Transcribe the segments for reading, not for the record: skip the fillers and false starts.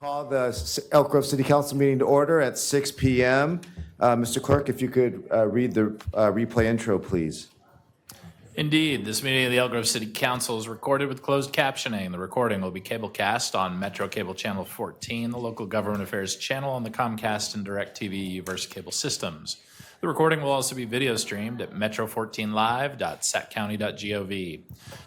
Call the Elk Grove City Council meeting to order at 6 p.m. Mr. Clerk, if you could read the replay intro, please. Indeed, this meeting of the Elk Grove City Council is recorded with closed captioning. The recording will be cablecast on Metro Cable Channel 14, the local government affairs channel on the Comcast and DirecTV Uverse cable systems. The recording will also be video streamed at metro14live.satcounty.gov.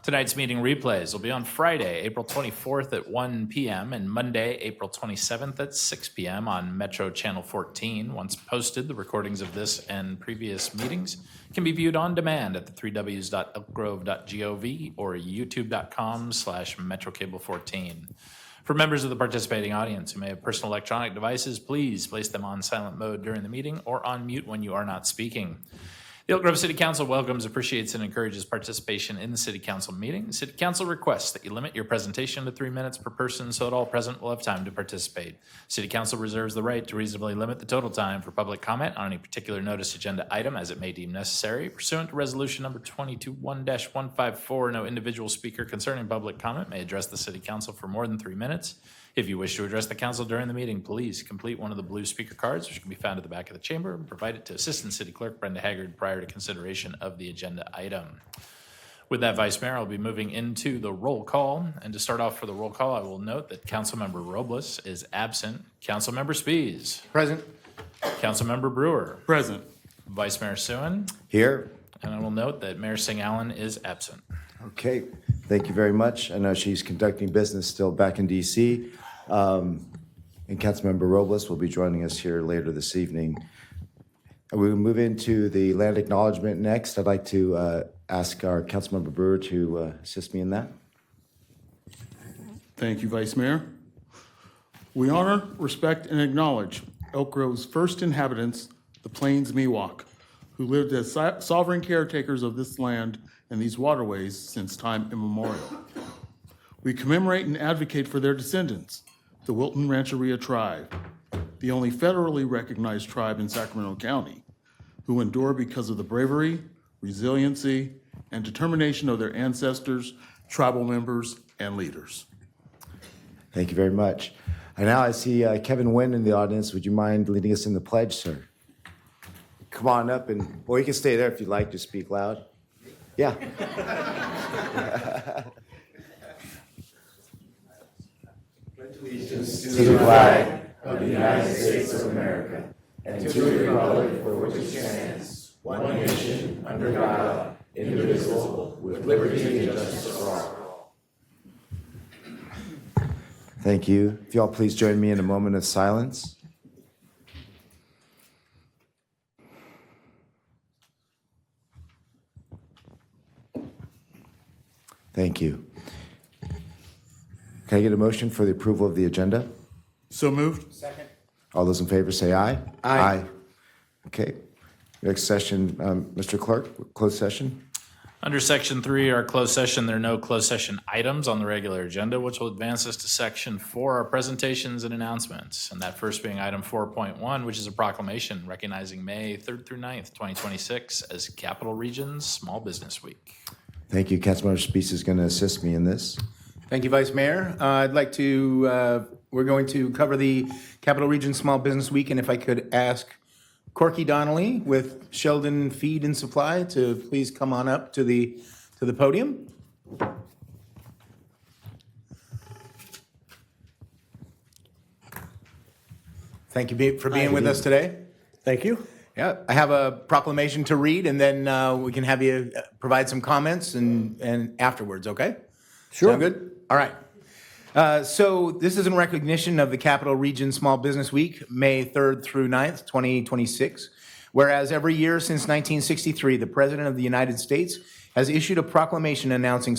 Tonight's meeting replays will be on Friday, April 24th at 1 p.m. and Monday, April 27th at 6 p.m. on Metro Channel 14. Once posted, the recordings of this and previous meetings can be viewed on demand at the 3ws.elkgrove.gov or youtube.com/metrocable14. For members of the participating audience who may have personal electronic devices, please place them on silent mode during the meeting or on mute when you are not speaking. The Elk Grove City Council welcomes, appreciates, and encourages participation in the City Council meeting. The City Council requests that you limit your presentation to 3 minutes per person so that all present will have time to participate. City Council reserves the right to reasonably limit the total time for public comment on any particular notice agenda item as it may deem necessary. Pursuant to Resolution Number 221-154, no individual speaker concerning public comment may address the City Council for more than 3 minutes. If you wish to address the council during the meeting, please complete one of the blue speaker cards, which can be found at the back of the chamber, and provide it to Assistant City Clerk Brenda Haggard prior to consideration of the agenda item. With that, Vice Mayor, I'll be moving into the roll call. And to start off for the roll call, I will note that Councilmember Robles is absent. Councilmember Spies. Present. Councilmember Brewer. Present. Vice Mayor Suen. Here. And I will note that Mayor Singh Allen is absent. Okay, thank you very much. I know she's conducting business still back in D.C. And Councilmember Robles will be joining us here later this evening. We will move into the land acknowledgement next. I'd like to ask our Councilmember Brewer to assist me in that. Thank you, Vice Mayor. We honor, respect, and acknowledge Elk Grove's first inhabitants, the Plains Miwok, who lived as sovereign caretakers of this land and these waterways since time immemorial. We commemorate and advocate for their descendants, the Wilton Rancheria tribe, the only federally recognized tribe in Sacramento County, who endure because of the bravery, resiliency, and determination of their ancestors, tribal members, and leaders. Thank you very much. And now I see Kevin Nguyen in the audience. Would you mind leading us in the pledge, sir? Come on up, and or you can stay there if you'd like to speak loud. Yeah. Allegiance to the flag of the United States of America and to the republic for which it stands, one nation, under God, indivisible, with liberty and justice for all. Thank you. If y'all please join me in a moment of silence. Thank you. Can I get a motion for the approval of the agenda? So moved. Second. All those in favor say aye. Aye. Okay. Next session, Mr. Clerk, closed session. Under Section 3, our closed session, there are no closed session items on the regular agenda, which will advance us to Section 4, our presentations and announcements. And that first being item 4.1, which is a proclamation recognizing May 3rd through 9th, 2026 as Capital Region's Small Business Week. Thank you. Councilmember Spees is going to assist me in this. Thank you, Vice Mayor. I'd like to, we're going to cover the Capital Region Small Business Week, and if I could ask Corky Donnelly with Sheldon Feed and Supply to please come on up to the podium. Thank you for being with us today. Thank you. Yeah, I have a proclamation to read, and then we can have you provide some comments and afterwards, okay? Sure. Sound good? All right. So this is in recognition of the Capital Region Small Business Week, May 3rd through 9th, 2026. Whereas every year since 1963, the President of the United States has issued a proclamation announcing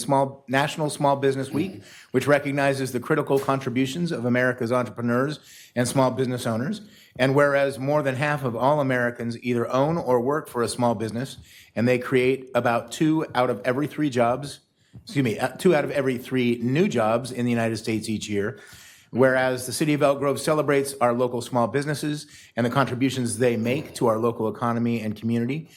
National Small Business Week, which recognizes the critical contributions of America's entrepreneurs and small business owners. And whereas more than half of all Americans either own or work for a small business, and they create about 2 out of every 3 jobs, 2 out of every 3 new jobs in the United States each year. Whereas the City of Elk Grove celebrates our local small businesses and the contributions they make to our local economy and community.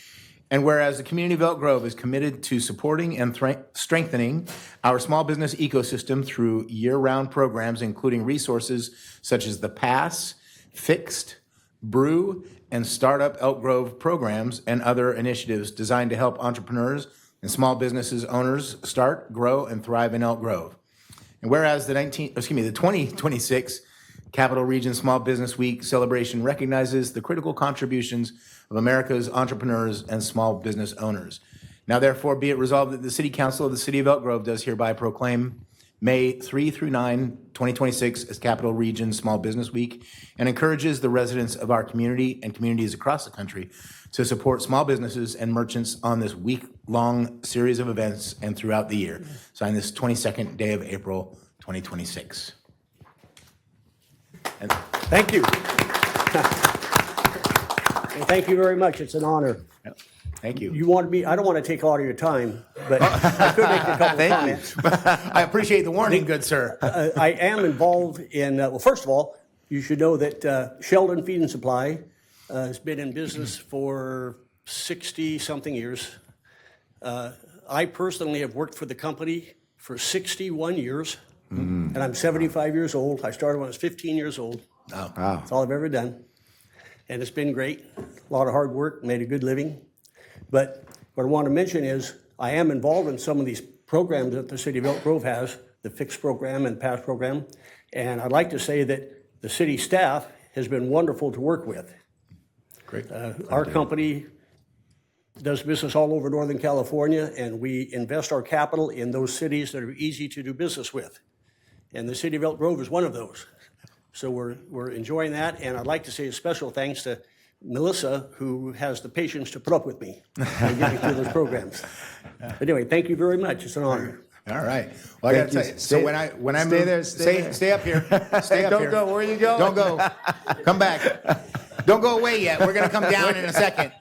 And whereas the community of Elk Grove is committed to supporting and strengthening our small business ecosystem through year-round programs, including resources such as the Pass, Fixed, Brew, and Startup Elk Grove programs and other initiatives designed to help entrepreneurs and small businesses owners start, grow, and thrive in Elk Grove. And whereas the 2026 Capital Region Small Business Week celebration recognizes the critical contributions of America's entrepreneurs and small business owners. Now therefore be it resolved that the City Council of the City of Elk Grove does hereby proclaim May 3 through 9, 2026 as Capital Region Small Business Week and encourages the residents of our community and communities across the country to support small businesses and merchants on this week-long series of events and throughout the year. Signed this 22nd day of April, 2026. And Thank you. Well, thank you very much. It's an honor. thank you. You wanted me, I don't want to take all of your time, but I could make a couple of Thank comments. you. I appreciate the warning, good sir. I am involved in, well, first of all, you should know that Sheldon Feed and Supply has been in business for 60-something years. I personally have worked for the company for 61 years, and I'm 75 years old. I started when I was 15 years old. Oh, That's all I've ever done. And it's been great. A lot of hard work, made a good living. But what I want to mention is I am involved in some of these programs that the City of Elk Grove has, the Fix program and Pass program. And I'd like to say that the city staff has been wonderful to work with. great. Our company does business all over Northern California, and we invest our capital in those cities that are easy to do business with. And the City of Elk Grove is one of those. So we're enjoying that, and I'd like to say a special thanks to Melissa, who has the patience to put up with me and get me through those programs. But anyway, thank you very much. It's an honor. All right. Well, I got to tell you, so when I Stay there, stay there. stay up here. Stay up Don't here. go. Where are you going? Don't go. Come back. Don't go away yet. We're going to come down in a second.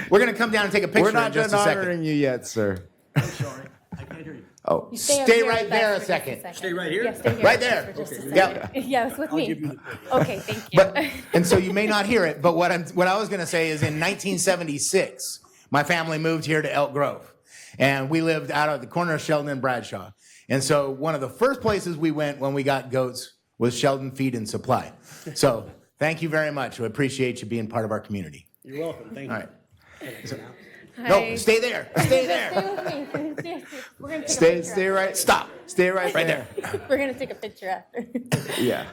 We're going to come down and take a picture We're in not just done a second. honoring you yet, sir. Sorry, I can't hear you. Oh, You Stay up right with there us a for second. just Stay right here? Yeah, stay here. Right with us there. for just a Yep. second. Yeah, it's with me. give you Okay, thank you. But and so you may not hear it, but what I was going to say is in 1976, my family moved here to Elk Grove, and we lived out of the corner of Sheldon and Bradshaw. And so one of the first places we went when we got goats was Sheldon Feed and Supply. So thank you very much. We appreciate you being part of our community. You're welcome. Thank you. All right. Hi. No, stay there. Stay there. Stay with me. We're gonna take a stay picture right. Stop. Stay right there. We're gonna take a picture after. Yeah.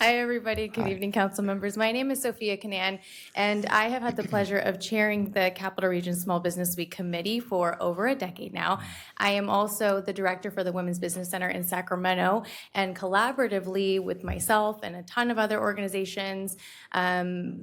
Hi, everybody. Good evening, council members. My name is Sophia Canan, and I have had the pleasure of chairing the Capital Region Small Business Week Committee for over a decade now. I am also the director for the Women's Business Center in Sacramento, and collaboratively with myself and a ton of other organizations,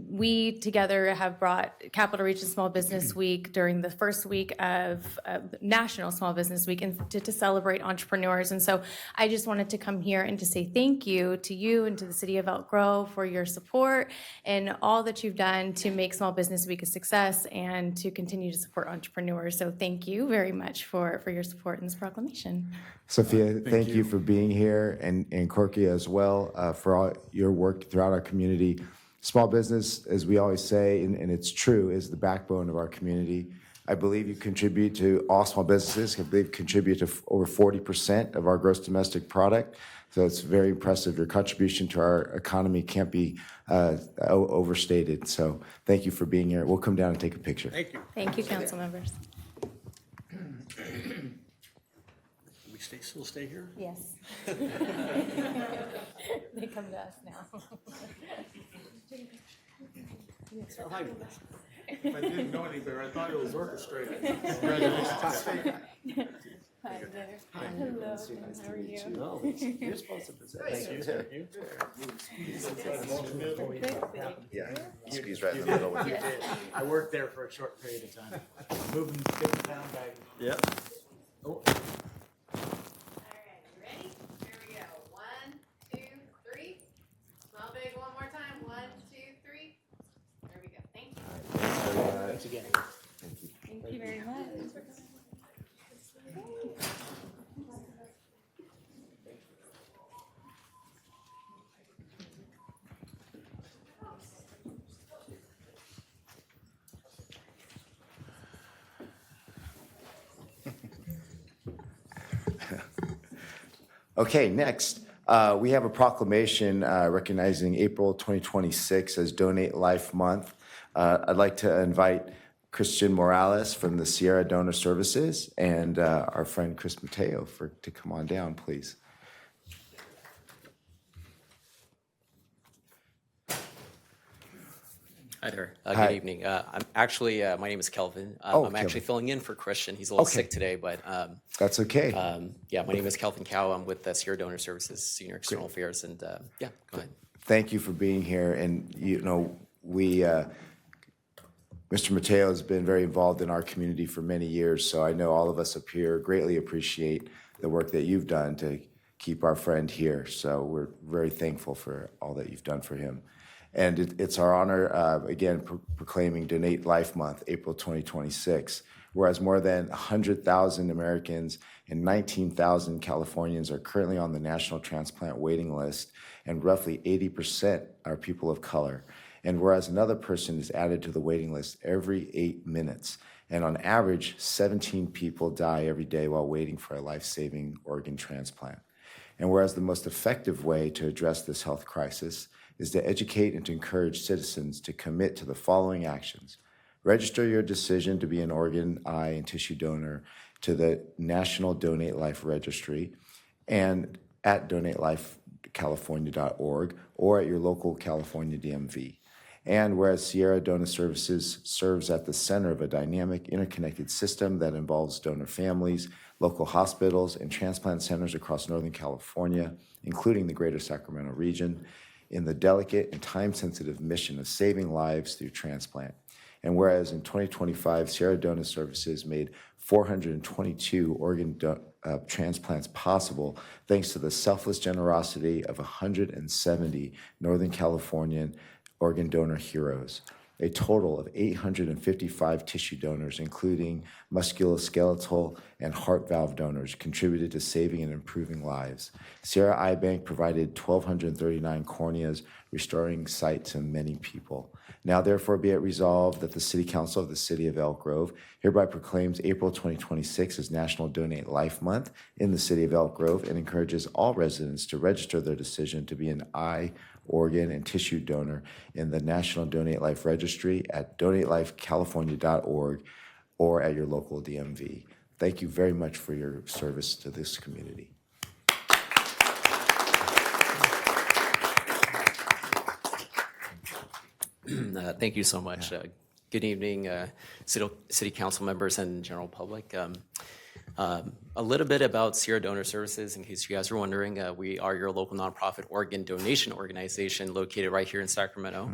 we together have brought Capital Region Small Business Week during the first week of National Small Business Week and to celebrate entrepreneurs. And so I just wanted to come here and to say thank you to you and to the City of Elk Grove for your support and all that you've done to make Small Business Week a success and to continue to support entrepreneurs. So thank you very much for your support in this proclamation. Sophia, thank you for being here, and Corky as well, for all your work throughout our community. Small business, as we always say, and it's true, is the backbone of our community. I believe you contribute to all small businesses. I believe contribute to over 40% of our gross domestic product. So it's very impressive. Your contribution to our economy can't be overstated. So thank you for being here. We'll come down and take a picture. Thank you. Thank you, council members. We still stay here? Yes. They come to us now. Hi. If I didn't know any better, I thought it was orchestrated. Hi there. Hello, how are you? No, You're supposed to present. Thank you. Yeah, squeeze right in the middle with you. I worked there for a short period of time. Moving 50-pound bag. Yep. All right, ready? Here we go. 1, 2, 3. Smile big one more time. 1, 2, 3. There we go. Thank you. Thanks again. Thank you very much. Okay, next, we have a proclamation recognizing April 2026 as Donate Life Month. I'd like to invite Christian Morales from the Sierra Donor Services and our friend Chris Mateo to come on down, please. Hi there. Hi. Good evening. I'm actually, my name is Kelvin. Oh, I'm actually Kelvin. filling in for Christian. He's a little Okay. sick today, but That's okay. yeah, my name is Kelvin Cow. I'm with the Sierra Donor Services, Senior External Affairs, and yeah, go ahead. Thank you for being here. And, Mr. Mateo has been very involved in our community for many years, so I know all of us up here greatly appreciate the work that you've done to keep our friend here. So we're very thankful for all that you've done for him. And it's our honor, again, proclaiming Donate Life Month, April 2026, whereas more than 100,000 Americans and 19,000 Californians are currently on the national transplant waiting list, and roughly 80% are people of color. And whereas another person is added to the waiting list every 8 minutes, and on average, 17 people die every day while waiting for a life-saving organ transplant. And whereas the most effective way to address this health crisis is to educate and to encourage citizens to commit to the following actions. Register your decision to be an organ, eye, and tissue donor to the National Donate Life Registry and at donatelifecalifornia.org or at your local California DMV. And whereas Sierra Donor Services serves at the center of a dynamic, interconnected system that involves donor families, local hospitals, and transplant centers across Northern California, including the greater Sacramento region, in the delicate and time-sensitive mission of saving lives through transplant. And whereas in 2025, Sierra Donor Services made 422 organ transplants possible thanks to the selfless generosity of 170 Northern Californian organ donor heroes. A total of 855 tissue donors, including musculoskeletal and heart valve donors, contributed to saving and improving lives. Sierra Eye Bank provided 1,239 corneas, restoring sight to many people. Now, therefore, be it resolved that the City Council of the City of Elk Grove hereby proclaims April 2026 as National Donate Life Month in the City of Elk Grove and encourages all residents to register their decision to be an eye, organ, and tissue donor in the National Donate Life Registry at donatelifecalifornia.org or at your local DMV. Thank you very much for your service to this community. Thank you so much. Good evening, City Council members and general public. A little bit about Sierra Donor Services, in case you guys are wondering. We are your local nonprofit organ donation organization located right here in Sacramento.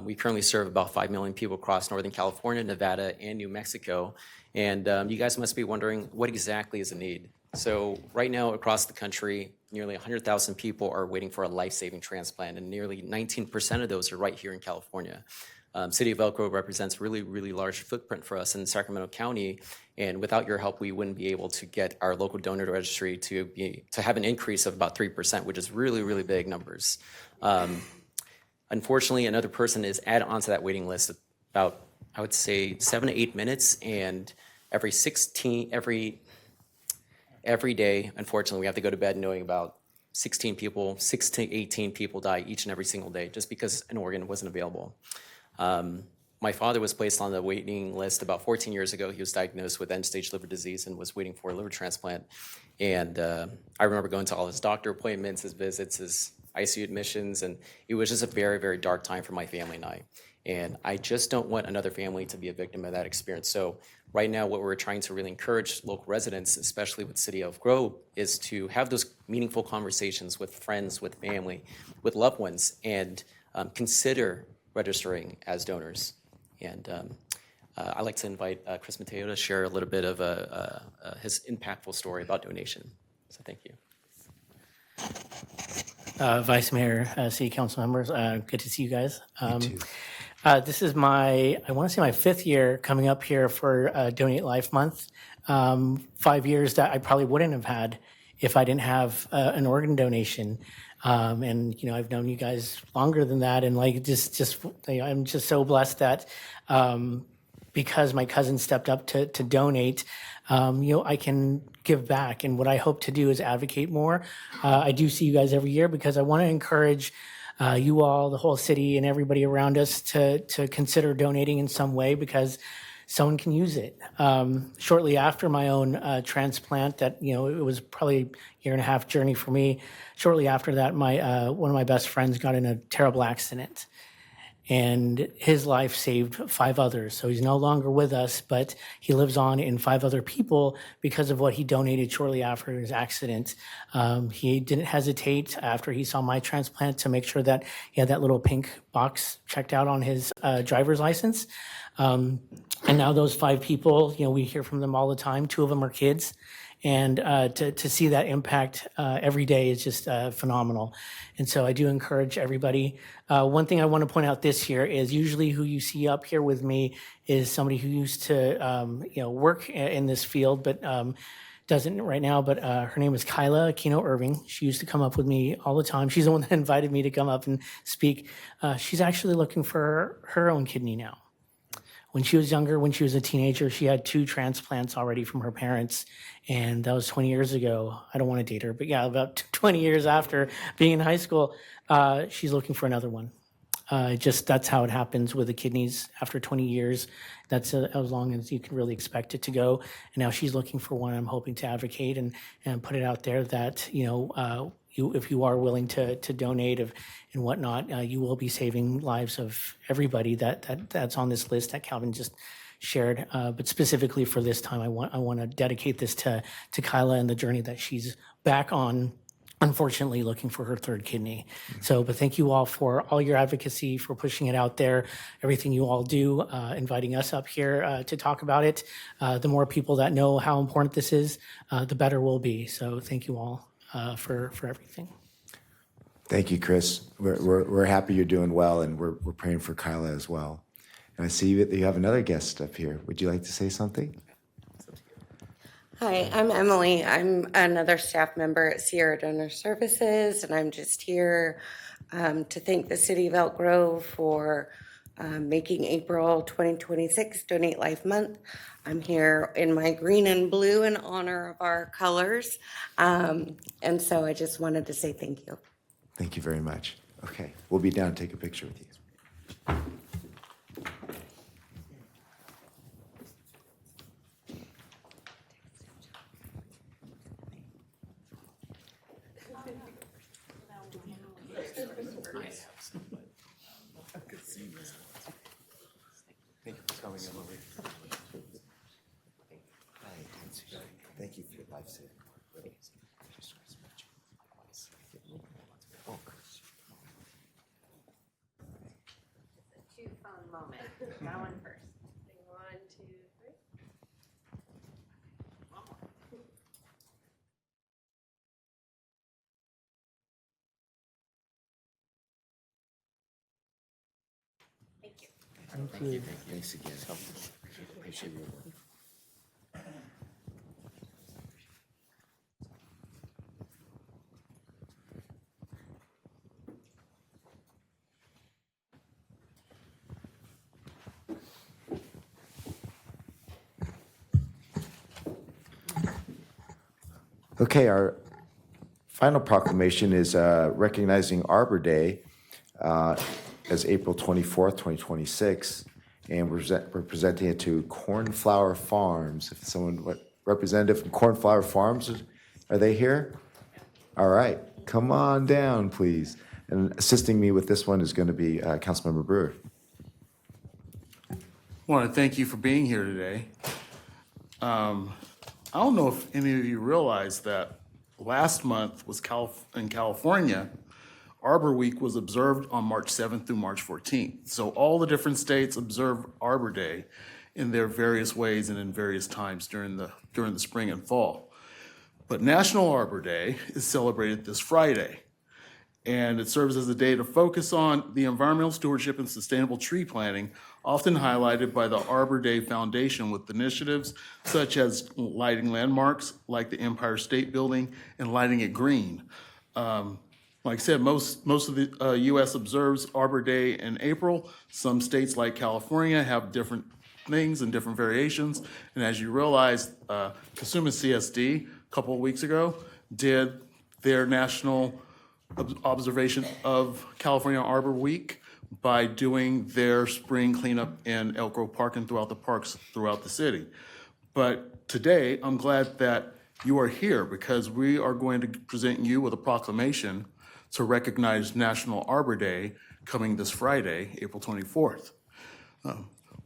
We currently serve about 5 million people across Northern California, Nevada, and New Mexico. And you guys must be wondering, what exactly is the need? So right now across the country, nearly 100,000 people are waiting for a life-saving transplant, and nearly 19% of those are right here in California. City of Elk Grove represents a really, really large footprint for us in Sacramento County, and without your help, we wouldn't be able to get our local donor registry to have an increase of about 3%, which is really, really big numbers. Unfortunately, another person is added onto that waiting list about, I would say, 7 to 8 minutes, and every day, unfortunately, we have to go to bed knowing about 6 to 18 people die each and every single day just because an organ wasn't available. My father was placed on the waiting list about 14 years ago. He was diagnosed with end-stage liver disease and was waiting for a liver transplant. And I remember going to all his doctor appointments, his visits, his ICU admissions, and it was just a very, very dark time for my family and I. And I just don't want another family to be a victim of that experience. So right now, what we're trying to really encourage local residents, especially with City of Elk Grove, is to have those meaningful conversations with friends, with family, with loved ones, and consider registering as donors. And I'd like to invite Chris Mateo to share a little bit of his impactful story about donation. So thank you. Vice Mayor, City Council members, good to see you guys. too. This is I want to say my 5th year coming up here for Donate Life Month. 5 years that I probably wouldn't have had if I didn't have an organ donation. And I've known you guys longer than that, and I'm just so blessed that because my cousin stepped up to donate, I can give back. And what I hope to do is advocate more. I do see you guys every year because I want to encourage you all, the whole city, and everybody around us to consider donating in some way because someone can use it. Shortly after my own transplant, that it was probably a year and a half journey for me. Shortly after that, my one of my best friends got in a terrible accident, and his life saved 5 others. So he's no longer with us, but he lives on in 5 other people because of what he donated shortly after his accident. He didn't hesitate after he saw my transplant to make sure that he had that little pink box checked out on his driver's license. And now those 5 people, we hear from them all the time. 2 of them are kids. And to see that impact every day is just phenomenal. And so I do encourage everybody. One thing I want to point out this year is usually who you see up here with me is somebody who used to work in this field, but doesn't right now. But her name is Kyla Aquino Irving. She used to come up with me all the time. She's the one that invited me to come up and speak. She's actually looking for her own kidney now. When she was younger, when she was a teenager, she had 2 transplants already from her parents, and that was 20 years ago. I don't want to date her, but yeah, about 20 years after being in high school, she's looking for another one. That's how it happens with the kidneys. After 20 years, that's as long as you can really expect it to go. And now she's looking for one. I'm hoping to advocate and put it out there that, if you are willing to donate and whatnot, you will be saving lives of everybody that's on this list that Calvin just shared. But specifically for this time, I want to dedicate this to Kyla and the journey that she's back on, unfortunately looking for her 3rd kidney. But thank you all for all your advocacy, for pushing it out there, everything you all do, inviting us up here to talk about it. The more people that know how important this is, the better we'll be. So thank you all for everything. Thank you, Chris. We're happy you're doing well, and we're praying for Kyla as well. And I see that you have another guest up here. Would you like to say something? Hi, I'm Emily. I'm another staff member at Sierra Donor Services, and I'm just here to thank the City of Elk Grove for making April 2026 Donate Life Month. I'm here in my green and blue in honor of our colors, and so I just wanted to say thank you. Thank you very much. Okay, we'll be down to take a picture with you. Thank you for coming, Emily. Thank you for your life-saving work. Two phone moment. That one first. 1, 2, 3. Thank you. Thanks again. Appreciate your work. Okay, our final proclamation is recognizing Arbor Day as April 24th, 2026, and we're presenting it to Cornflower Farms. If someone, representative from Cornflower Farms, are they here? All right, come on down, please. And assisting me with this one is going to be Councilmember Brewer. I want to thank you for being here today. I don't know if any of you realize that last month was in California, Arbor Week was observed on March 7th through March 14th. So all the different states observe Arbor Day in their various ways and in various times during the spring and fall. But National Arbor Day is celebrated this Friday, and it serves as a day to focus on the environmental stewardship and sustainable tree planting, often highlighted by the Arbor Day Foundation with initiatives such as lighting landmarks like the Empire State Building and lighting it green. Like I said, most of the U.S. observes Arbor Day in April. Some states like California have different things and different variations. And as you realize, Cosumnes CSD a couple of weeks ago did their national observation of California Arbor Week by doing their spring cleanup in Elk Grove Park and throughout the parks throughout the city. But today, I'm glad that you are here because we are going to present you with a proclamation to recognize National Arbor Day coming this Friday, April 24th.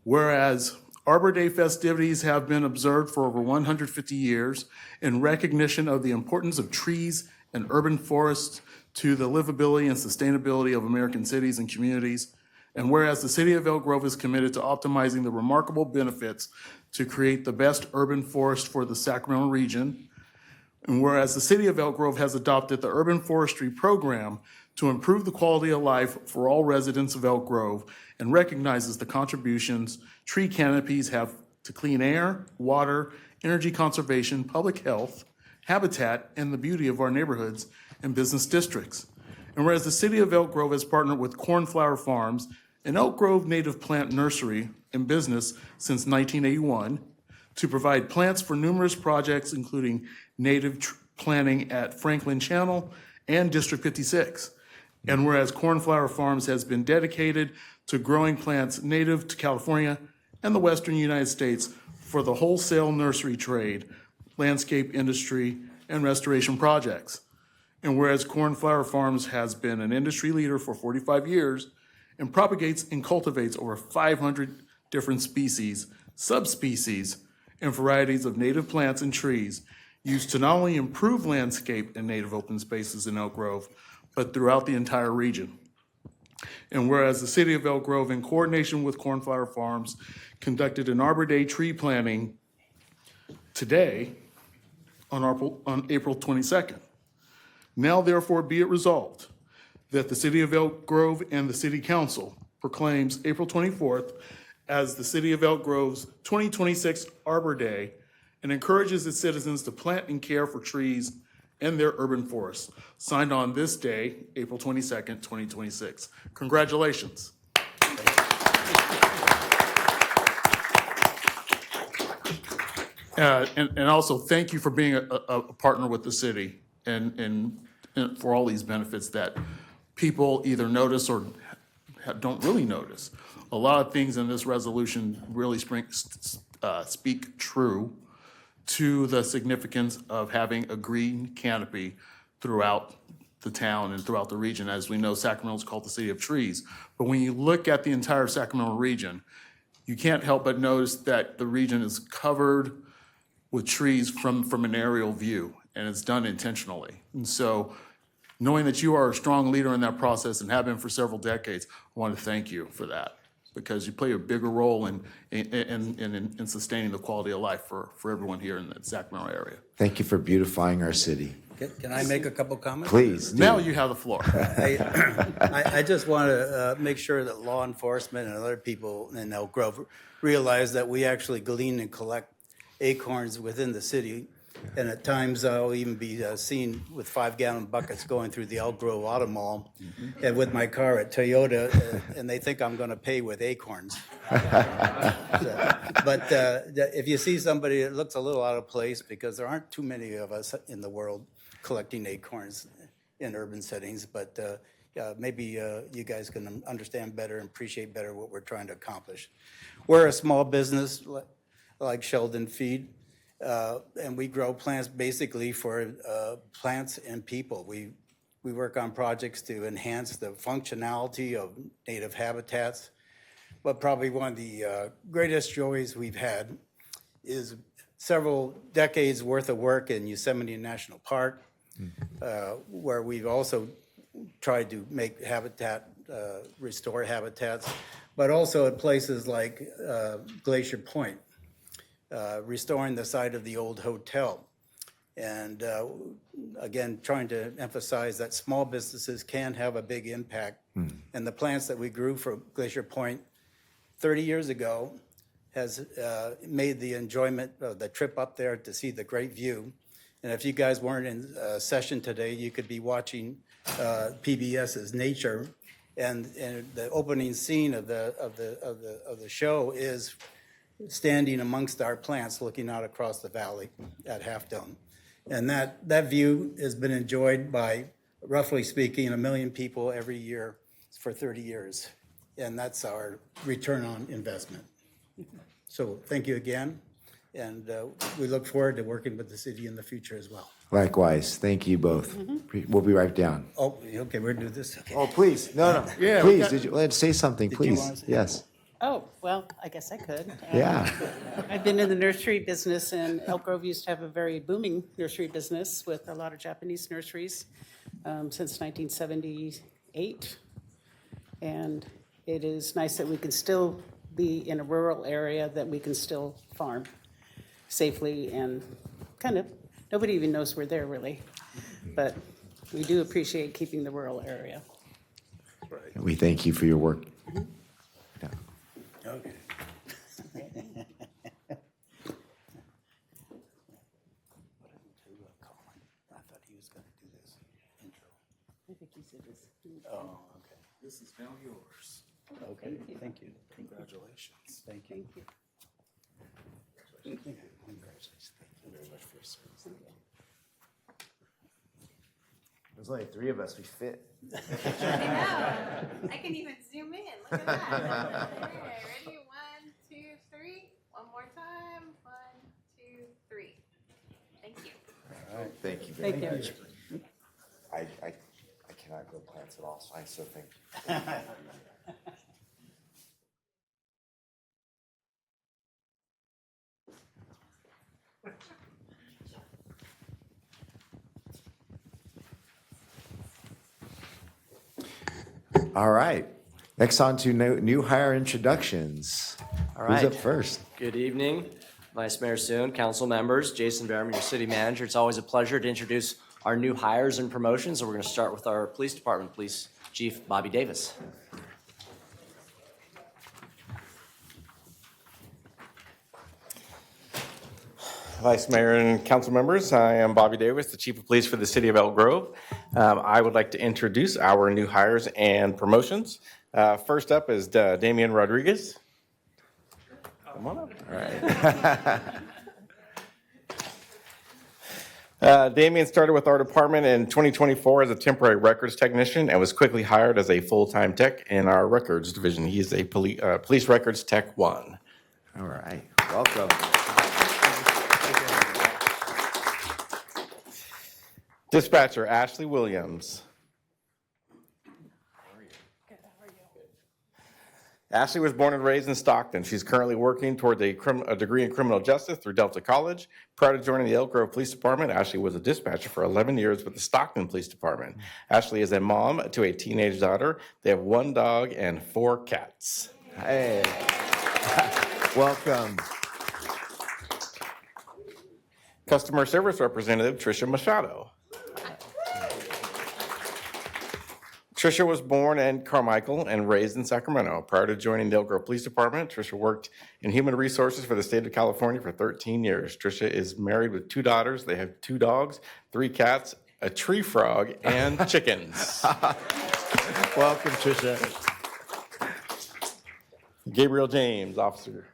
Whereas Arbor Day festivities have been observed for over 150 years in recognition of the importance of trees and urban forests to the livability and sustainability of American cities and communities. And whereas the city of Elk Grove is committed to optimizing the remarkable benefits to create the best urban forest for the Sacramento region, and whereas the city of Elk Grove has adopted the urban forestry program to improve the quality of life for all residents of Elk Grove and recognizes the contributions tree canopies have to clean air, water, energy conservation, public health, habitat, and the beauty of our neighborhoods and business districts. And whereas the city of Elk Grove has partnered with Cornflower Farms, an Elk Grove native plant nursery in business since 1981, to provide plants for numerous projects, including native planting at Franklin Channel and District 56. And whereas Cornflower Farms has been dedicated to growing plants native to California and the Western United States for the wholesale nursery trade, landscape industry, and restoration projects. And whereas Cornflower Farms has been an industry leader for 45 years and propagates and cultivates over 500 different species, subspecies, and varieties of native plants and trees used to not only improve landscape and native open spaces in Elk Grove, but throughout the entire region. And whereas the city of Elk Grove, in coordination with Cornflower Farms, conducted an Arbor Day tree planting today on April 22nd. Now therefore be it resolved that the city of Elk Grove and the city council proclaims April 24th as the city of Elk Grove's 2026 Arbor Day and encourages its citizens to plant and care for trees and their urban forests. Signed on this day, April 22nd, 2026. Congratulations. And also thank you for being a partner with the city and for all these benefits that people either notice or don't really notice. A lot of things in this resolution really speak true to the significance of having a green canopy throughout the town and throughout the region. As we know, Sacramento is called the city of trees. But when you look at the entire Sacramento region, you can't help but notice that the region is covered with trees from an aerial view, and it's done intentionally. And so knowing that you are a strong leader in that process and have been for several decades, I want to thank you for that, because you play a bigger role in sustaining the quality of life for everyone here in the Sacramento area. Thank you for beautifying our city. Can I make a couple comments? Please do. Now you have the floor. I just want to make sure that law enforcement and other people in Elk Grove realize that we actually glean and collect acorns within the city. And at times I'll even be seen with 5-gallon buckets going through the Elk Grove Auto Mall and with my car at Toyota, and they think I'm going to pay with acorns. But if you see somebody that looks a little out of place, because there aren't too many of us in the world collecting acorns in urban settings, but maybe you guys can understand better and appreciate better what we're trying to accomplish. We're a small business like Sheldon Feed. And we grow plants basically for plants and people. We work on projects to enhance the functionality of native habitats. But probably one of the greatest joys we've had is several decades worth of work in Yosemite National Park, where we've also tried to make habitat, restore habitats, but also at places like Glacier Point. Restoring the site of the old hotel. And again, trying to emphasize that small businesses can have a big impact. And the plants that we grew for Glacier Point 30 years ago has made the enjoyment of the trip up there to see the great view. And if you guys weren't in session today, you could be watching PBS's Nature. And the opening scene of the show is standing amongst our plants, looking out across the valley at Half Dome. And that view has been enjoyed by, roughly speaking, 1 million people every year for 30 years. And that's our return on investment. So thank you again, and we look forward to working with the city in the future as well. Likewise, thank you both. We'll be right down. Oh, okay, we're gonna do this, okay. Oh, please, no. Yeah, we Please, got- did you, let's say something, you please. wanna say- Yes, Oh, well, I guess I could. yeah. I've been in the nursery business, and Elk Grove used to have a very booming nursery business with a lot of Japanese nurseries since 1978. And it is nice that we can still be in a rural area, that we can still farm safely and kind of, nobody even knows we're there really. But we do appreciate keeping the rural area. We thank you for your work. Yeah. Okay. I thought he was gonna do this intro. I think he said this. Oh, okay. This is now yours. Okay, thank you. Congratulations. Thank you. Congratulations. Thank you very much for your service. There's only 3 of us, we fit. I know. I can even zoom in. Look at that. Okay, ready? 1, 2, 3. One more time. 1, 2, 3. Thank you. Thank you very Thank much. you. I cannot grow plants at all, so I so thank you. All right. Next on to new hire introductions. All Who's right. up first? Good evening, Vice Mayor Soon, council members, Jason Behrman, your city manager. It's always a pleasure to introduce our new hires and promotions. And we're going to start with our police department, Police Chief Bobby Davis. Vice Mayor and council members, I am Bobby Davis, the Chief of Police for the City of Elk Grove. I would like to introduce our new hires and promotions. First up is Damian Rodriguez. Come on up. All right. Damian started with our department in 2024 as a temporary records technician and was quickly hired as a full-time tech in our records division. He is a police records tech 1. All right. Welcome. Dispatcher Ashley Williams. Ashley was born and raised in Stockton. She's currently working towards a degree in criminal justice through Delta College. Prior to joining the Elk Grove Police Department, Ashley was a dispatcher for 11 years with the Stockton Police Department. Ashley is a mom to a teenage daughter. They have 1 dog and 4 cats. Hey. Welcome. Customer Service Representative Tricia Machado. Tricia was born in Carmichael and raised in Sacramento. Prior to joining the Elk Grove Police Department, Tricia worked in human resources for the state of California for 13 years. Tricia is married with 2 daughters. They have 2 dogs, 3 cats, a tree frog, and chickens. Welcome, Tricia. Gabriel James, officer.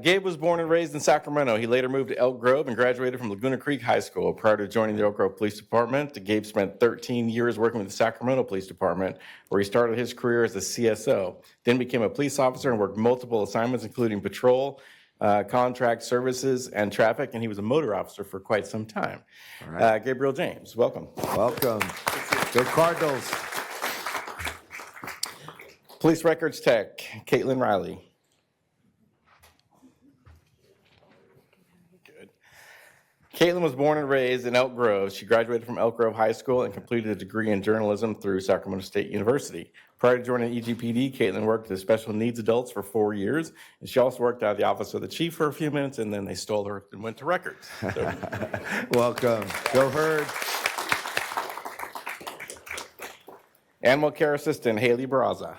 Gabe was born and raised in Sacramento. He later moved to Elk Grove and graduated from Laguna Creek High School. Prior to joining the Elk Grove Police Department, Gabe spent 13 years working with the Sacramento Police Department, where he started his career as a CSO, then became a police officer and worked multiple assignments, including patrol, contract services, and traffic, and he was a motor officer for quite some time. All right. Gabriel James, welcome. Welcome. Go Cardinals. Police Records Tech, Caitlin Riley. Caitlin was born and raised in Elk Grove. She graduated from Elk Grove High School and completed a degree in journalism through Sacramento State University. Prior to joining EGPD, Caitlin worked with special needs adults for 4 years, and she also worked out of the office of the chief for a few minutes, and then they stole her and went to records. So, Welcome. Go Herd. Animal care assistant Haley Barraza.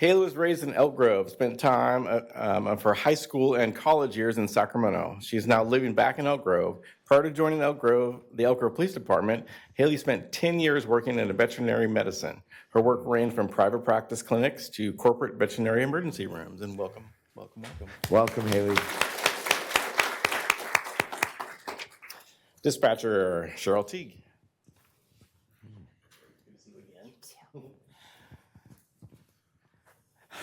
Haley was raised in Elk Grove, spent time of her high school and college years in Sacramento. She's now living back in Elk Grove. Prior to joining the Elk Grove Police Department, Haley spent 10 years working in veterinary medicine. Her work ranged from private practice clinics to corporate veterinary emergency rooms. And welcome. Welcome, Haley. Dispatcher Cheryl Teague.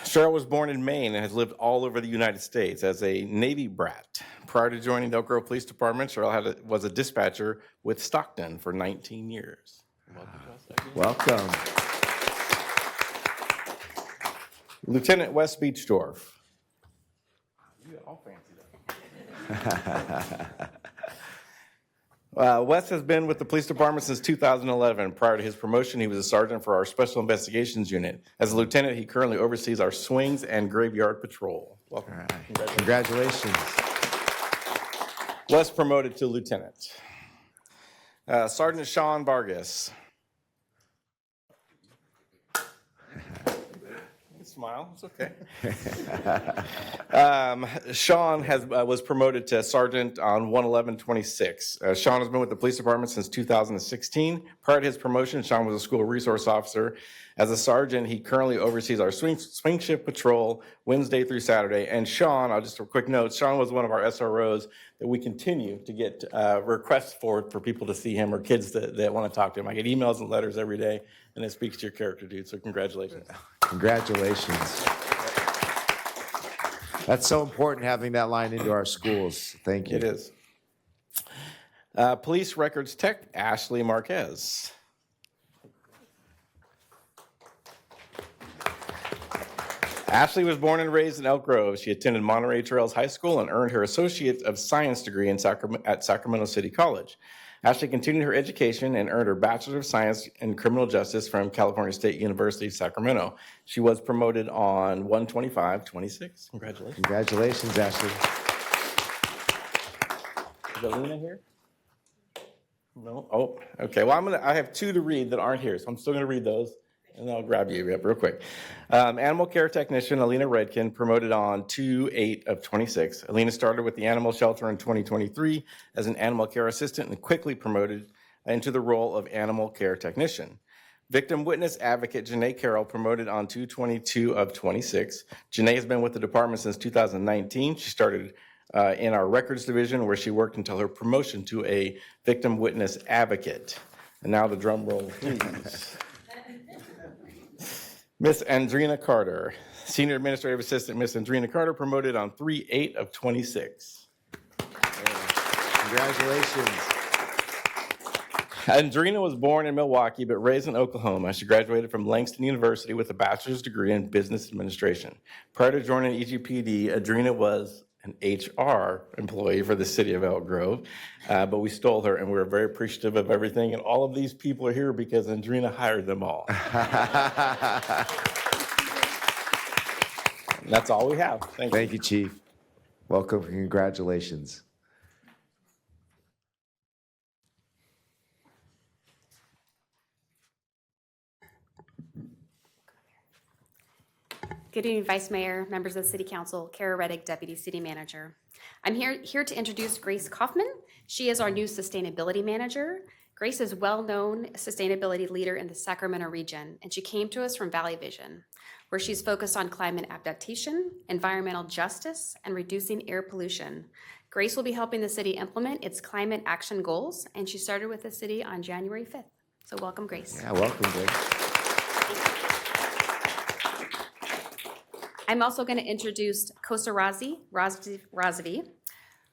Cheryl was born in Maine and has lived all over the United States as a Navy brat. Prior to joining the Elk Grove Police Department, Cheryl was a dispatcher with Stockton for 19 years. Welcome. Lieutenant Wes Beechdorf. You all fancy Wes has been with the police department since 2011. Prior to his promotion, he was a sergeant for our Special Investigations Unit. As a lieutenant, he currently oversees our swings and graveyard patrol. Welcome. All right. Congratulations. Wes promoted to lieutenant. Sergeant Sean Vargas. Smile, it's okay. Sean was promoted to sergeant on 1/11/26. Sean has been with the police department since 2016. Prior to his promotion, Sean was a school resource officer. As a sergeant, he currently oversees our swing shift patrol Wednesday through Saturday. And Sean, just a quick note, Sean was one of our SROs that we continue to get requests for people to see him or kids that want to talk to him. I get emails and letters every day, and it speaks to your character, dude. So congratulations. Congratulations. That's so important, having that line into our schools. Thank you. It is. Police Records Tech, Ashley Marquez. Ashley was born and raised in Elk Grove. She attended Monterey Trails High School and earned her Associate of Science degree at Sacramento City College. Ashley continued her education and earned her Bachelor of Science in Criminal Justice from California State University, Sacramento. She was promoted on 1/25/26. Congratulations. Congratulations, Ashley. Is Alina here? No? Oh, okay. Well, I have two to read that aren't here, so I'm still going to read those, and I'll grab you up real quick. Animal care technician Alina Redkin, promoted on 2/8/26. Alina started with the animal shelter in 2023 as an animal care assistant and quickly promoted into the role of animal care technician. Victim witness advocate Janae Carroll, promoted on 2/22/26. Janae has been with the department since 2019. She started in our records division, where she worked until her promotion to a victim witness advocate. And now the drum roll, please. Miss Andrina Carter, Senior Administrative Assistant Miss Andrina Carter, promoted on 3/8/26. Congratulations. Andrina was born in Milwaukee but raised in Oklahoma. She graduated from Langston University with a bachelor's degree in business administration. Prior to joining EGPD, Andrina was an HR employee for the city of Elk Grove, but we stole her, and we're very appreciative of everything. And all of these people are here because Andrina hired them all. That's all we have. Thank you. Thank you, Chief. Welcome. Congratulations. Good evening, Vice Mayor, members of the City Council, Kara Reddick, Deputy City Manager. I'm here to introduce Grace Kaufman. She is our new Sustainability Manager. Grace is a well-known sustainability leader in the Sacramento region, and she came to us from Valley Vision, where she's focused on climate adaptation, environmental justice, and reducing air pollution. Grace will be helping the city implement its climate action goals, and she started with the city on January 5th. So welcome, Grace. Yeah, welcome, Grace. I'm also going to introduce Kosa Razvi,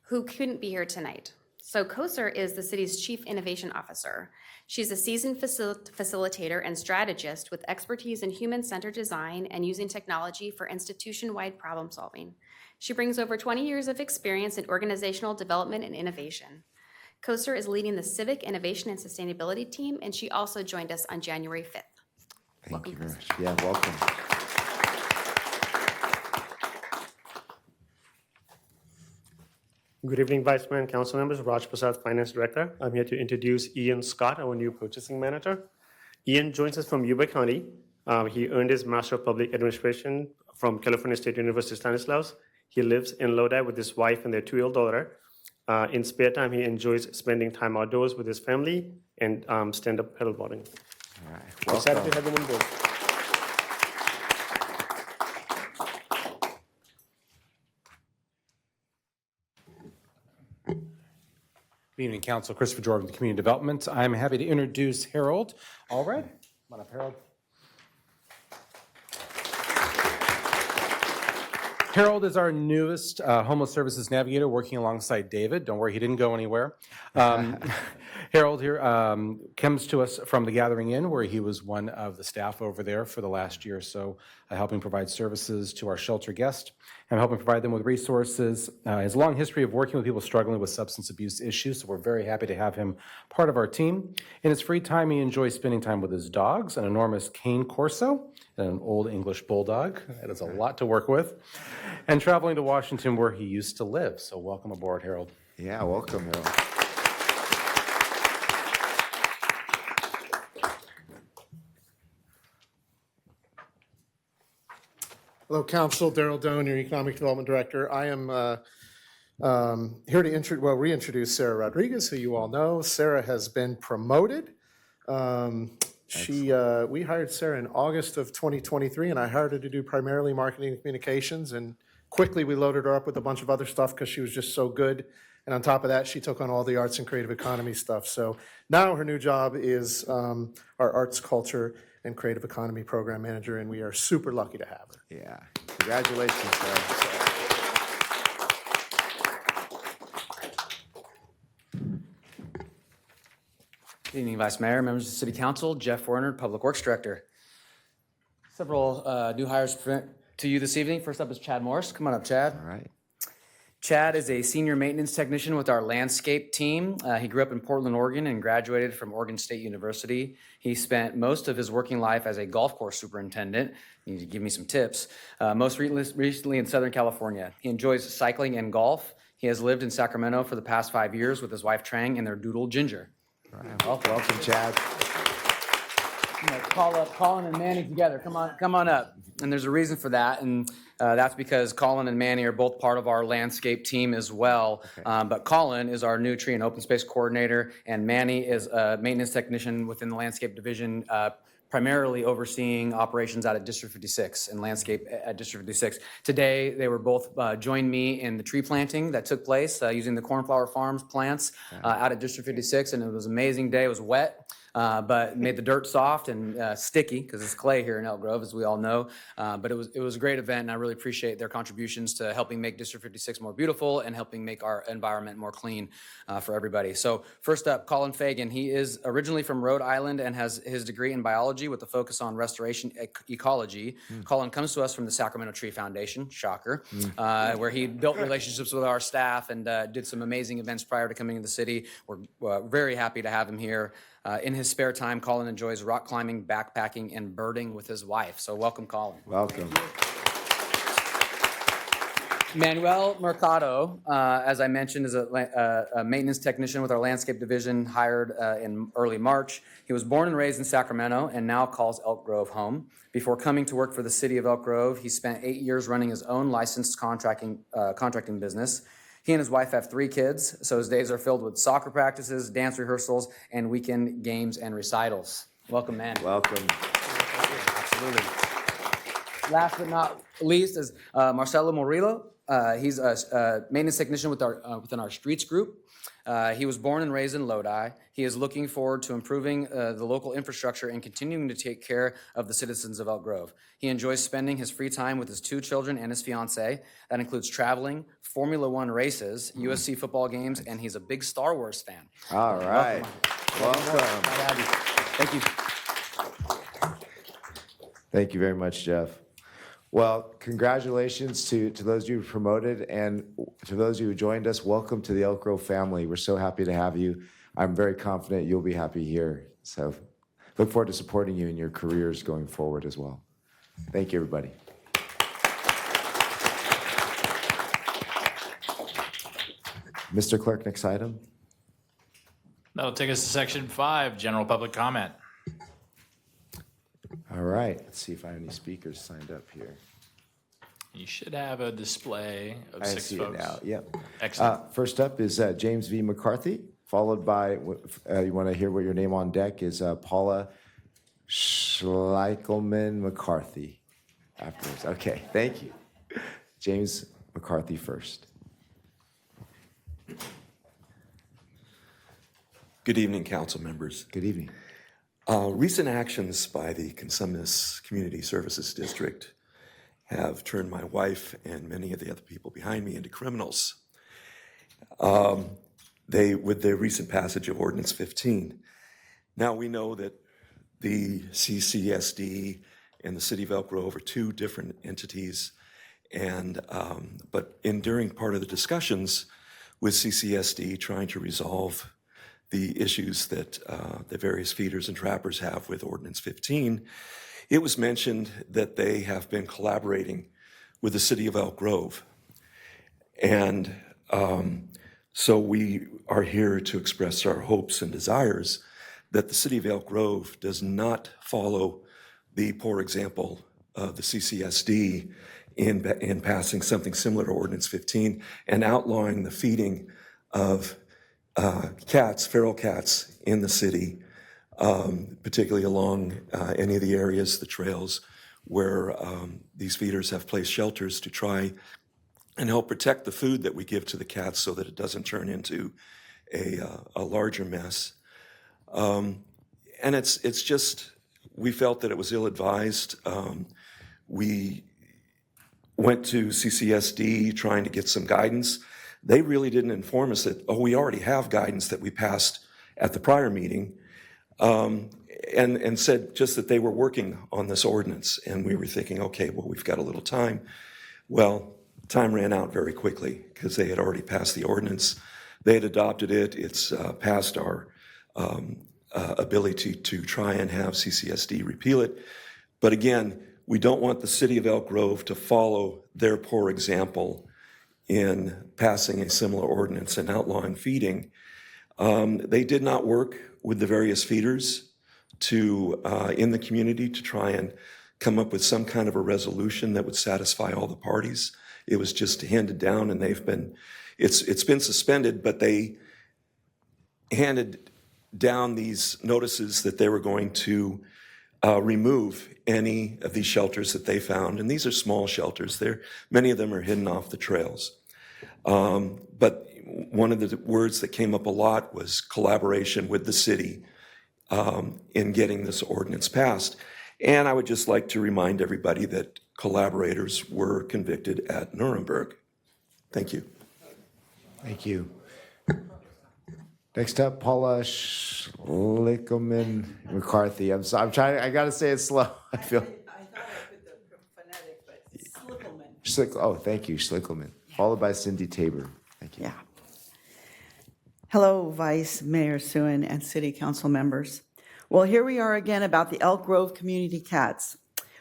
who couldn't be here tonight. So Kosa is the city's Chief Innovation Officer. She's a seasoned facilitator and strategist with expertise in human-centered design and using technology for institution-wide problem solving. She brings over 20 years of experience in organizational development and innovation. Kosa is leading the Civic Innovation and Sustainability team, and she also joined us on January 5th. Thank you very much. Yeah, welcome. Good evening, Vice Mayor and Council members. Raj Prasad, Finance Director. I'm here to introduce Ian Scott, our new Purchasing Manager. Ian joins us from Yuba County. He earned his Master of Public Administration from California State University Stanislaus. He lives in Lodi with his wife and their 2-year-old daughter. In spare time, he enjoys spending time outdoors with his family and stand-up paddleboarding. All right. Excited Welcome. to have him on board. Good evening, Council. Christopher Jordan with Community Development. I'm happy to introduce Harold Allred. Come on up, Harold. Harold is our newest homeless services navigator working alongside David. Don't worry, he didn't go anywhere. Harold here comes to us from the Gathering Inn, where he was one of the staff over there for the last year or so, helping provide services to our shelter guests and helping provide them with resources. His long history of working with people struggling with substance abuse issues, so we're very happy to have him part of our team. In his free time, he enjoys spending time with his dogs, an enormous cane corso, and an old English bulldog. That is a lot to work with. And traveling to Washington, where he used to live. So welcome aboard, Harold. Yeah, welcome, Harold. Hello, Council. Daryl Doan, your Economic Development Director. I am here to reintroduce Sarah Rodriguez, who you all know. Sarah has been promoted. We hired Sarah in August of 2023, and I hired her to do primarily marketing and communications. And quickly, we loaded her up with a bunch of other stuff because she was just so good. And on top of that, she took on all the arts and creative economy stuff. So now her new job is our arts, culture, and creative economy program manager, and we are super lucky to have her. Yeah. Congratulations, Sarah. Good evening, Vice Mayor, members of the City Council, Jeff Werner, Public Works Director. Several new hires to you this evening. First up is Chad Morris. Come on up, Chad. All right. Chad is a senior maintenance technician with our landscape team. He grew up in Portland, Oregon, and graduated from Oregon State University. He spent most of his working life as a golf course superintendent. You need to give me some tips. Most recently in Southern California. He enjoys cycling and golf. He has lived in Sacramento for the past 5 years with his wife Trang and their doodle Ginger. All right. Welcome, Chad. Call up Colin and Manny together. Come on up. And there's a reason for that, and that's because Colin and Manny are both part of our landscape team as well. Okay. But Colin is our new tree and open space coordinator, and Manny is a maintenance technician within the landscape division, primarily overseeing operations out at District 56 and landscape at District 56. Today, they were both joined me in the tree planting that took place using the Cornflower Farms plants out at District 56, and it was an amazing day. It was wet. But made the dirt soft and sticky because it's clay here in Elk Grove, as we all know. But it was a great event, and I really appreciate their contributions to helping make District 56 more beautiful and helping make our environment more clean for everybody. So first up, Colin Fagan. He is originally from Rhode Island and has his degree in biology with a focus on restoration ecology. Colin comes to us from the Sacramento Tree Foundation, shocker, where he built relationships with our staff and did some amazing events prior to coming to the city. We're very happy to have him here. In his spare time, Colin enjoys rock climbing, backpacking, and birding with his wife. So welcome, Colin. Welcome. Manuel Mercado, as I mentioned, is a maintenance technician with our landscape division, hired in early March. He was born and raised in Sacramento and now calls Elk Grove home. Before coming to work for the city of Elk Grove, he spent 8 years running his own licensed contracting business. He and his wife have 3 kids, so his days are filled with soccer practices, dance rehearsals, and weekend games and recitals. Welcome, man. Welcome. Absolutely. Last but not least is Marcelo Murillo. He's a maintenance technician within our streets group. He was born and raised in Lodi. He is looking forward to improving the local infrastructure and continuing to take care of the citizens of Elk Grove. He enjoys spending his free time with his 2 children and his fiancée. That includes traveling, Formula One races, USC football games, and he's a big Star Wars fan. All right. Welcome. Thank you. Thank you very much, Jeff. Well, congratulations to those of you promoted, and to those of you who joined us, welcome to the Elk Grove family. We're so happy to have you. I'm very confident you'll be happy here. So look forward to supporting you in your careers going forward as well. Thank you, everybody. Mr. Clerk, next item. That'll take us to section 5, general public comment. All right, let's see if I have any speakers signed up here. You should have a display of I 6 see folks. it now, yep. Excellent. First up is James V. McCarthy, followed by, you want to hear what your name on deck is, Paula Schleichelman McCarthy afterwards. Okay, thank you. James McCarthy first. Good evening, council members. Good evening. Recent actions by the Consumnes Community Services District have turned my wife and many of the other people behind me into criminals. With the recent passage of Ordinance 15. Now we know that the CCSD and the City of Elk Grove are two different entities, but during part of the discussions with CCSD trying to resolve the issues that the various feeders and trappers have with Ordinance 15, it was mentioned that they have been collaborating with the City of Elk Grove. And so we are here to express our hopes and desires that the City of Elk Grove does not follow the poor example of the CCSD in passing something similar to Ordinance 15 and outlawing the feeding of cats, feral cats in the city, particularly along any of the areas, the trails, where these feeders have placed shelters to try and help protect the food that we give to the cats so that it doesn't turn into a larger mess. And it's just, we felt that it was ill-advised. We went to CCSD trying to get some guidance. They really didn't inform us that, we already have guidance that we passed at the prior meeting, and said just that they were working on this ordinance. And we were thinking, okay, well, we've got a little time. Well, time ran out very quickly because they had already passed the ordinance. They had adopted it. It's past our ability to try and have CCSD repeal it. But again, we don't want the City of Elk Grove to follow their poor example in passing a similar ordinance and outlawing feeding. They did not work with the various feeders in the community to try and come up with some kind of a resolution that would satisfy all the parties. It was just handed down, and it's been suspended, but they handed down these notices that they were going to remove any of these shelters that they found. And these are small shelters. Many of them are hidden off the trails. But one of the words that came up a lot was collaboration with the city in getting this ordinance passed. And I would just like to remind everybody that collaborators were convicted at Nuremberg. Thank you. Thank you. Next up, Paula Schleichelman McCarthy. I'm sorry, I gotta say it slow. I thought I put the phonetic, but Schleichelman. Oh, thank you, Schleichelman. Followed by Cindy Tabor. Thank you. Yeah. Hello, Vice Mayor Suen and City Council members. Well, here we are again about the Elk Grove community cats.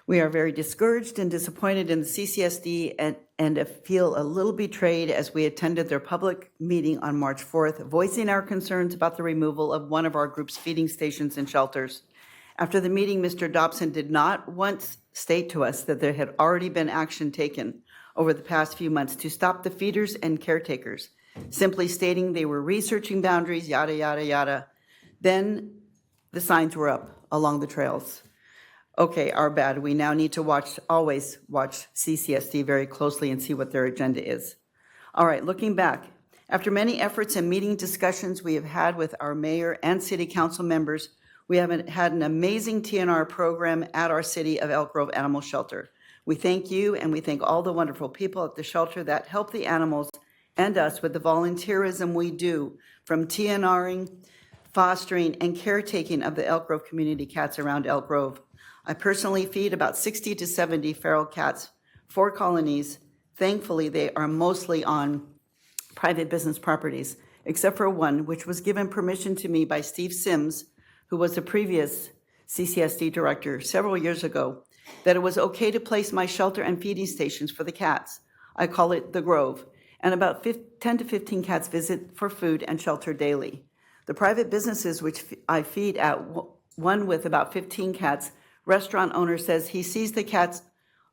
We are very discouraged and disappointed in the CCSD and feel a little betrayed as we attended their public meeting on March 4th, voicing our concerns about the removal of one of our group's feeding stations and shelters. After the meeting, Mr. Dobson did not once state to us that there had already been action taken over the past few months to stop the feeders and caretakers, simply stating they were researching boundaries, yada, yada, yada. Then the signs were up along the trails. Okay, our bad. We now need to always watch CCSD very closely and see what their agenda is. All right, looking back, after many efforts and meeting discussions we have had with our mayor and city council members, we have had an amazing TNR program at our City of Elk Grove Animal Shelter. We thank you and we thank all the wonderful people at the shelter that help the animals and us with the volunteerism we do, from TNRing, fostering, and caretaking of the Elk Grove community cats around Elk Grove. I personally feed about 60 to 70 feral cats, 4 colonies. Thankfully, they are mostly on private business properties, except for one, which was given permission to me by Steve Sims, who was the previous CCSD director several years ago, that it was okay to place my shelter and feeding stations for the cats. I call it the Grove, and about 10 to 15 cats visit for food and shelter daily. The private businesses which I feed at, one with about 15 cats, Restaurant owner says he sees the cats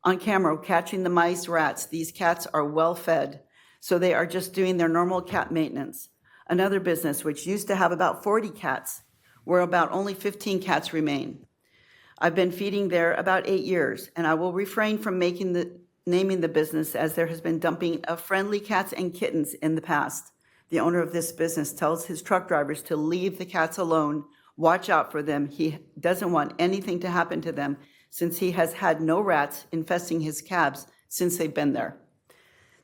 on camera catching the mice, rats. These cats are well fed, so they are just doing their normal cat maintenance. Another business, which used to have about 40 cats, where about only 15 cats remain. I've been feeding there about 8 years, and I will refrain from naming the business as there has been dumping of friendly cats and kittens in the past. The owner of this business tells his truck drivers to leave the cats alone, watch out for them. He doesn't want anything to happen to them since he has had no rats infesting his cabs since they've been there.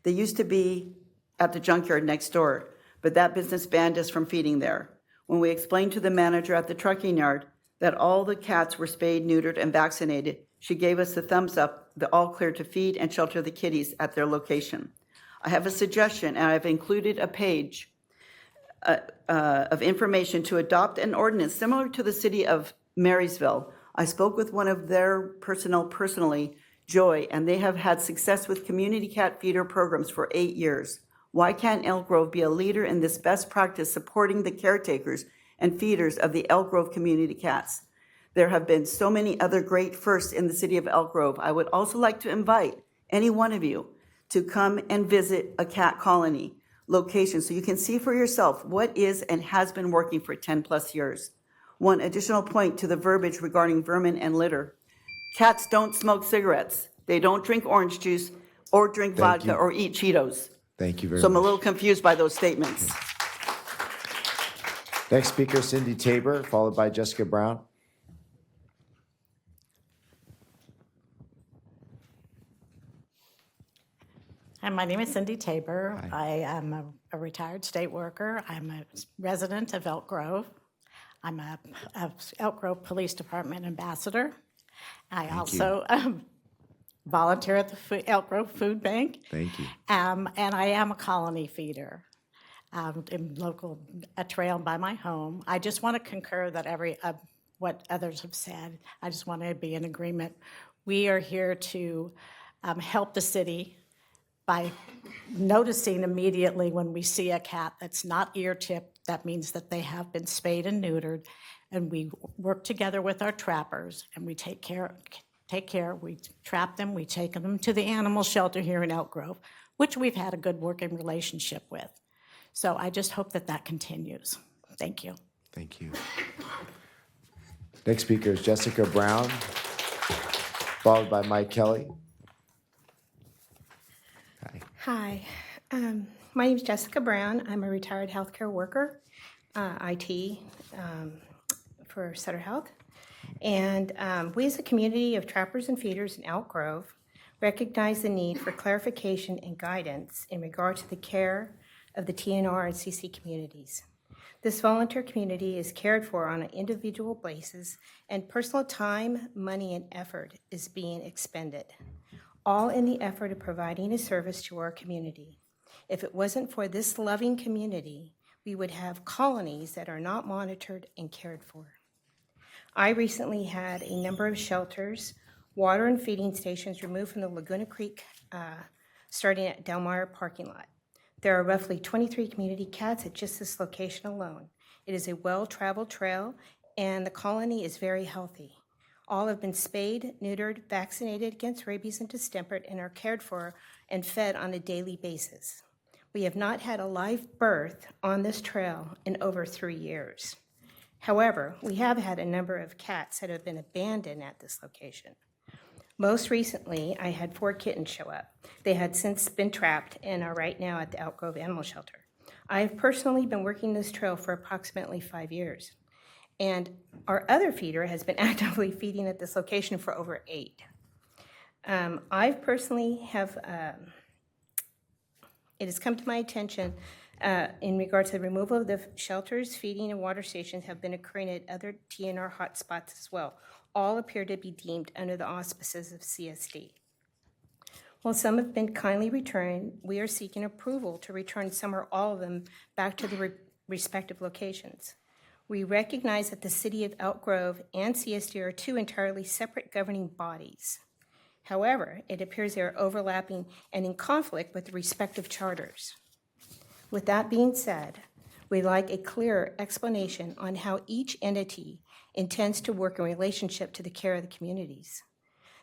They used to be at the junkyard next door, but that business banned us from feeding there. When we explained to the manager at the trucking yard that all the cats were spayed, neutered, and vaccinated, she gave us the thumbs up, the all clear to feed and shelter the kitties at their location. I have a suggestion, and I've included a page of information to adopt an ordinance similar to the city of Marysville. I spoke with one of their personnel personally, Joy, and they have had success with community cat feeder programs for 8 years. Why can't Elk Grove be a leader in this best practice, supporting the caretakers and feeders of the Elk Grove community cats? There have been so many other great firsts in the city of Elk Grove. I would also like to invite any one of you to come and visit a cat colony location so you can see for yourself what is and has been working for 10 plus years. One additional point to the verbiage regarding vermin and litter. Cats don't smoke cigarettes. They don't drink orange juice or drink vodka or eat Cheetos. Thank you very So I'm a much. little confused by those statements. Next speaker, Cindy Tabor, followed by Jessica Brown. Hi, my name is Cindy Tabor. I am a retired state worker. I'm a resident of Elk Grove. I'm a Elk Grove Police Department ambassador. I also volunteer at the Elk Grove Food Bank. Thank you. And I am a colony feeder in a trail by my home. I just want to concur that what others have said. I just want to be in agreement. We are here to help the city by noticing immediately when we see a cat that's not ear-tipped. That means that they have been spayed and neutered, and we work together with our trappers, and we take care, we trap them, we take them to the animal shelter here in Elk Grove, which we've had a good working relationship with. So I just hope that that continues. Thank you. Thank you. Next speaker is Jessica Brown, followed by Mike Kelly. Hi, my name is Jessica Brown. I'm a retired healthcare worker, IT for Sutter Health. And we as a community of trappers and feeders in Elk Grove recognize the need for clarification and guidance in regard to the care of the TNR and CC communities. This volunteer community is cared for on an individual basis, and personal time, money, and effort is being expended, all in the effort of providing a service to our community. If it wasn't for this loving community, we would have colonies that are not monitored and cared for. I recently had a number of shelters, water and feeding stations removed from the Laguna Creek, starting at Delmar parking lot. There are roughly 23 community cats at just this location alone. It is a well-traveled trail, and the colony is very healthy. All have been spayed, neutered, vaccinated against rabies and distemper, and are cared for and fed on a daily basis. We have not had a live birth on this trail in over 3 years. However, we have had a number of cats that have been abandoned at this location. Most recently, I had 4 kittens show up. They had since been trapped and are right now at the Elk Grove Animal Shelter. I have personally been working this trail for approximately 5 years. And our other feeder has been actively feeding at this location for over 8. I personally have, it has come to my attention in regard to the removal of the shelters, feeding, and water stations have been occurring at other TNR hotspots as well. All appear to be deemed under the auspices of CSD. While some have been kindly returned, we are seeking approval to return some or all of them back to the respective locations. We recognize that the City of Elk Grove and CSD are 2 entirely separate governing bodies. However, it appears they are overlapping and in conflict with the respective charters. With that being said, We'd like a clearer explanation on how each entity intends to work in relationship to the care of the communities.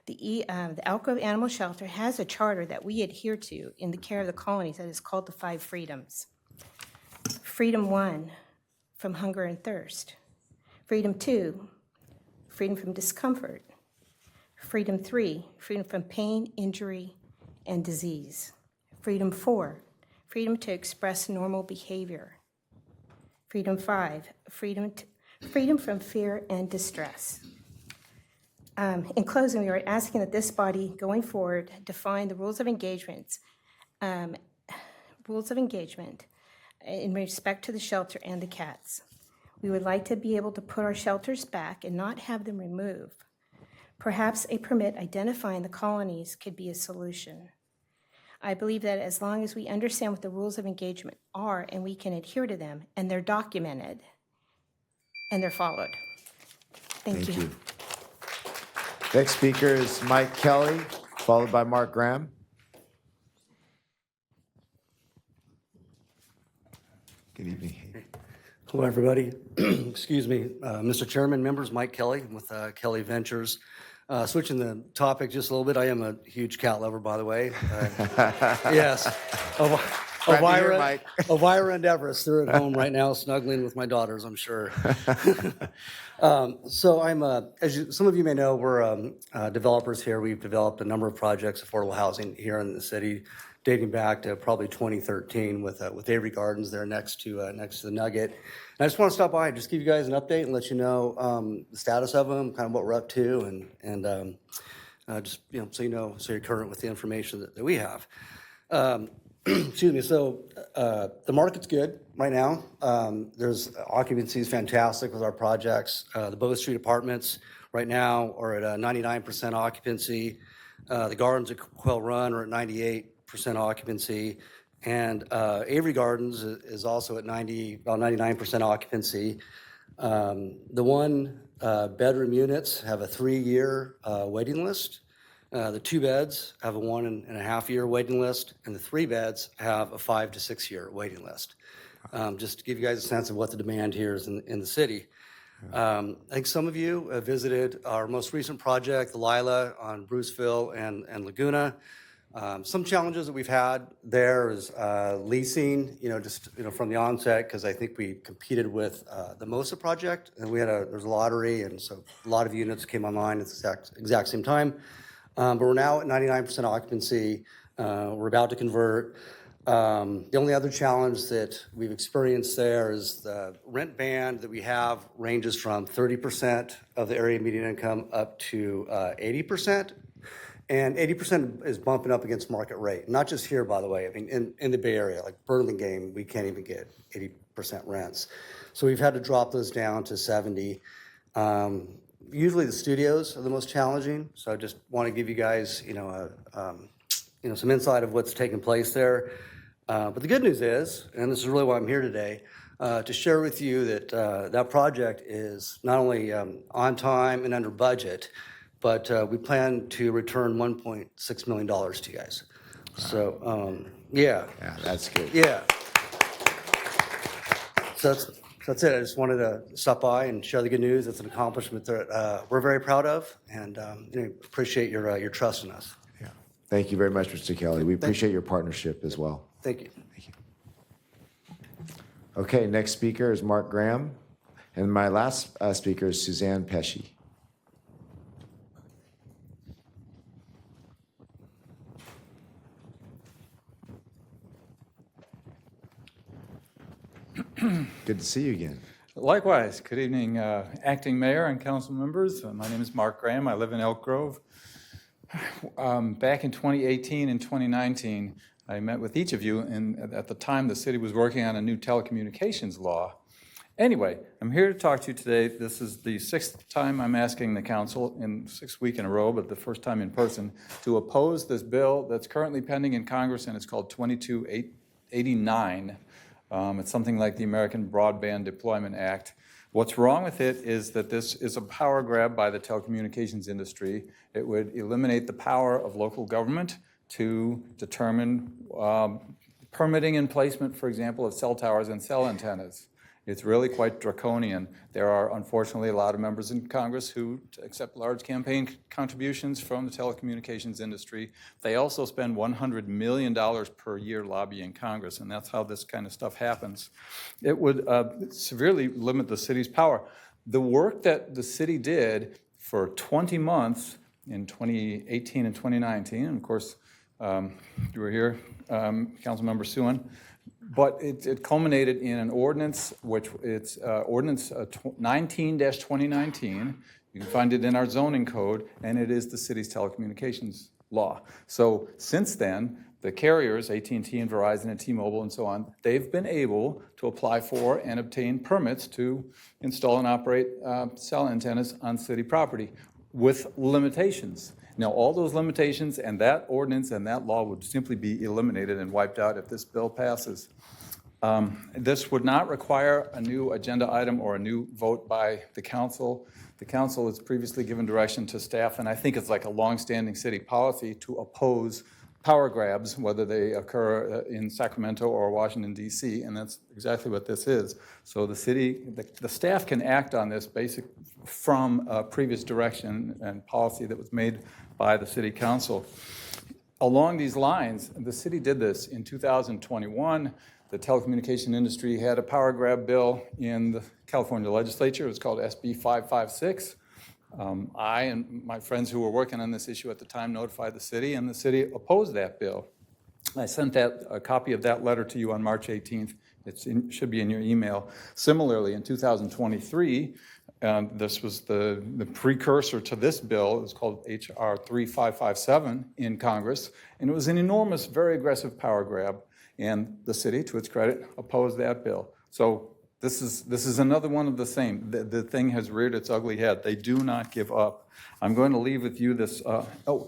The Elk Grove Animal Shelter has a charter that we adhere to in the care of the colonies that is called the 5 Freedoms. Freedom 1, from hunger and thirst. Freedom 2, freedom from discomfort. Freedom 3, freedom from pain, injury, and disease. Freedom 4, freedom to express normal behavior. Freedom 5, freedom from fear and distress. In closing, we are asking that this body, going forward, define the rules of engagement in respect to the shelter and the cats. We would like to be able to put our shelters back and not have them removed. Perhaps a permit identifying the colonies could be a solution. I believe that as long as we understand what the rules of engagement are and we can adhere to them, and they're documented and they're followed. Thank you. Next speaker is Mike Kelly, followed by Mark Graham. Good evening. Hello, everybody. Excuse me, Mr. Chairman, members, Mike Kelly with Kelly Ventures. Switching the topic just a little bit, I am a huge cat lover, by the way. Yes. Elvira and Everest, they're at home right now snuggling with my daughters, I'm sure. So I'm, some of you may know, we're developers here. We've developed a number of projects, affordable housing here in the city, dating back to probably 2013 with Avery Gardens there next to the Nugget. And I just want to stop by and just give you guys an update and let you know the status of them, kind of what we're up to, and just so you're current with the information that we have. Excuse me. So the market's good right now. There's occupancy is fantastic with our projects. The Bow Street Apartments right now are at 99% occupancy. The Gardens at Quail Run are at 98% occupancy, and Avery Gardens is also at about 99% occupancy. The one bedroom units have a 3-year waiting list. The 2 beds have a 1.5-year waiting list, and the 3 beds have a 5 to 6 year waiting list. Just to give you guys a sense of what the demand here is in the city. I think some of you have visited our most recent project, the Lila on Bruceville and Laguna. Some challenges that we've had there is leasing, from the onset, because I think we competed with the MOSA project, and there's a lottery, and so a lot of units came online at the exact same time. But we're now at 99% occupancy. We're about to convert. The only other challenge that we've experienced there is the rent band that we have ranges from 30% of the area median income up to 80%. And 80% is bumping up against market rate. Not just here, by the way. I mean, in the Bay Area, like Burlingame, we can't even get 80% rents. So we've had to drop those down to 70. Usually the studios are the most challenging. So I just want to give you guys, some insight of what's taking place there. But the good news is, and this is really why I'm here today, to share with you that that project is not only on time and under budget, but we plan to return $1.6 million to you guys. So, yeah. Yeah, that's good. Yeah. So that's it. I just wanted to stop by and share the good news. It's an accomplishment that we're very proud of, and appreciate your trust in us. Yeah. Thank you very much, Mr. Kelly. We appreciate your partnership as well. Thank you. Thank you. Okay, next speaker is Mark Graham, and my last speaker is Suzanne Pesci. Good to see you again. Likewise. Good evening, Acting Mayor and council members. My name is Mark Graham. I live in Elk Grove. Back in 2018 and 2019, I met with each of you, and at the time the city was working on a new telecommunications law. Anyway, I'm here to talk to you today. This is the 6th time I'm asking the council, in 6th week in a row, but the first time in person, to oppose this bill that's currently pending in Congress, and it's called 2289. It's something like the American Broadband Deployment Act. What's wrong with it is that this is a power grab by the telecommunications industry. It would eliminate the power of local government to determine permitting and placement, for example, of cell towers and cell antennas. It's really quite draconian. There are unfortunately a lot of members in Congress who accept large campaign contributions from the telecommunications industry. They also spend $100 million per year lobbying Congress, and that's how this kind of stuff happens. It would severely limit the city's power. The work that the city did for 20 months in 2018 and 2019, and of course, you were here, Councilmember Suen, but it culminated in an ordinance, which it's Ordinance 19-2019. You can find it in our zoning code, and it is the city's telecommunications law. So since then, the carriers, AT&T and Verizon and T-Mobile and so on, they've been able to apply for and obtain permits to install and operate cell antennas on city property with limitations. Now, all those limitations and that ordinance and that law would simply be eliminated and wiped out if this bill passes. This would not require a new agenda item or a new vote by the council. The council has previously given direction to staff, and I think it's like a longstanding city policy to oppose power grabs, whether they occur in Sacramento or Washington, D.C., and that's exactly what this is. So the city, the staff can act on this from previous direction and policy that was made by the city council. Along these lines, the city did this in 2021. The telecommunication industry had a power grab bill in the California legislature. It was called SB 556. I and my friends who were working on this issue at the time notified the city, and the city opposed that bill. I sent a copy of that letter to you on March 18th. It should be in your email. Similarly, in 2023, this was the precursor to this bill. It was called H.R. 3557 in Congress, and it was an enormous, very aggressive power grab, and the city, to its credit, opposed that bill. So this is another one of the same. The thing has reared its ugly head. They do not give up. I'm going to leave with you this.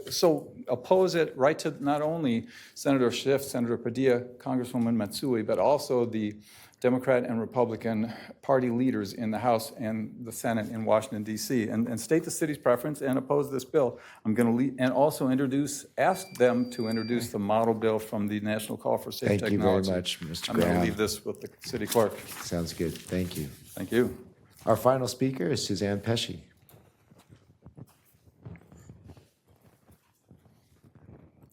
So oppose it right to not only Senator Schiff, Senator Padilla, Congresswoman Matsui, but also the Democrat and Republican party leaders in the House and the Senate in Washington, D.C., and state the city's preference and oppose this bill. I'm going to and also ask them to introduce the model bill from the National Call for Safe Thank Technology. you very much, Mr. I'm going to Graham. leave this with the city clerk. Sounds good. Thank you. Thank you. Our final speaker is Suzanne Pesci.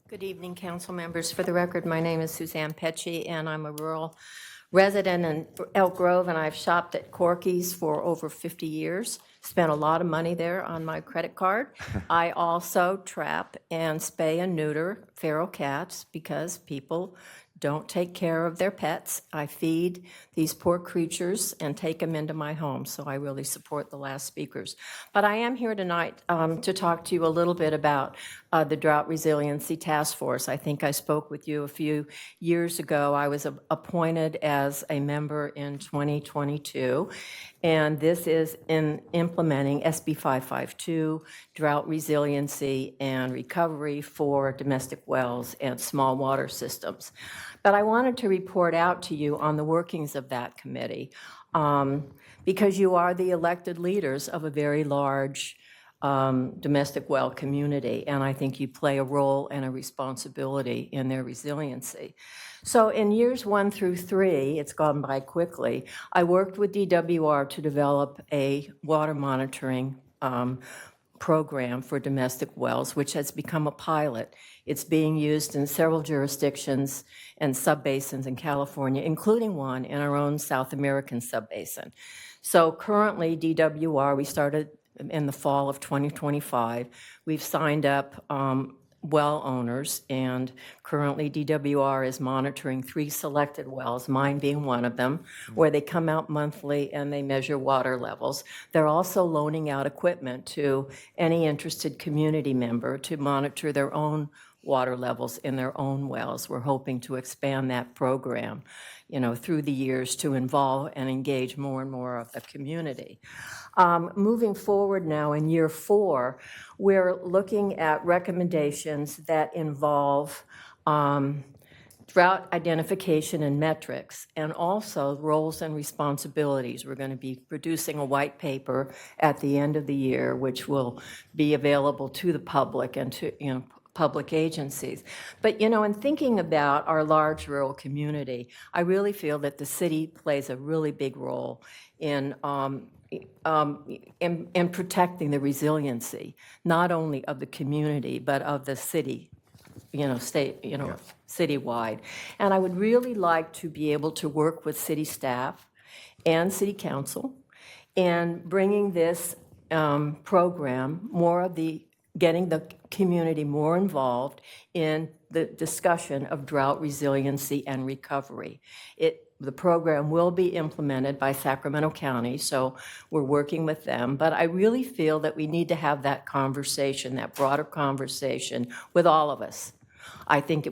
Good evening, council members. For the record, my name is Suzanne Pesci, and I'm a rural resident in Elk Grove, and I've shopped at Corky's for over 50 years. Spent a lot of money there on my credit card. I also trap and spay and neuter feral cats because people don't take care of their pets. I feed these poor creatures and take them into my home, so I really support the last speakers. But I am here tonight to talk to you a little bit about the Drought Resiliency Task Force. I think I spoke with you a few years ago. I was appointed as a member in 2022, and this is in implementing SB 552, drought resiliency and recovery for domestic wells and small water systems. But I wanted to report out to you on the workings of that committee because you are the elected leaders of a very large domestic well community, and I think you play a role and a responsibility in their resiliency. So in years 1 through 3, it's gone by quickly, I worked with DWR to develop a water monitoring program for domestic wells, which has become a pilot. It's being used in several jurisdictions and subbasins in California, including one in our own South American subbasin. So currently, DWR, we started in the fall of 2025. We've signed up well owners, and currently DWR is monitoring 3 selected wells, mine being one of them, where they come out monthly and they measure water levels. They're also loaning out equipment to any interested community member to monitor their own water levels in their own wells. We're hoping to expand that program, through the years to involve and engage more and more of the community. Moving forward now in year 4, we're looking at recommendations that involve drought identification and metrics, and also roles and responsibilities. We're going to be producing a white paper at the end of the year, which will be available to the public and to public agencies. But, you know, in thinking about our large rural community, I really feel that the city plays a really big role in protecting the resiliency, not only of the community, but of the city, citywide. And I would really like to be able to work with city staff and city council in bringing this program, getting the community more involved in the discussion of drought resiliency and recovery. The program will be implemented by Sacramento County, so we're working with them. But I really feel that we need to have that conversation, that broader conversation with all of us. I think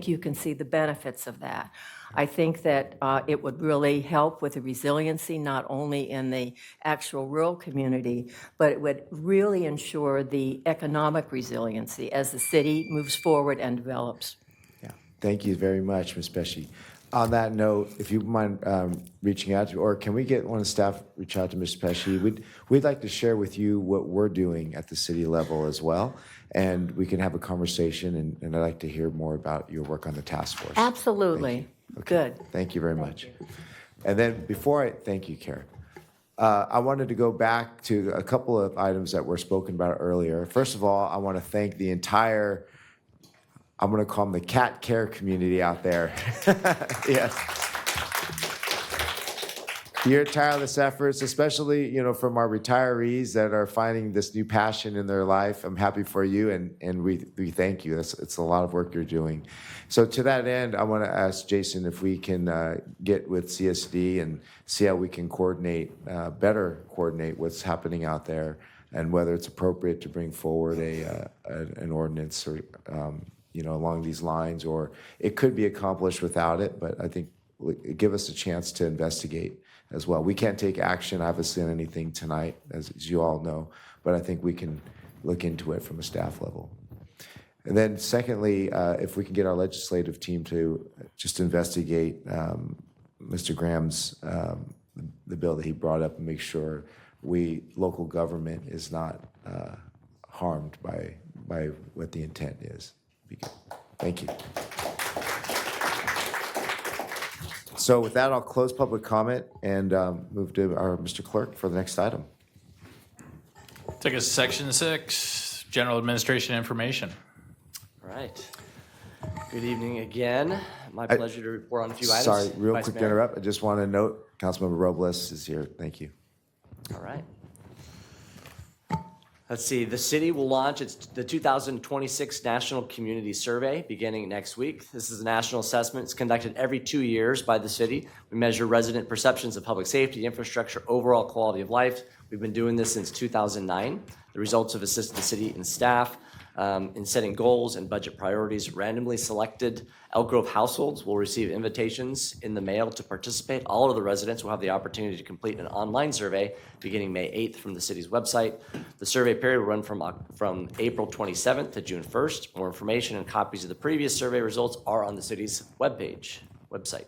you can see the benefits of that. I think that it would really help with the resiliency, not only in the actual rural community, but it would really ensure the economic resiliency as the city moves forward and develops. Yeah, thank you very much, Ms. Pesci. On that note, if you mind reaching out to, or can we get one of the staff reach out to Ms. Pesci? We'd like to share with you what we're doing at the city level as well, and we can have a conversation, and I'd like to hear more about your work on the task force. Absolutely. Good. Thank you very much. And then thank you, Karen. I wanted to go back to a couple of items that were spoken about earlier. First of all, I want to thank the entire, I'm going to call them the cat care community out there. Yes. Your tireless efforts, especially, from our retirees that are finding this new passion in their life. I'm happy for you, and we thank you. It's a lot of work you're doing. So to that end, I want to ask Jason if we can get with CSD and see how we can better coordinate what's happening out there, and whether it's appropriate to bring forward an ordinance or along these lines, or it could be accomplished without it. But I think give us a chance to investigate as well. We can't take action, obviously, on anything tonight, as you all know, but I think we can look into it from a staff level. And then secondly, if we can get our legislative team to just investigate Mr. Graham's, the bill that he brought up, and make sure local government is not harmed by what the intent is. Thank you. So with that, I'll close public comment and move to our Mr. Clerk for the next item. Take us to Section 6, General Administration Information. All right. Good evening again. My pleasure to report on a few items. Sorry, real Vice quick to Mayor. interrupt. I just want to note, Councilmember Robles is here. Thank you. All right. Let's see, the city will launch the 2026 National Community Survey beginning next week. This is a national assessment. It's conducted every 2 years by the city. We measure resident perceptions of public safety, infrastructure, overall quality of life. We've been doing this since 2009. The results have assisted the city and staff in setting goals and budget priorities. Randomly selected Elk Grove households will receive invitations in the mail to participate. All of the residents will have the opportunity to complete an online survey beginning May 8th from the city's website. The survey period will run from April 27th to June 1st. More information and copies of the previous survey results are on the city's website.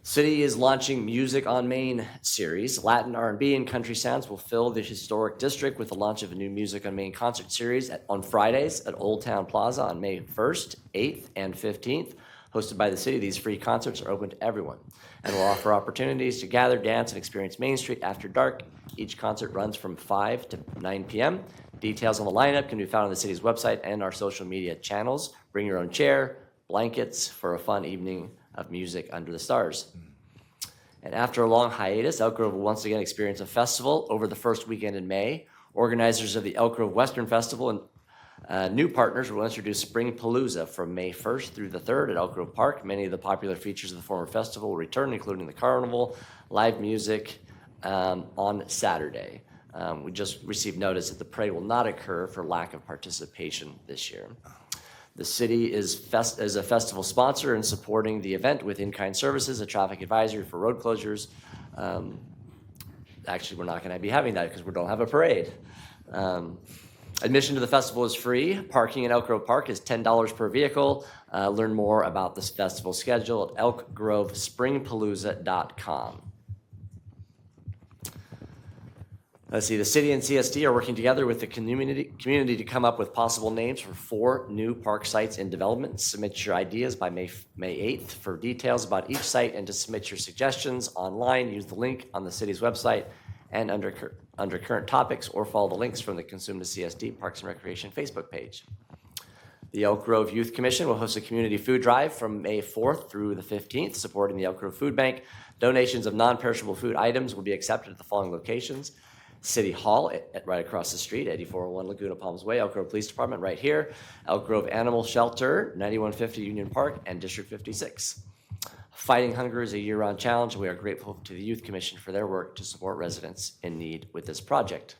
City is launching Music on Main series. Latin, R&B, and country sounds will fill the historic district with the launch of a new Music on Main concert series on Fridays at Old Town Plaza on May 1st, 8th, and 15th. Hosted by the city, these free concerts are open to everyone and will offer opportunities to gather, dance, and experience Main Street after dark. Each concert runs from 5 to 9 p.m. Details on the lineup can be found on the city's website and our social media channels. Bring your own chair, blankets for a fun evening of music under the stars. And after a long hiatus, Elk Grove will once again experience a festival over the first weekend in May. Organizers of the Elk Grove Western Festival and new partners will introduce Spring Palooza from May 1st through the 3rd at Elk Grove Park. Many of the popular features of the former festival will return, including the carnival, live music on Saturday. We just received notice that the parade will not occur for lack of participation this year. The city is a festival sponsor in supporting the event with in-kind services, a traffic advisory for road closures. Actually, we're not going to be having that because we don't have a parade. Admission to the festival is free. Parking in Elk Grove Park is $10 per vehicle. Learn more about this festival schedule at elkgrovespringpalooza.com. Let's see, the city and CSD are working together with the community to come up with possible names for 4 new park sites in development. Submit your ideas by May 8th. For details about each site and to submit your suggestions online, use the link on the city's website and under current topics, or follow the links from the Consume to CSD Parks and Recreation Facebook page. The Elk Grove Youth Commission will host a community food drive from May 4th through the 15th, supporting the Elk Grove Food Bank. Donations of non-perishable food items will be accepted at the following locations: City Hall, right across the street, 8401 Laguna Palms Way, Elk Grove Police Department right here, Elk Grove Animal Shelter, 9150 Union Park, and District 56. Fighting Hunger is a year-round challenge, and we are grateful to the Youth Commission for their work to support residents in need with this project.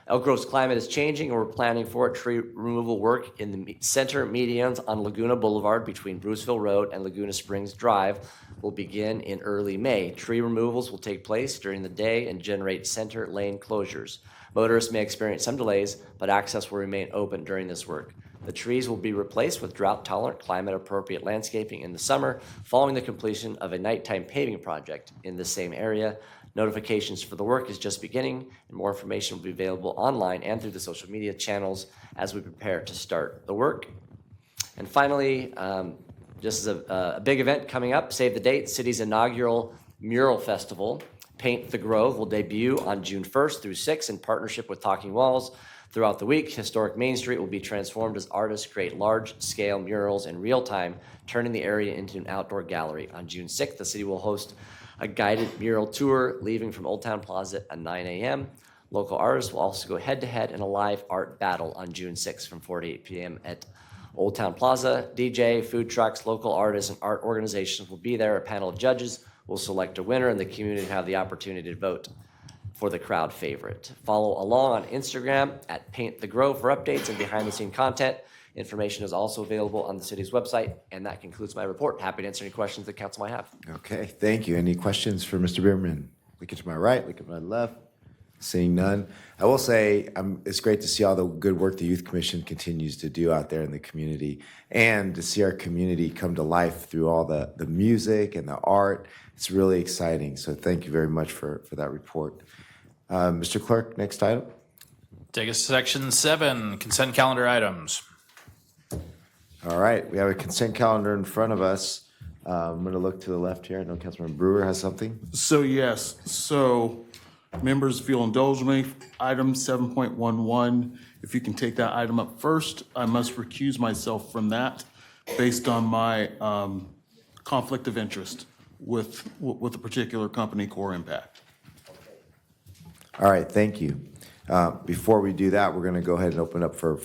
Elk Grove's climate is changing, and we're planning for it. Tree removal work in the center medians on Laguna Boulevard between Bruceville Road and Laguna Springs Drive will begin in early May. Tree removals will take place during the day and generate center lane closures. Motorists may experience some delays, but access will remain open during this work. The trees will be replaced with drought-tolerant, climate-appropriate landscaping in the summer, following the completion of a nighttime paving project in the same area. Notifications for the work is just beginning, and more information will be available online and through the social media channels as we prepare to start the work. And finally, just as a big event coming up, save the date, city's inaugural mural festival, Paint the Grove, will debut on June 1st through 6th in partnership with Talking Walls. Throughout the week, historic Main Street will be transformed as artists create large-scale murals in real time, turning the area into an outdoor gallery. On June 6th, the city will host a guided mural tour leaving from Old Town Plaza at 9 a.m. Local artists will also go head-to-head in a live art battle on June 6th from 4 to 8 p.m. at Old Town Plaza. DJ, food trucks, local artists, and art organizations will be there. A panel of judges will select a winner, and the community will have the opportunity to vote for the crowd favorite. Follow along on Instagram at Paint the Grove for updates and behind-the-scene content. Information is also available on the city's website, and that concludes my report. Happy to answer any questions the council might have. Okay, thank you. Any questions for Mr. Bierman? Looking to my right, looking to my left. Seeing none. I will say it's great to see all the good work the Youth Commission continues to do out there in the community, and to see our community come to life through all the music and the art. It's really exciting. So thank you very much for that report. Mr. Clerk, next item. Take us to section 7, consent calendar items. All right, we have a consent calendar in front of us. I'm going to look to the left here. I know Councilman Brewer has something. So yes, members, if you'll indulge me, item 7.11, if you can take that item up first, I must recuse myself from that based on my conflict of interest with a particular company, Core Impact. All right, thank you. Before we do that, we're going to go ahead and open up for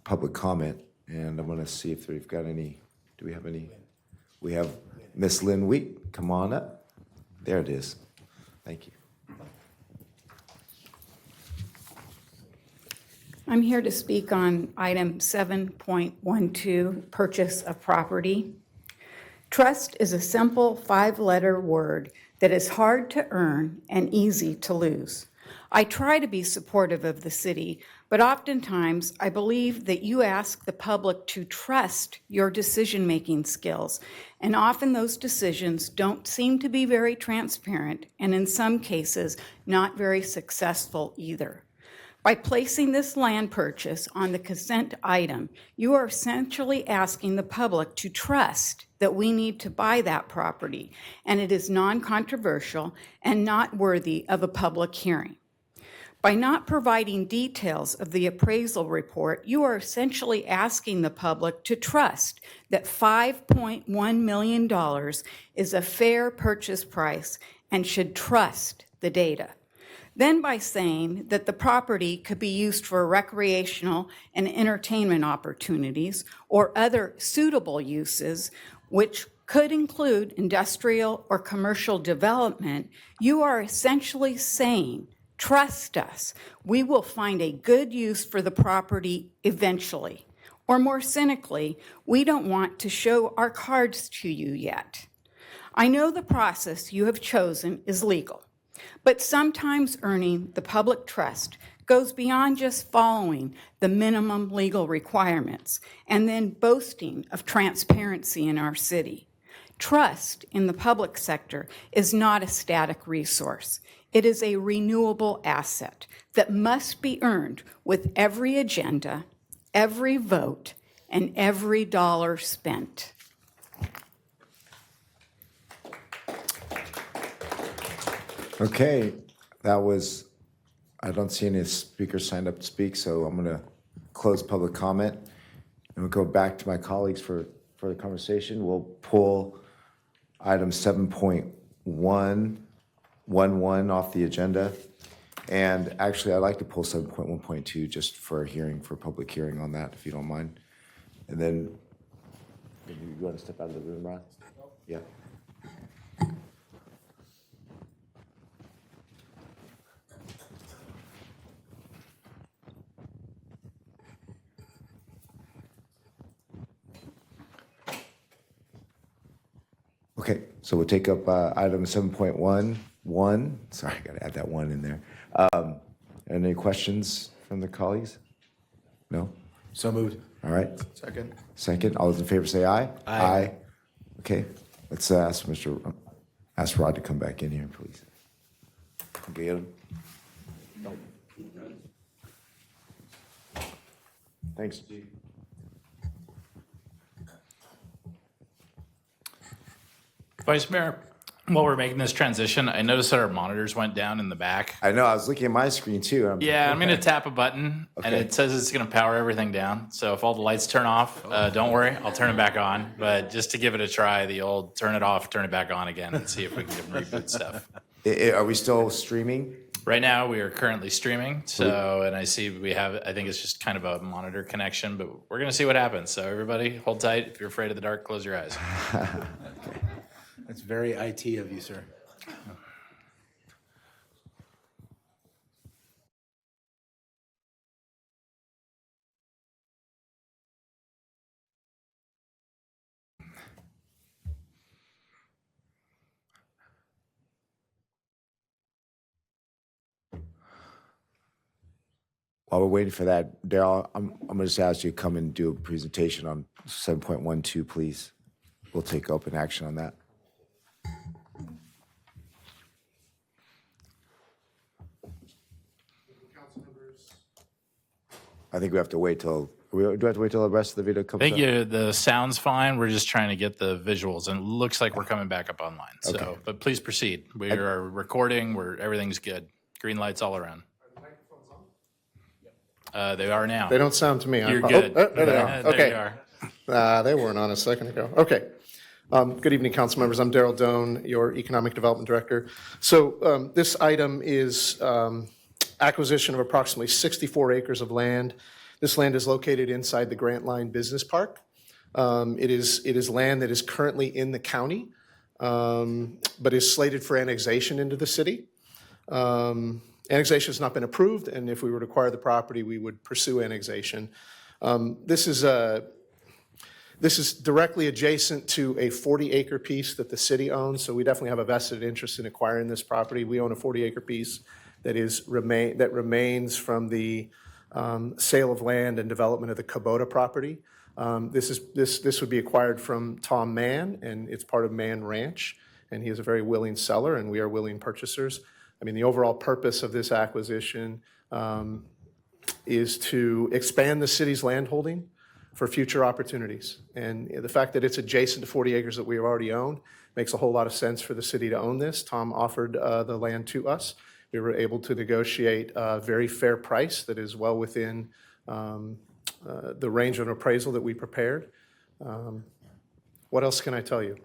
public comment. And I'm going to see if we've got any. Do we have any? We have Miss Lynn Wheat. Come on up. There it is. Thank you. I'm here to speak on item 7.12, purchase of property. Trust is a simple 5-letter word that is hard to earn and easy to lose. I try to be supportive of the city, but oftentimes I believe that you ask the public to trust your decision-making skills, and often those decisions don't seem to be very transparent, and in some cases, not very successful either. By placing this land purchase on the consent item, you are essentially asking the public to trust that we need to buy that property, and it is non-controversial and not worthy of a public hearing. By not providing details of the appraisal report, you are essentially asking the public to trust that $5.1 million is a fair purchase price and should trust the data. Then by saying that the property could be used for recreational and entertainment opportunities or other suitable uses, which could include industrial or commercial development, you are essentially saying, trust us, we will find a good use for the property eventually. Or more cynically, we don't want to show our cards to you yet. I know the process you have chosen is legal, but sometimes earning the public trust goes beyond just following the minimum legal requirements and then boasting of transparency in our city. Trust in the public sector is not a static resource. It is a renewable asset that must be earned with every agenda, every vote, and every dollar spent. Okay, that was, I don't see any speakers signed up to speak, so I'm going to close public comment. And we'll go back to my colleagues for the conversation. We'll pull item 7.111 off the agenda. And actually, I'd like to pull 7.1.2 just for a hearing, for public hearing on that, if you don't mind. And then, you want to step out of the room, Ron? Yeah. Okay, so we'll take up item 7.11. Sorry, I got to add that one in there. Any questions from the colleagues? No? So moved. All right. Second. Second. All those in favor say aye. Aye. Okay, let's ask Rod to come back in here, please. Get him. Thanks, G. Vice Mayor, while we're making this transition, I noticed that our monitors went down in the back. I know, I was looking at my screen too. Yeah, I'm going to tap a button, and Okay. it says it's going to power everything down. So if all the lights turn off, don't worry, I'll turn it back on. But just to give it a try, the old turn it off, turn it back on again, and see if we can reboot stuff. Are we still streaming? Right now, we are currently streaming. So, and I see we have, I think it's just kind of a monitor connection, but we're going to see what happens. So everybody, hold tight. If you're afraid of the dark, close your eyes. That's very IT of you, sir. While we're waiting for that, Daryl, I'm going to just ask you to come and do a presentation on 7.12, please. We'll take open action on that. I think we have to wait till, do we have to wait till the rest of the video comes up? Thank you. The sound's fine. We're just trying to get the visuals, and it looks like we're coming back up online. So, Okay. but please proceed. We are recording. Everything's good. Green lights all around. They are now. They don't sound to me. You're Oh, good. there they are. There Okay. you are. They weren't on a second ago. Okay. Good evening, council members. I'm Daryl Doan, your Economic Development Director. So this item is acquisition of approximately 64 acres of land. This land is located inside the Grant Line Business Park. It is land that is currently in the county, but is slated for annexation into the city. Annexation has not been approved, and if we were to acquire the property, we would pursue annexation. This is directly adjacent to a 40-acre piece that the city owns, so we definitely have a vested interest in acquiring this property. We own a 40-acre piece that remains from the sale of land and development of the Kubota property. This would be acquired from Tom Mann, and it's part of Mann Ranch, and he is a very willing seller, and we are willing purchasers. I mean, the overall purpose of this acquisition is to expand the city's landholding for future opportunities. And the fact that it's adjacent to 40 acres that we already own makes a whole lot of sense for the city to own this. Tom offered the land to us. We were able to negotiate a very fair price that is well within the range of appraisal that we prepared. What else can I tell you?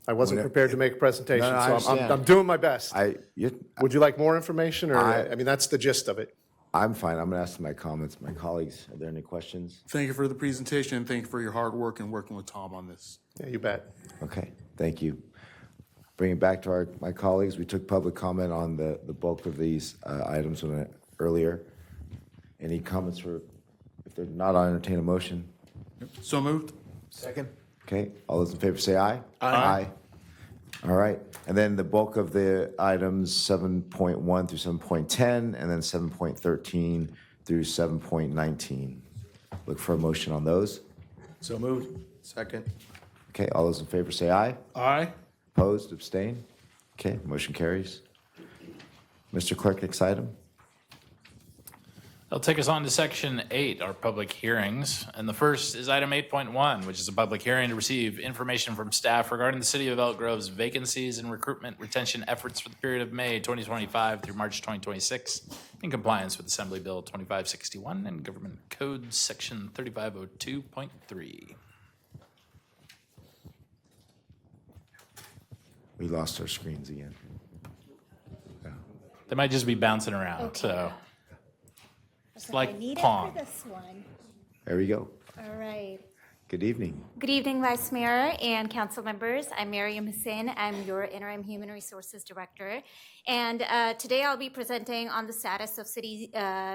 I wasn't prepared to make a presentation, No, I so understand. I'm doing my best. You- Would you like more information, or, I mean, that's the gist of it. I'm fine. I'm going to ask my colleagues. Are there any questions? Thank you for the presentation, and thank you for your hard work and working with Tom on this. Yeah, you bet. Okay, thank you. Bring it back to my colleagues. We took public comment on the bulk of these items earlier. Any comments if they're not, I'll entertain a motion. So moved. Second. Okay, all those in favor say aye. Aye. All right, and then the bulk of the items, 7.1 through 7.10, and then 7.13 through 7.19. Look for a motion on those. So moved. Second. Okay, all those in favor say aye. Aye. Opposed, abstain? Okay, motion carries. Mr. Clerk, next item. That'll take us on to Section 8, our public hearings. And the first is item 8.1, which is a public hearing to receive information from staff regarding the City of Elk Grove's vacancies and recruitment retention efforts for the period of May 2025 through March 2026 in compliance with Assembly Bill 2561 and Government Code Section 3502.3. We lost our screens again. They might just be bouncing around, so. It's like I need Pong. it for this one. There we go. All right. Good evening. Good evening, Vice Mayor and council members. I'm Mariam Hussein. I'm your Interim Human Resources Director. And today I'll be presenting on the status of city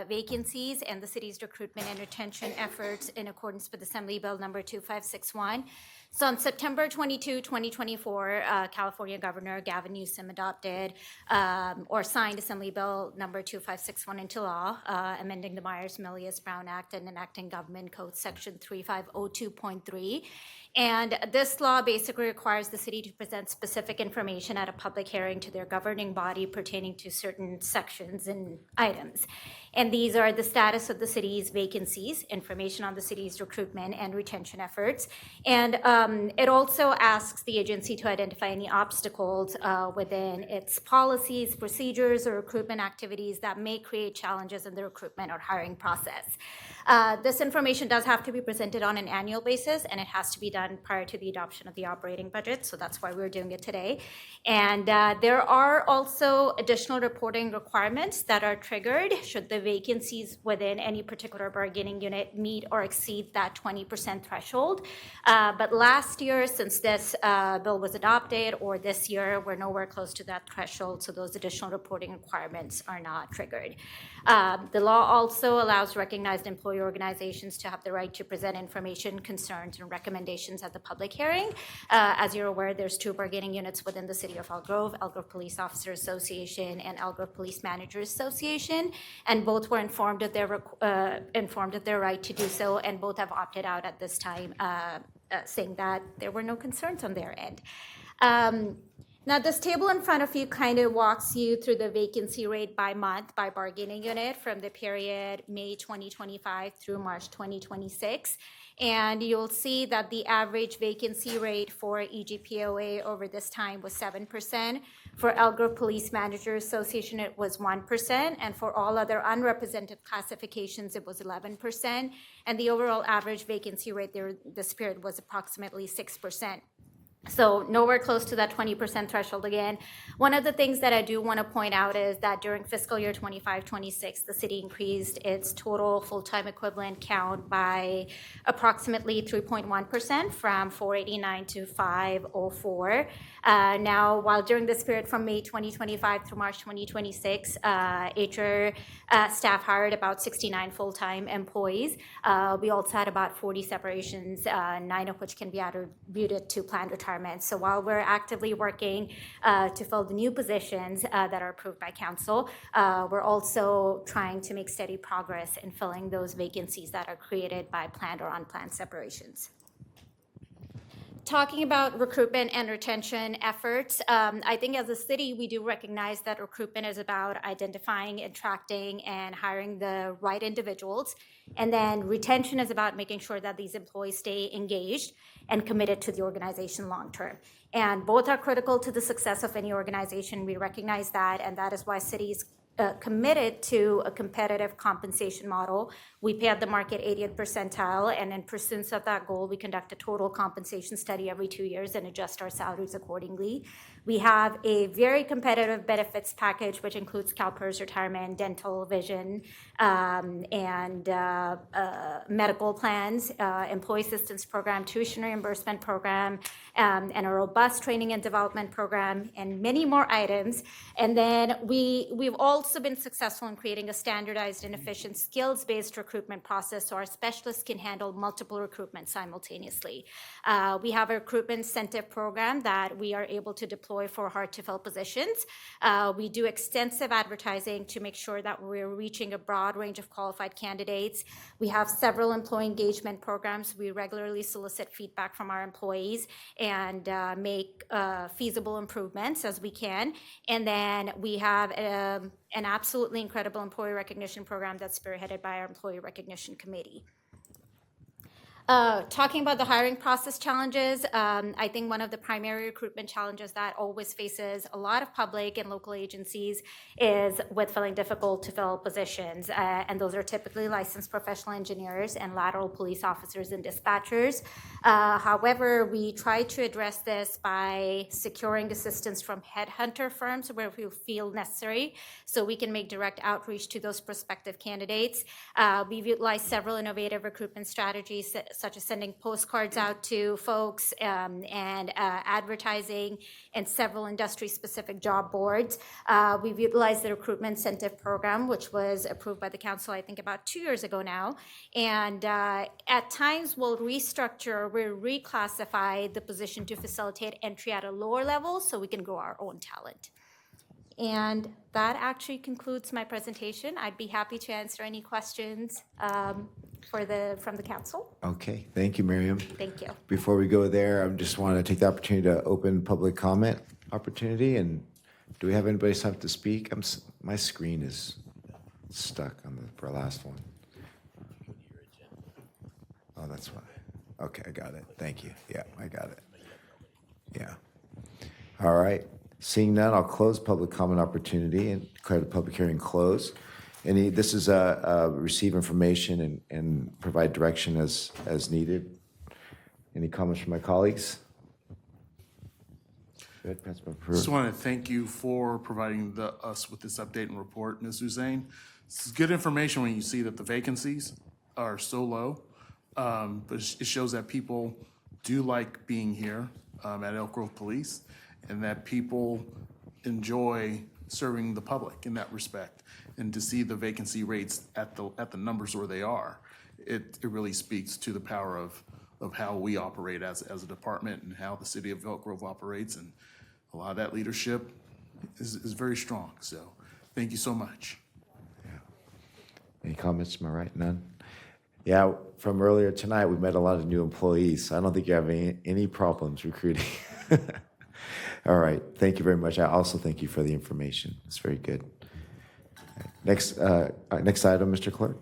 vacancies and the city's recruitment and retention efforts in accordance with Assembly Bill number 2561. So on September 22, 2024, California Governor Gavin Newsom adopted or signed Assembly Bill number 2561 into law, amending the Myers-Milius-Brown Act and enacting Government Code Section 3502.3. And this law basically requires the city to present specific information at a public hearing to their governing body pertaining to certain sections and items. And these are the status of the city's vacancies, information on the city's recruitment and retention efforts. And it also asks the agency to identify any obstacles within its policies, procedures, or recruitment activities that may create challenges in the recruitment or hiring process. This information does have to be presented on an annual basis, and it has to be done prior to the adoption of the operating budget, so that's why we're doing it today. And there are also additional reporting requirements that are triggered should the vacancies within any particular bargaining unit meet or exceed that 20% threshold. But last year, since this bill was adopted, or this year, we're nowhere close to that threshold, so those additional reporting requirements are not triggered. The law also allows recognized employee organizations to have the right to present information, concerns, and recommendations at the public hearing. As you're aware, there's two bargaining units within the City of Elk Grove Police Officer Association and Elk Grove Police Managers Association, and both were informed of their right to do so, and both have opted out at this time, saying that there were no concerns on their end. Now, this table in front of you kind of walks you through the vacancy rate by month by bargaining unit from the period May 2025 through March 2026. And you'll see that the average vacancy rate for EGPOA over this time was 7%. For Elk Grove Police Managers Association, it was 1%. And for all other unrepresented classifications, it was 11%. And the overall average vacancy rate there this period was approximately 6%. So nowhere close to that 20% threshold again. One of the things that I do want to point out is that during fiscal year 25-26, the city increased its total full-time equivalent count by approximately 3.1% from 489 to 504. Now, while during this period from May 2025 through March 2026, HR staff hired about 69 full-time employees. We also had about 40 separations, 9 of which can be attributed to planned retirement. So while we're actively working to fill the new positions that are approved by council, we're also trying to make steady progress in filling those vacancies that are created by planned or unplanned separations. Talking about recruitment and retention efforts, I think as a city, we do recognize that recruitment is about identifying, attracting, and hiring the right individuals. And then retention is about making sure that these employees stay engaged and committed to the organization long term. And both are critical to the success of any organization. We recognize that, and that is why cities committed to a competitive compensation model. We pay at the market 80th percentile, and in pursuance of that goal, we conduct a total compensation study every 2 years and adjust our salaries accordingly. We have a very competitive benefits package, which includes CalPERS retirement, dental, vision, and medical plans, employee assistance program, tuition reimbursement program, and a robust training and development program, and many more items. And then we've also also been successful in creating a standardized and efficient skills-based recruitment process so our specialists can handle multiple recruitments simultaneously. We have a recruitment incentive program that we are able to deploy for hard-to-fill positions. We do extensive advertising to make sure that we're reaching a broad range of qualified candidates. We have several employee engagement programs. We regularly solicit feedback from our employees and make feasible improvements as we can. And then we have an absolutely incredible employee recognition program that's spearheaded by our Employee Recognition Committee. Talking about the hiring process challenges, I think one of the primary recruitment challenges that always faces a lot of public and local agencies is with filling difficult to fill positions. And those are typically licensed professional engineers and lateral police officers and dispatchers. However, we try to address this by securing assistance from headhunter firms where we feel necessary so we can make direct outreach to those prospective candidates. We've utilized several innovative recruitment strategies such as sending postcards out to folks and advertising in several industry-specific job boards. We've utilized the recruitment incentive program, which was approved by the council, I think, about 2 years ago now. And at times, we'll restructure, we'll reclassify the position to facilitate entry at a lower level so we can grow our own talent. And that actually concludes my presentation. I'd be happy to answer any questions from the council. Okay, thank you, Miriam. Thank you. Before we go there, I just want to take the opportunity to open public comment opportunity. And do we have anybody sign up to speak? My screen is stuck on the last one. Oh, that's why. Okay, I got it. Thank you. Yeah, I got it. Yeah. All right. Seeing none, I'll close public comment opportunity and declare the public hearing closed. This is receive information and provide direction as needed. Any comments from my colleagues? Go ahead, Councilmember Pruitt. Just want to thank you for providing us with this update and report, Ms. Hussein. This is good information when you see that the vacancies are so low, but it shows that people do like being here at Elk Grove Police, and that people enjoy serving the public in that respect. And to see the vacancy rates at the numbers where they are, it really speaks to the power of how we operate as a department and how the city of Elk Grove operates. And a lot of that leadership is very strong. So thank you so much. Yeah. Any comments? Am I right? None? Yeah, from earlier tonight, we met a lot of new employees. So I don't think you have any problems recruiting. All right, thank you very much. I also thank you for the information. It's very good. Next item, Mr. Clerk.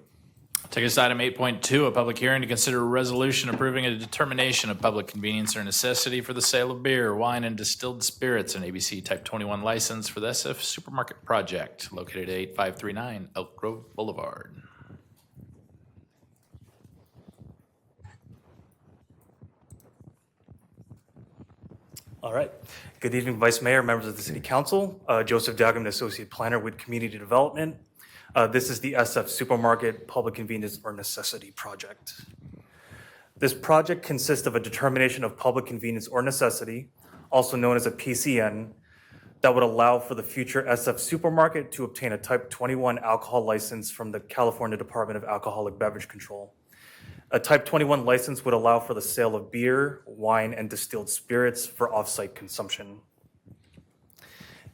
Take us to item 8.2, a public hearing to consider a resolution approving a determination of public convenience or necessity for the sale of beer, wine, and distilled spirits, an ABC Type 21 license for the SF Supermarket Project located at 8539 Elk Grove Boulevard. All right. Good evening, Vice Mayor, members of the City Council. Joseph Duggan, Associate Planner with Community Development. This is the SF Supermarket Public Convenience or Necessity Project. This project consists of a determination of public convenience or necessity, also known as a PCN, that would allow for the future SF Supermarket to obtain a Type 21 alcohol license from the California Department of Alcoholic Beverage Control. A Type 21 license would allow for the sale of beer, wine, and distilled spirits for off-site consumption.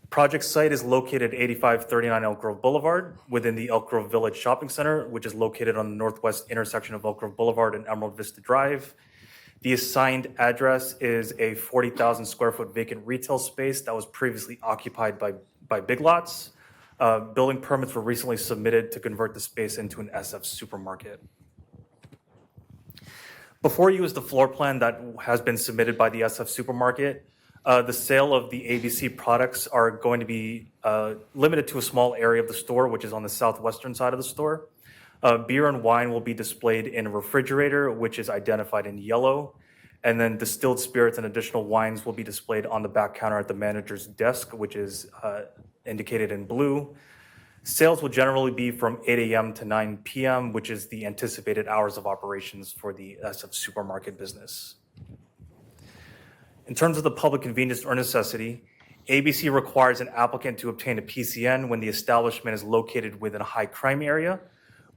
Project site is located at 8539 Elk Grove Boulevard within the Elk Grove Village Shopping Center, which is located on the northwest intersection of Elk Grove Boulevard and Emerald Vista Drive. The assigned address is a 40,000 square foot vacant retail space that was previously occupied by Big Lots. Building permits were recently submitted to convert the space into an SF Supermarket. Before you is the floor plan that has been submitted by the SF Supermarket. The sale of the ABC products are going to be limited to a small area of the store, which is on the southwestern side of the store. Beer and wine will be displayed in a refrigerator, which is identified in yellow. And then distilled spirits and additional wines will be displayed on the back counter at the manager's desk, which is indicated in blue. Sales will generally be from 8 a.m. to 9 p.m., which is the anticipated hours of operations for the SF Supermarket business. In terms of the public convenience or necessity, ABC requires an applicant to obtain a PCN when the establishment is located within a high crime area,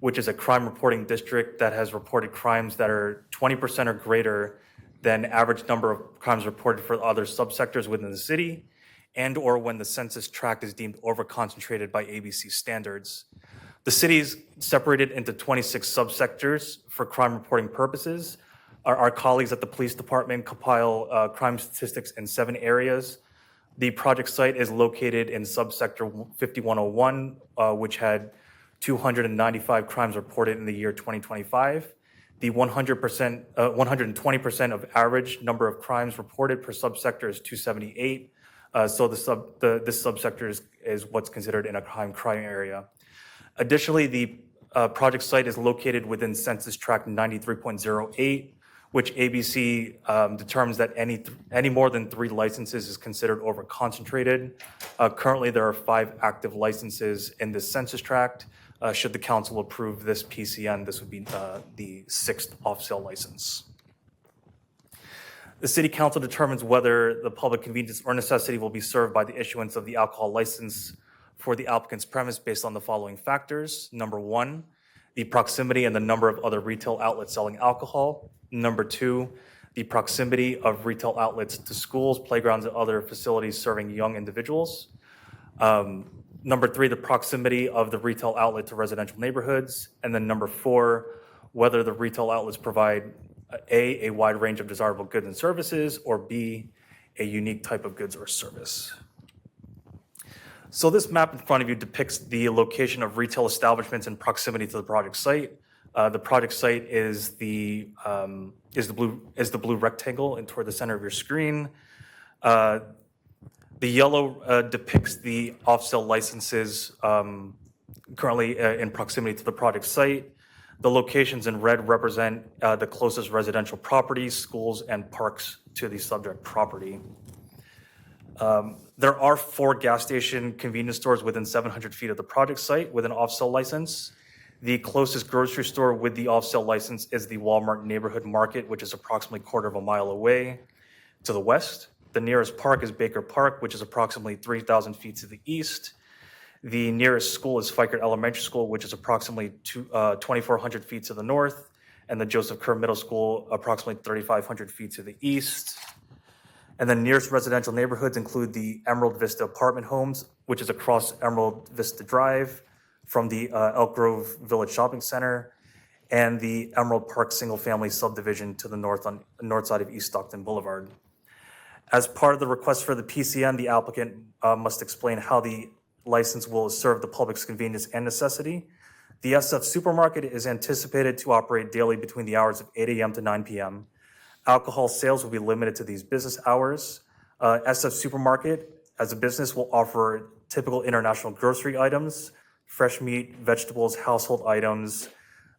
which is a crime reporting district that has reported crimes that are 20% or greater than average number of crimes reported for other subsectors within the city, and or when the census tract is deemed overconcentrated by ABC standards. The city is separated into 26 subsectors for crime reporting purposes. Our colleagues at the police department compile crime statistics in 7 areas. The project site is located in subsector 5101, which had 295 crimes reported in the year 2025. The 120% of average number of crimes reported per subsector is 278. So this subsector is what's considered in a crime area. Additionally, the project site is located within census tract 93.08, which ABC determines that any more than 3 licenses is considered over-concentrated. Currently, there are 5 active licenses in this census tract. Should the council approve this PCN, this would be the 6th off-sale license. The city council determines whether the public convenience or necessity will be served by the issuance of the alcohol license for the applicant's premise based on the following factors. Number 1, the proximity and the number of other retail outlets selling alcohol. Number 2, the proximity of retail outlets to schools, playgrounds, and other facilities serving young individuals. Number 3, the proximity of the retail outlet to residential neighborhoods. And then number 4, whether the retail outlets provide A, a wide range of desirable goods and services, or B, a unique type of goods or service. So this map in front of you depicts the location of retail establishments in proximity to the project site. The project site is the blue rectangle and toward the center of your screen. The yellow depicts the off-sale licenses currently in proximity to the project site. The locations in red represent the closest residential properties, schools, and parks to the subject property. There are 4 gas station convenience stores within 700 feet of the project site with an off-sale license. The closest grocery store with the off-sale license is the Walmart Neighborhood Market, which is approximately a quarter of a mile away to the west. The nearest park is Baker Park, which is approximately 3,000 feet to the east. The nearest school is Fikert Elementary School, which is approximately 2,400 feet to the north, and the Joseph Kerr Middle School, approximately 3,500 feet to the east. And the nearest residential neighborhoods include the Emerald Vista apartment homes, which is across Emerald Vista Drive from the Elk Grove Village Shopping Center, and the Emerald Park single-family subdivision to the north on the north side of East Stockton Boulevard. As part of the request for the PCN, the applicant must explain how the license will serve the public's convenience and necessity. The SF Supermarket is anticipated to operate daily between the hours of 8 a.m. to 9 p.m. Alcohol sales will be limited to these business hours. SF Supermarket, as a business, will offer typical international grocery items, fresh meat, vegetables, household items,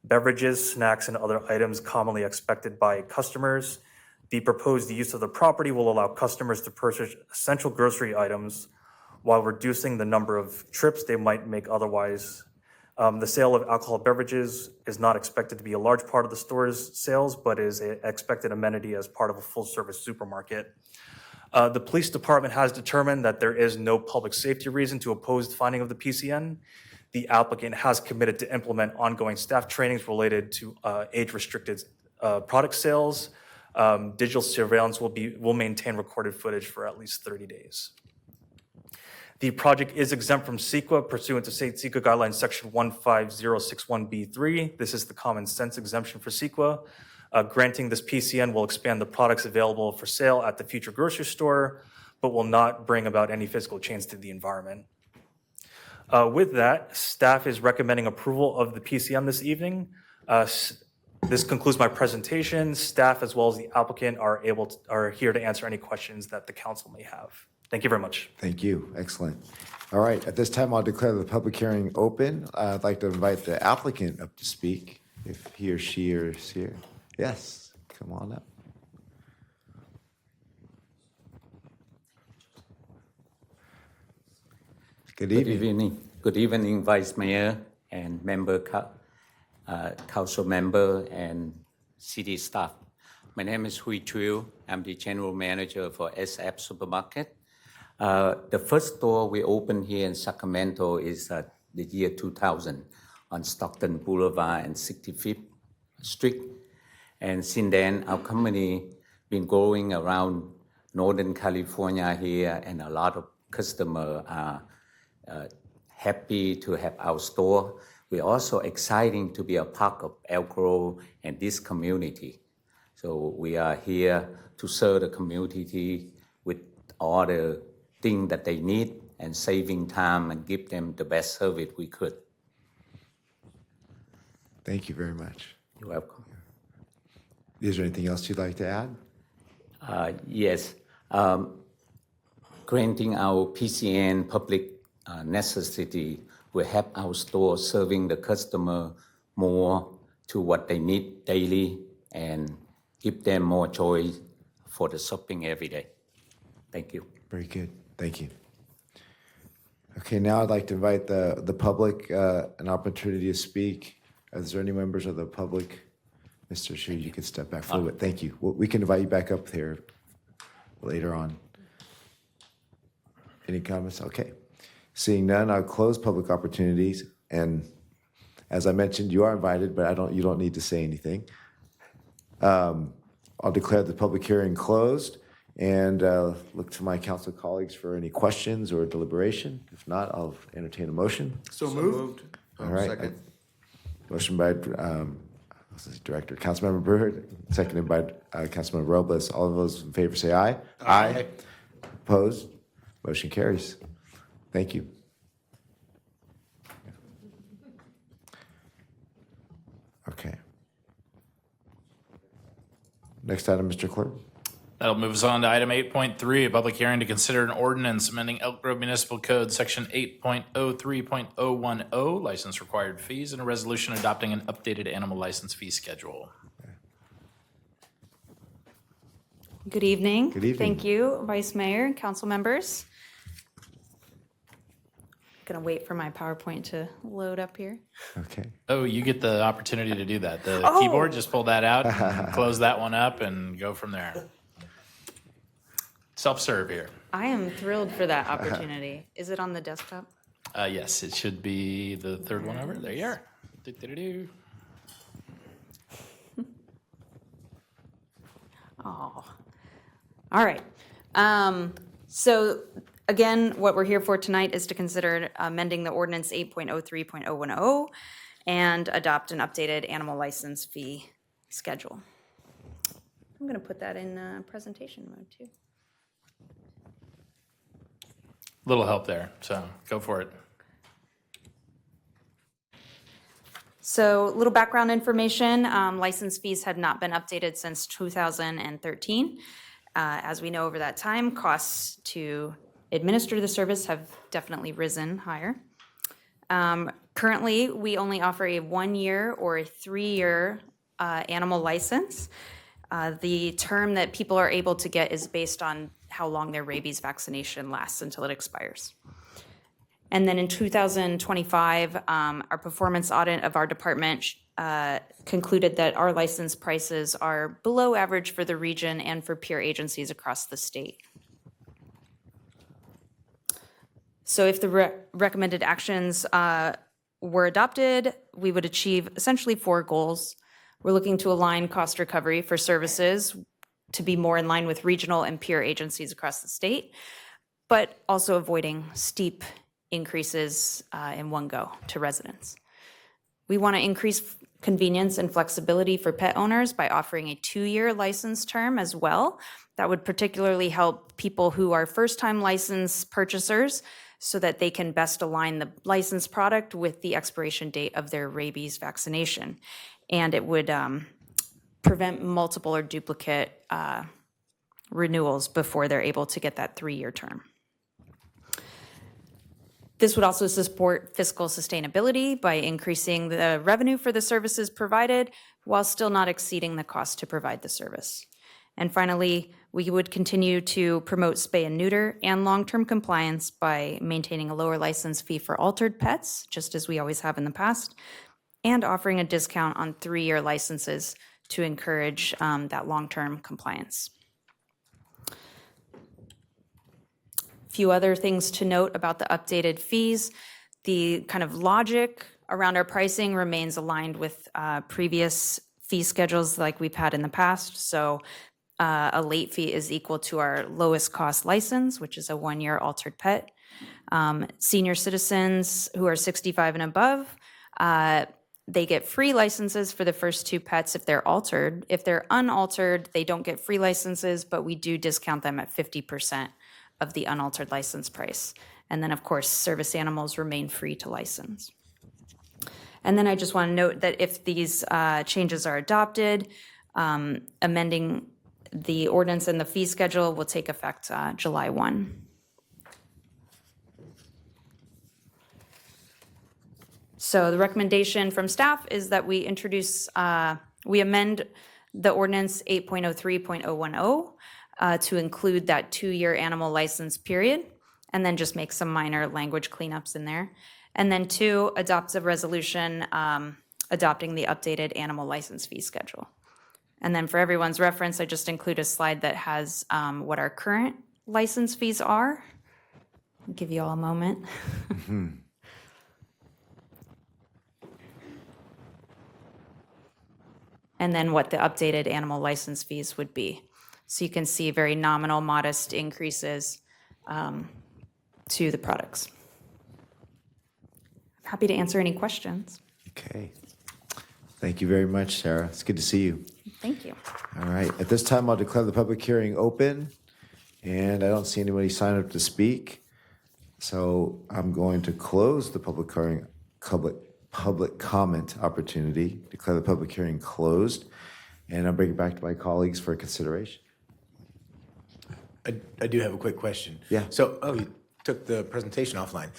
beverages, snacks, and other items commonly expected by customers. The proposed use of the property will allow customers to purchase essential grocery items while reducing the number of trips they might make otherwise. The sale of alcoholic beverages is not expected to be a large part of the store's sales, but is an expected amenity as part of a full-service supermarket. The police department has determined that there is no public safety reason to oppose the finding of the PCN. The applicant has committed to implement ongoing staff trainings related to age-restricted product sales. Digital surveillance will maintain recorded footage for at least 30 days. The project is exempt from CEQA pursuant to State CEQA Guidelines Section 15061B3. This is the common sense exemption for CEQA. Granting this PCN will expand the products available for sale at the future grocery store, but will not bring about any physical change to the environment. With that, staff is recommending approval of the PCN this evening. This concludes my presentation. Staff as well as the applicant are here to answer any questions that the council may have. Thank you very much. Thank you. Excellent. All right. At this time, I'll declare the public hearing open. I'd like to invite the applicant up to speak if he or she is here. Yes, come on up. Good evening. Good evening, Vice Mayor and council member and city staff. My name is Hui Triu. I'm the general manager for SF Supermarket. The first store we opened here in Sacramento is the year 2000 on Stockton Boulevard and 65th Street. And since then, our company been growing around Northern California here, and a lot of customers are happy to have our store. We're also exciting to be a part of Elk Grove and this community. So we are here to serve the community with all the things that they need and saving time and give them the best service we could. Thank you very much. You're welcome. Is there anything else you'd like to add? Yes. Granting our PCN public necessity will help our store serving the customer more to what they need daily and give them more choice for the shopping every day. Thank you. Very good. Thank you. Okay, now I'd like to invite the public an opportunity to speak. Is there any members of the public? Mr. Shu, you can step back forward. Thank you. We can invite you back up here later on. Any comments? Okay. Seeing none, I'll close public opportunities. And as I mentioned, you are invited, but you don't need to say anything. I'll declare the public hearing closed and look to my council colleagues for any questions or deliberation. If not, I'll entertain a motion. So moved. All right. Second. Motion by Director Councilmember Byrd, seconded by Councilmember Robles. All of those in favor say aye. Aye. Opposed? Motion carries. Thank you. Okay. Next item, Mr. Clerk. That'll move us on to item 8.3, a public hearing to consider an ordinance amending Elk Grove Municipal Code, Section 8.03.010, license required fees, and a resolution adopting an updated animal license fee schedule. Good evening. Good evening. Thank you, Vice Mayor and council members. Gonna wait for my PowerPoint to load up here. Okay. Oh, you get the opportunity to do that. The Oh. keyboard, just pull that out, and close that one up, and go from there. Self-serve here. I am thrilled for that opportunity. Is it on the desktop? Yes, it should be the third one over. There you are. Do-do-do-do. Oh, all right. So again, what we're here for tonight is to consider amending the ordinance 8.03.010 and adopt an updated animal license fee schedule. I'm going to put that in presentation mode too. Little help there, so go for it. So, a little background information. License fees have not been updated since 2013. As we know, over that time, costs to administer the service have definitely risen higher. Currently, we only offer a 1-year or a 3-year animal license. The term that people are able to get is based on how long their rabies vaccination lasts until it expires. And then in 2025, our performance audit of our department concluded that our license prices are below average for the region and for peer agencies across the state. So if the recommended actions were adopted, we would achieve essentially 4 goals. We're looking to align cost recovery for services to be more in line with regional and peer agencies across the state, but also avoiding steep increases in one go to residents. We want to increase convenience and flexibility for pet owners by offering a 2-year license term as well. That would particularly help people who are first-time license purchasers so that they can best align the licensed product with the expiration date of their rabies vaccination. And it would prevent multiple or duplicate renewals before they're able to get that 3-year term. This would also support fiscal sustainability by increasing the revenue for the services provided while still not exceeding the cost to provide the service. And finally, we would continue to promote spay and neuter and long-term compliance by maintaining a lower license fee for altered pets, just as we always have in the past, and offering a discount on 3-year licenses to encourage that long-term compliance. Few other things to note about the updated fees. The kind of logic around our pricing remains aligned with previous fee schedules like we've had in the past. So a late fee is equal to our lowest cost license, which is a 1-year altered pet. Senior citizens who are 65 and above, they get free licenses for the first 2 pets if they're altered. If they're unaltered, they don't get free licenses, but we do discount them at 50% of the unaltered license price. And then, of course, service animals remain free to license. And then I just want to note that if these changes are adopted, amending the ordinance and the fee schedule will take effect July 1. So the recommendation from staff is that we amend the ordinance 8.03.010 to include that 2-year animal license period, and then just make some minor language cleanups in there. And then 2, adopts a resolution adopting the updated animal license fee schedule. And then for everyone's reference, I just include a slide that has what our current license fees are. I'll give you all a moment. And then what the updated animal license fees would be. So you can see very nominal, modest increases to the products. I'm happy to answer any questions. Okay. Thank you very much, Sarah. It's good to see you. Thank you. All right. At this time, I'll declare the public hearing open, and I don't see anybody sign up to speak. So I'm going to close the public hearing, public comment opportunity, declare the public hearing closed, and I'll bring it back to my colleagues for consideration. I do have a quick question. Yeah. So, you took the presentation offline.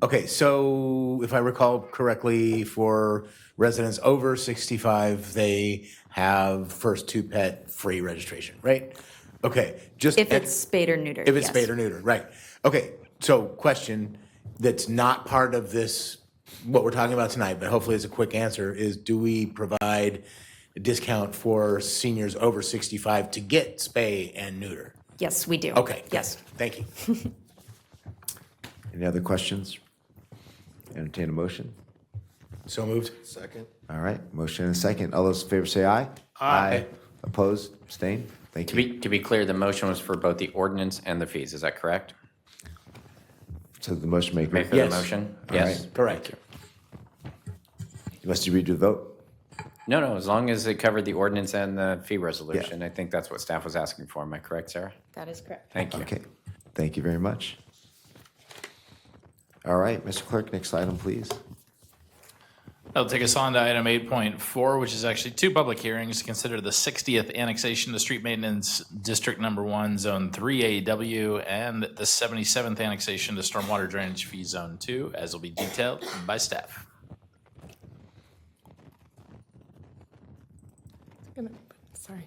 Okay, so if I recall correctly, for residents over 65, they have first 2 pet free registration, right? Okay, just. If it's spayed or neutered, If it's yes. spayed or neutered, right. Okay, so question that's not part of this, what we're talking about tonight, but hopefully it's a quick answer, is do we provide a discount for seniors over 65 to get spay and neuter? Yes, we do. Okay. Yes. Thank you. Any other questions? Entertain a motion. So moved. Second. All right, motion and a second. All those in favor say aye. Aye. Opposed? Abstained? Thank you. To be clear, the motion was for both the ordinance and the fees, is that correct? So the motion maker. Make for the motion? All Yes. right. Correct. You must redo the vote. No, as long as it covered the ordinance and the fee resolution, I think that's what staff was asking for. Am I correct, Sarah? That is correct. Thank you. Okay, thank you very much. All right, Mr. Clerk, next item, please. That'll take us on to item 8.4, which is actually 2 public hearings to consider the 60th annexation to Street Maintenance District Number 1, Zone 3AW, and the 77th annexation to Stormwater Drainage Fee Zone 2, as will be detailed by staff. Sorry.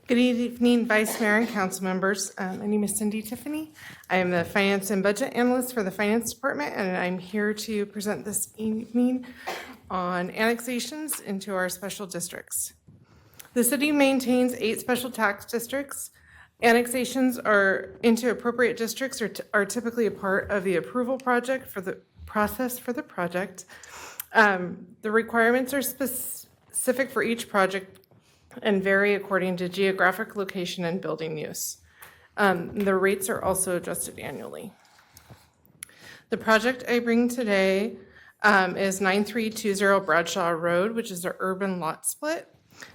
Good evening, Vice Mayor and council members. My name is Cindy Tiffany. I am the Finance and Budget Analyst for the Finance Department, and I'm here to present this evening on annexations into our special districts. The city maintains 8 special tax districts. Annexations are into appropriate districts are typically a part of the approval project for the process for the project. The requirements are specific for each project and vary according to geographic location and building use. The rates are also adjusted annually. The project I bring today is 9320 Bradshaw Road, which is an urban lot split.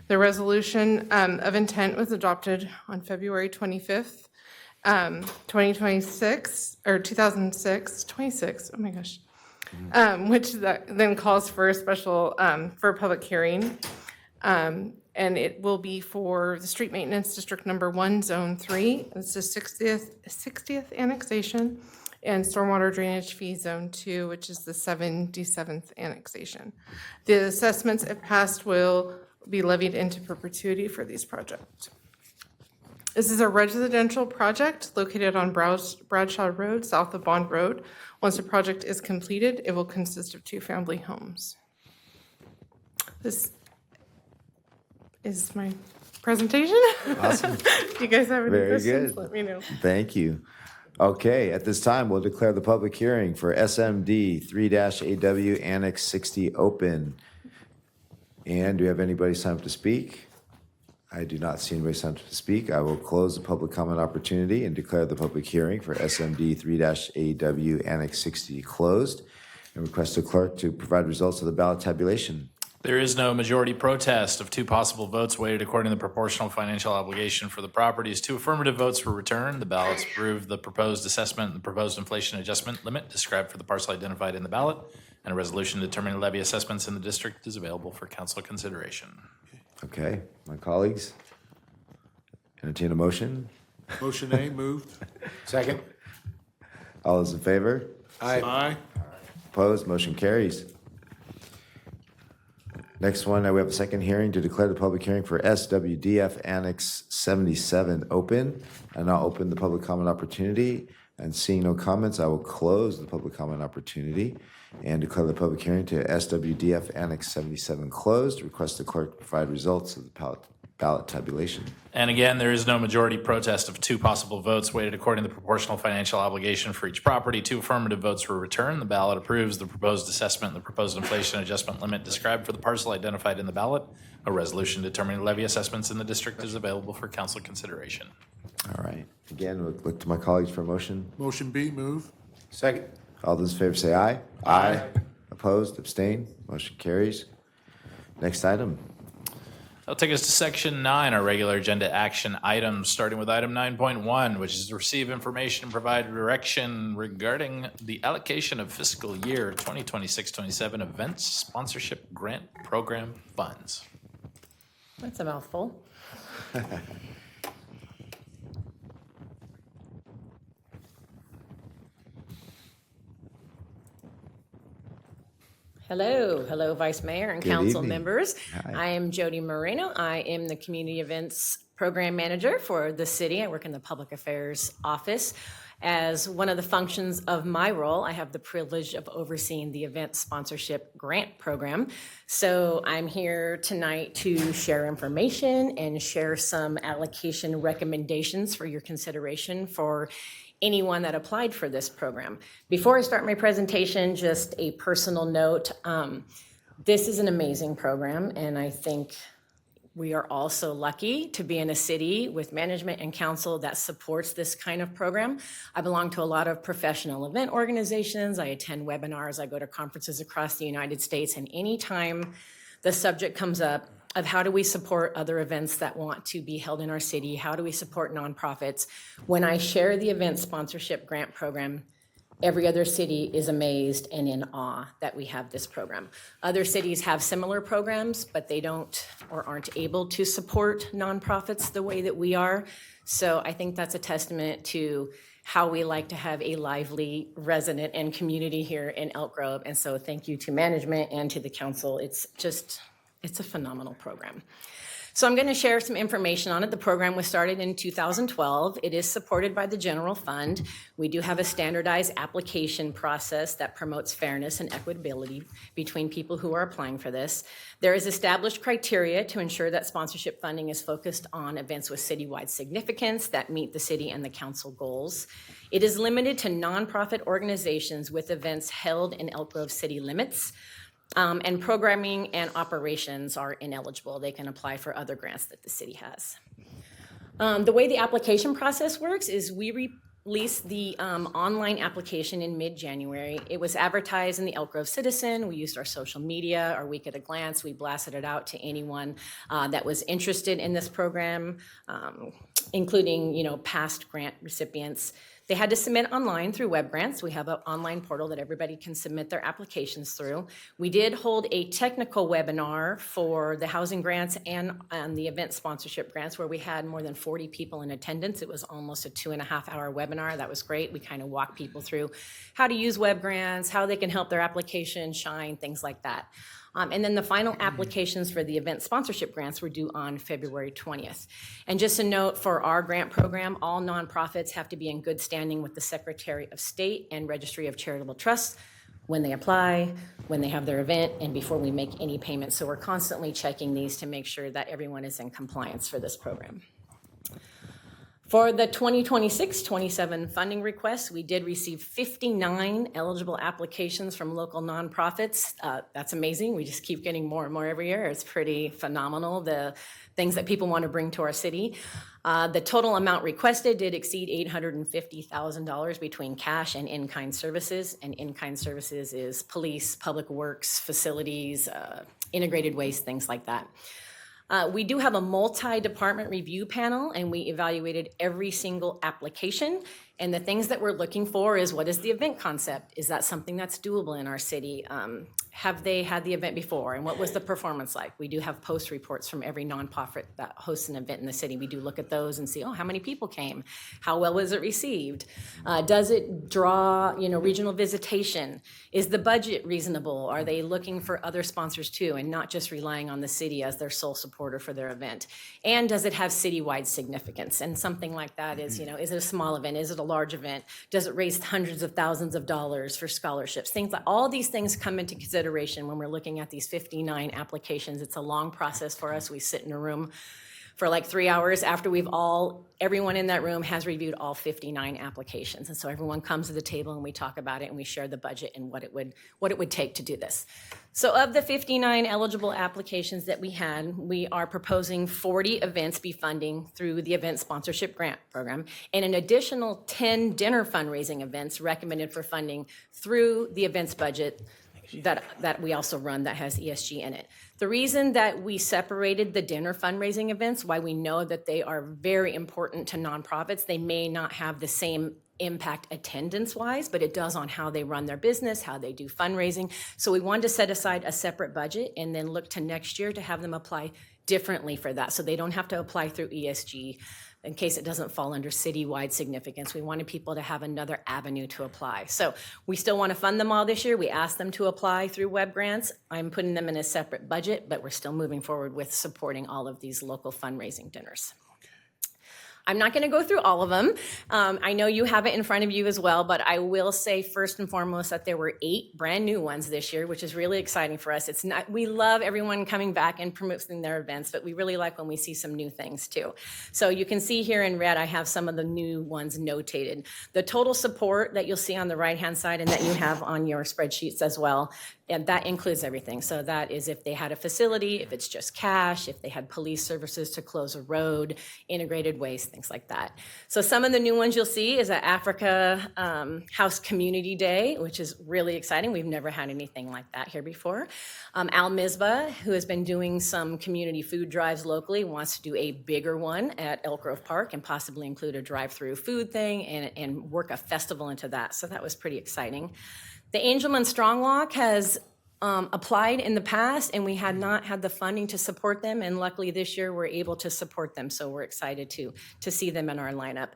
The resolution of intent was adopted on February 25th, 2026, or 2006, 26, oh my gosh, which then calls for a special, for a public hearing. And it will be for the Street Maintenance District Number 1, Zone 3. It's the 60th annexation, and Stormwater Drainage Fee Zone 2, which is the 77th annexation. The assessments, if passed, will be levied into perpetuity for these projects. This is a residential project located on Bradshaw Road, south of Bond Road. Once the project is completed, it will consist of 2 family homes. This is my presentation. Awesome. If you guys have any Very questions, good. let me know. Thank you. Okay, at this time, we'll declare the public hearing for SMD 3-AW Annex 60 open. And do we have anybody signed up to speak? I do not see anybody signed up to speak. I will close the public comment opportunity and declare the public hearing for SMD 3-AW Annex 60 closed and request the clerk to provide results of the ballot tabulation. There is no majority protest of 2 possible votes weighted according to the proportional financial obligation for the properties. 2 affirmative votes were returned. The ballots approved the proposed assessment and the proposed inflation adjustment limit described for the parcel identified in the ballot, and a resolution determining levy assessments in the district is available for council consideration. Okay, my colleagues, entertain a motion. Motion A, moved. Second. All those in favor? Aye. Opposed? Motion carries. Next one, we have a second hearing to declare the public hearing for SWDF Annex 77 open. And I'll open the public comment opportunity. And seeing no comments, I will close the public comment opportunity and declare the public hearing to SWDF Annex 77 closed. Request the clerk provide results of the ballot tabulation. And again, there is no majority protest of 2 possible votes weighted according to the proportional financial obligation for each property. 2 affirmative votes were returned. The ballot approves the proposed assessment and the proposed inflation adjustment limit described for the parcel identified in the ballot. A resolution determining levy assessments in the district is available for council consideration. All right. Again, we'll look to my colleagues for a motion. Motion B, move. Second. All those in favor say aye. Aye. Opposed? Abstain? Motion carries. Next item. That'll take us to section 9, our regular agenda action items, starting with item 9.1, which is to receive information and provide direction regarding the allocation of fiscal year 2026-27 events sponsorship grant program funds. That's a mouthful. Hello, Vice Mayor and Good council evening. members. Hi. I am Jody Moreno. I am the Community Events Program Manager for the city. I work in the Public Affairs Office. As one of the functions of my role, I have the privilege of overseeing the event sponsorship grant program. So I'm here tonight to share information and share some allocation recommendations for your consideration for anyone that applied for this program. Before I start my presentation, just a personal note. This is an amazing program, and I think we are all so lucky to be in a city with management and council that supports this kind of program. I belong to a lot of professional event organizations. I attend webinars. I go to conferences across the United States, and anytime the subject comes up of how do we support other events that want to be held in our city, how do we support nonprofits, when I share the event sponsorship grant program, every other city is amazed and in awe that we have this program. Other cities have similar programs, but they don't or aren't able to support nonprofits the way that we are. So I think that's a testament to how we like to have a lively resident and community here in Elk Grove. And so thank you to management and to the council. It's a phenomenal program. So I'm going to share some information on it. The program was started in 2012. It is supported by the general fund. We do have a standardized application process that promotes fairness and equitability between people who are applying for this. There is established criteria to ensure that sponsorship funding is focused on events with citywide significance that meet the city and the council goals. It is limited to nonprofit organizations with events held in Elk Grove city limits. And programming and operations are ineligible. They can apply for other grants that the city has. The way the application process works is we released the online application in mid-January. It was advertised in the Elk Grove Citizen. We used our social media, our Week at a Glance. We blasted it out to anyone that was interested in this program, including past grant recipients. They had to submit online through Web Grants. We have an online portal that everybody can submit their applications through. We did hold a technical webinar for the housing grants and the event sponsorship grants where we had more than 40 people in attendance. It was almost a 2.5-hour webinar. That was great. We kind of walked people through how to use Web Grants, how they can help their application shine, things like that. And then the final applications for the event sponsorship grants were due on February 20th. And just a note for our grant program, all nonprofits have to be in good standing with the Secretary of State and Registry of Charitable Trusts. when they apply, when they have their event, and before we make any payments. So we're constantly checking these to make sure that everyone is in compliance for this program. For the 2026-27 funding requests, we did receive 59 eligible applications from local nonprofits. That's amazing. We just keep getting more and more every year. It's pretty phenomenal, the things that people want to bring to our city. The total amount requested did exceed $850,000 between cash and in-kind services. And in-kind services is police, public works, facilities, integrated waste, things like that. We do have a multi-department review panel, and we evaluated every single application. And the things that we're looking for is, what is the event concept? Is that something that's doable in our city? Have they had the event before? And what was the performance like? We do have post reports from every nonprofit that hosts an event in the city. We do look at those and see, oh, how many people came? How well was it received? Does it draw, regional visitation? Is the budget reasonable? Are they looking for other sponsors too, and not just relying on the city as their sole supporter for their event? And does it have citywide significance? And something like that is, is it a small event? Is it a large event? Does it raise hundreds of thousands of dollars for scholarships? Things like all these things come into consideration when we're looking at these 59 applications. It's a long process for us. We sit in a room for like 3 hours after everyone in that room has reviewed all 59 applications. And so everyone comes to the table and we talk about it and we share the budget and what it would take to do this. So of the 59 eligible applications that we had, we are proposing 40 events be funding through the Event Sponsorship Grant Program, and an additional 10 dinner fundraising events recommended for funding through the events budget that we also run that has ESG in it. The reason that we separated the dinner fundraising events, why we know that they are very important to nonprofits, they may not have the same impact attendance-wise, but it does on how they run their business, how they do fundraising. So we wanted to set aside a separate budget and then look to next year to have them apply differently for that, so they don't have to apply through ESG in case it doesn't fall under citywide significance. We wanted people to have another avenue to apply. So we still want to fund them all this year. We asked them to apply through web grants. I'm putting them in a separate budget, but we're still moving forward with supporting all of these local fundraising dinners. I'm not going to go through all of them. I know you have it in front of you as well, but I will say first and foremost that there were 8 brand new ones this year, which is really exciting for us. We love everyone coming back and promoting their events, but we really like when we see some new things too. So you can see here in red, I have some of the new ones notated. The total support that you'll see on the right-hand side and that you have on your spreadsheets as well, and that includes everything. So that is if they had a facility, if it's just cash, if they had police services to close a road, integrated waste, things like that. So some of the new ones you'll see is at Africa House Community Day, which is really exciting. We've never had anything like that here before. Al Misbah, who has been doing some community food drives locally, wants to do a bigger one at Elk Grove Park and possibly include a drive-through food thing and work a festival into that. So that was pretty exciting. The Angelman Strong Walk has applied in the past, and we had not had the funding to support them, and luckily this year we're able to support them, so we're excited to see them in our lineup.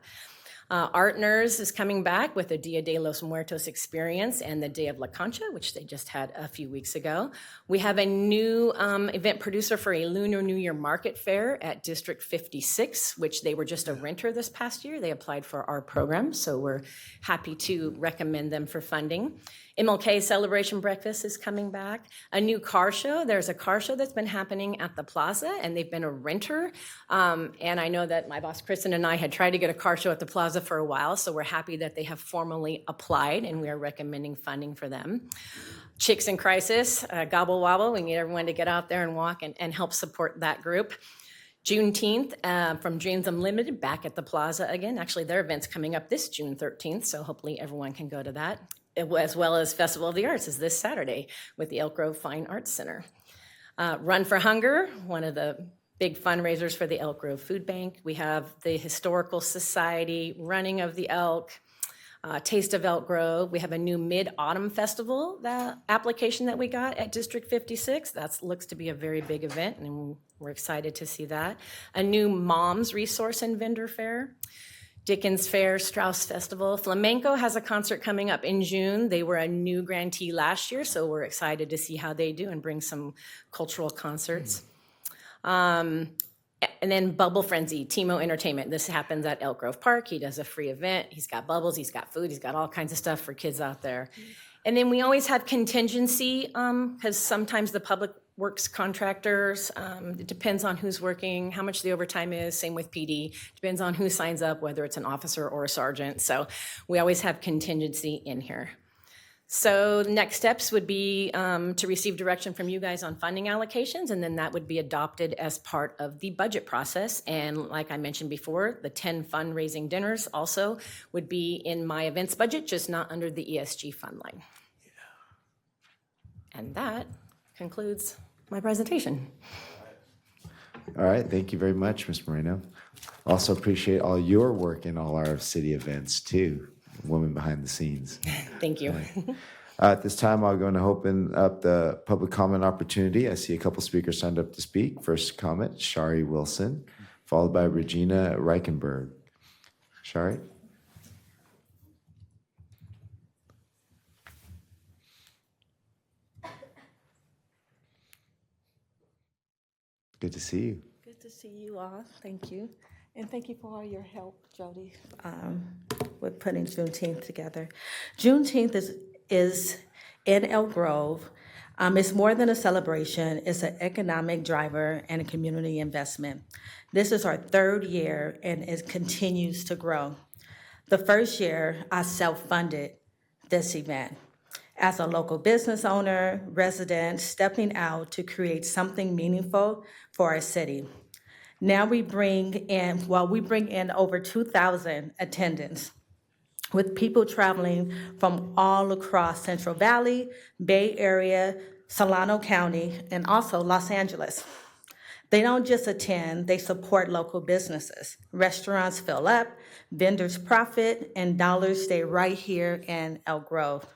Art Nurse is coming back with the Dia de los Muertos experience and the Day of La Concha, which they just had a few weeks ago. We have a new event producer for a Lunar New Year Market Fair at District 56, which they were just a renter this past year. They applied for our program, so we're happy to recommend them for funding. MLK Celebration Breakfast is coming back. A new car show. There's a car show that's been happening at the plaza, and they've been a renter. And I know that my boss, Kristen, and I had tried to get a car show at the plaza for a while, so we're happy that they have formally applied, and we are recommending funding for them. Chicks in Crisis, Gobble Wobble. We need everyone to get out there and walk and help support that group. Juneteenth from Dreams Unlimited back at the plaza again. Actually, their event's coming up this June 13th, so hopefully everyone can go to that. As well as Festival of the Arts is this Saturday with the Elk Grove Fine Arts Center. Run for Hunger, one of the big fundraisers for the Elk Grove Food Bank. We have the Historical Society, Running of the Elk, Taste of Elk Grove. We have a new Mid-Autumn Festival application that we got at District 56. That looks to be a very big event, and we're excited to see that. A new Moms Resource and Vendor Fair. Dickens Fair, Strauss Festival. Flamenco has a concert coming up in June. They were a new grantee last year, so we're excited to see how they do and bring some cultural concerts. And then Bubble Frenzy, Timo Entertainment. This happens at Elk Grove Park. He does a free event. He's got bubbles, he's got food, he's got all kinds of stuff for kids out there. And then we always have contingency, because sometimes the public works contractors, it depends on who's working, how much the overtime is, same with PD, depends on who signs up, whether it's an officer or a sergeant. So we always have contingency in here. So the next steps would be to receive direction from you guys on funding allocations, and then that would be adopted as part of the budget process. And like I mentioned before, the 10 fundraising dinners also would be in my events budget, just not under the ESG fund line. And that concludes my presentation. All right, thank you very much, Ms. Moreno. Also appreciate all your work in all our city events too, women behind the scenes. Thank you. At this time, I'm going to open up the public comment opportunity. I see a couple speakers signed up to speak. First comment, Shari Wilson, followed by Regina Reichenberg. Shari? Good to see you. Good to see you all. Thank you. And thank you for all your help, Jody, with putting Juneteenth together. Juneteenth is in Elk Grove. It's more than a celebration. It's an economic driver and a community investment. This is our 3rd year, and it continues to grow. The first year, I self-funded this event. As a local business owner, resident, stepping out to create something meaningful for our city. Now we bring in over 2,000 attendants, with people traveling from all across Central Valley, Bay Area, Solano County, and also Los Angeles. They don't just attend, they support local businesses. Restaurants fill up, vendors profit, and dollars stay right here in Elk Grove.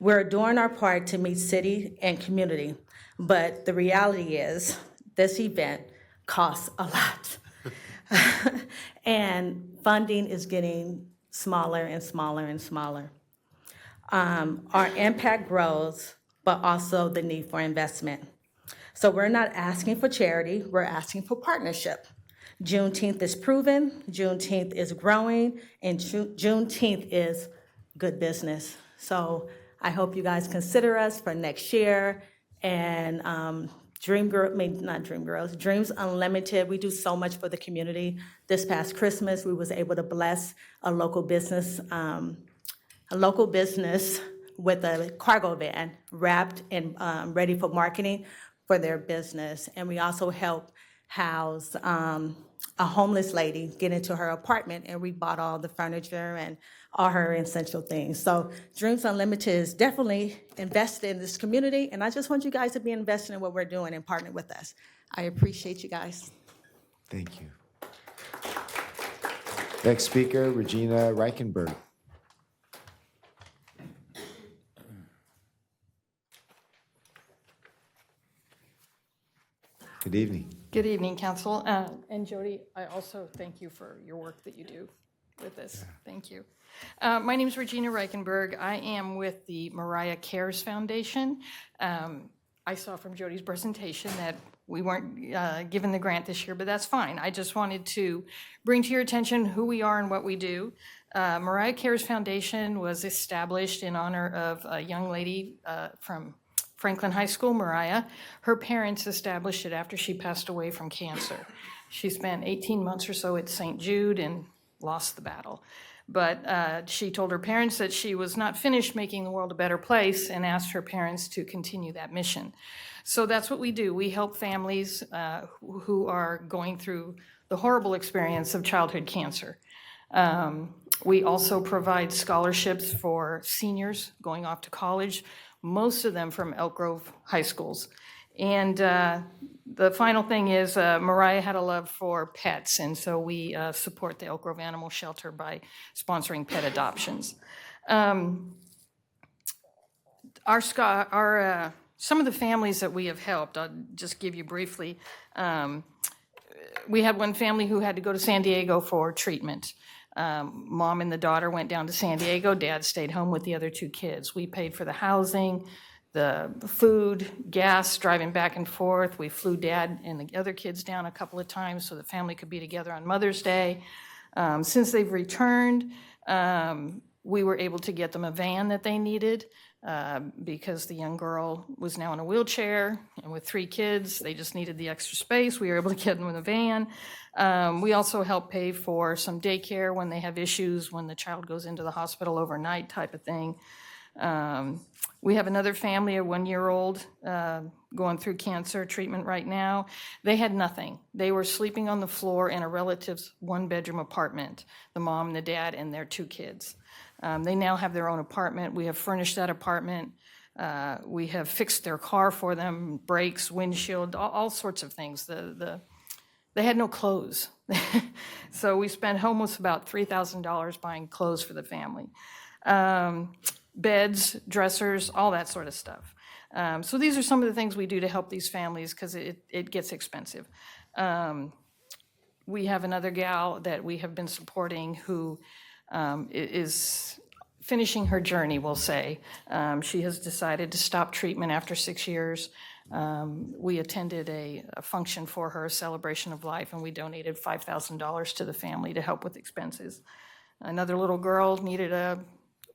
We're doing our part to meet city and community, but the reality is this event costs a lot. And funding is getting smaller and smaller and smaller. Our impact grows, but also the need for investment. So we're not asking for charity, we're asking for partnership. Juneteenth is proven, Juneteenth is growing, and Juneteenth is good business. So I hope you guys consider us for next year. And Dreams Unlimited, we do so much for the community. This past Christmas, we was able to bless a local business with a cargo van wrapped and ready for marketing for their business. And we also helped house a homeless lady get into her apartment, and we bought all the furniture and all her essential things. So Dreams Unlimited is definitely invested in this community, and I just want you guys to be invested in what we're doing and partner with us. I appreciate you guys. Thank you. Next speaker, Regina Reichenberg. Good evening. Good evening, Council. And Jody, I also thank you for your work that you do with this. Thank you. My name is Regina Reichenberg. I am with the Mariah Cares Foundation. I saw from Jody's presentation that we weren't given the grant this year, but that's fine. I just wanted to bring to your attention who we are and what we do. Mariah Cares Foundation was established in honor of a young lady from Franklin High School, Mariah. Her parents established it after she passed away from cancer. She spent 18 months or so at St. Jude and lost the battle. But she told her parents that she was not finished making the world a better place and asked her parents to continue that mission. So that's what we do. We help families who are going through the horrible experience of childhood cancer. We also provide scholarships for seniors going off to college, most of them from Elk Grove high schools. And the final thing is Mariah had a love for pets, and so we support the Elk Grove Animal Shelter by sponsoring pet adoptions. Some of the families that we have helped, I'll just give you briefly. We had one family who had to go to San Diego for treatment. Mom and the daughter went down to San Diego. Dad stayed home with the other 2 kids. We paid for the housing, the food, gas, driving back and forth. We flew Dad and the other kids down a couple of times so the family could be together on Mother's Day. Since they've returned, we were able to get them a van that they needed. because the young girl was now in a wheelchair, and with 3 kids, they just needed the extra space. We were able to get them in a van. We also help pay for some daycare when they have issues, when the child goes into the hospital overnight type of thing. We have another family, a 1-year-old, going through cancer treatment right now. They had nothing. They were sleeping on the floor in a relative's 1-bedroom apartment, the mom, the dad, and their 2 kids. They now have their own apartment. We have furnished that apartment. We have fixed their car for them, brakes, windshield, all sorts of things. They had no clothes. So we spent almost about $3,000 buying clothes for the family. Beds, dressers, all that sort of stuff. So these are some of the things we do to help these families because it gets expensive. We have another gal that we have been supporting who is finishing her journey, we'll say. She has decided to stop treatment after 6 years. We attended a function for her, a celebration of life, and we donated $5,000 to the family to help with expenses. Another little girl needed a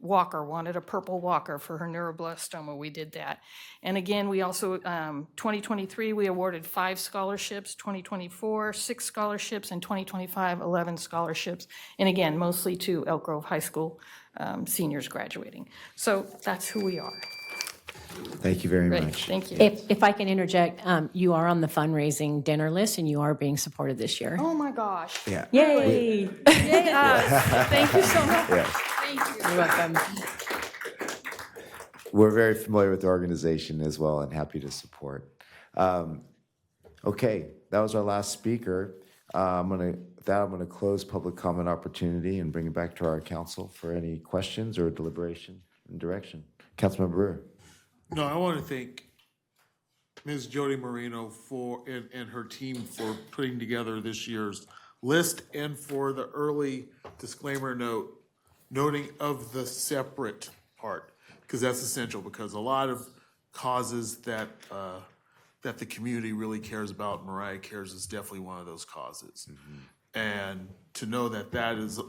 walker, wanted a purple walker for her neuroblastoma. We did that. And again, we also, 2023, we awarded 5 scholarships, 2024, 6 scholarships, and 2025, 11 scholarships. And again, mostly to Elk Grove High School seniors graduating. So that's who we are. Thank you very Great, much. thank you. If I can interject, you are on the fundraising dinner list and you are being supported this year. Oh my gosh. Yeah. Yay! Yay, us. Thank you so much. Yes. Thank you. You're welcome. We're very familiar with the organization as well and happy to support. Okay, that was our last speaker. With that, I'm gonna close public comment opportunity and bring it back to our council for any questions or deliberation and direction. Councilmember Brewer. No, I want to thank Ms. Jody Marino and her team for putting together this year's list and for the early disclaimer noting of the separate part, because that's essential, because a lot of causes that the community really cares about, Mariah Cares is definitely one of those causes. And to know that that is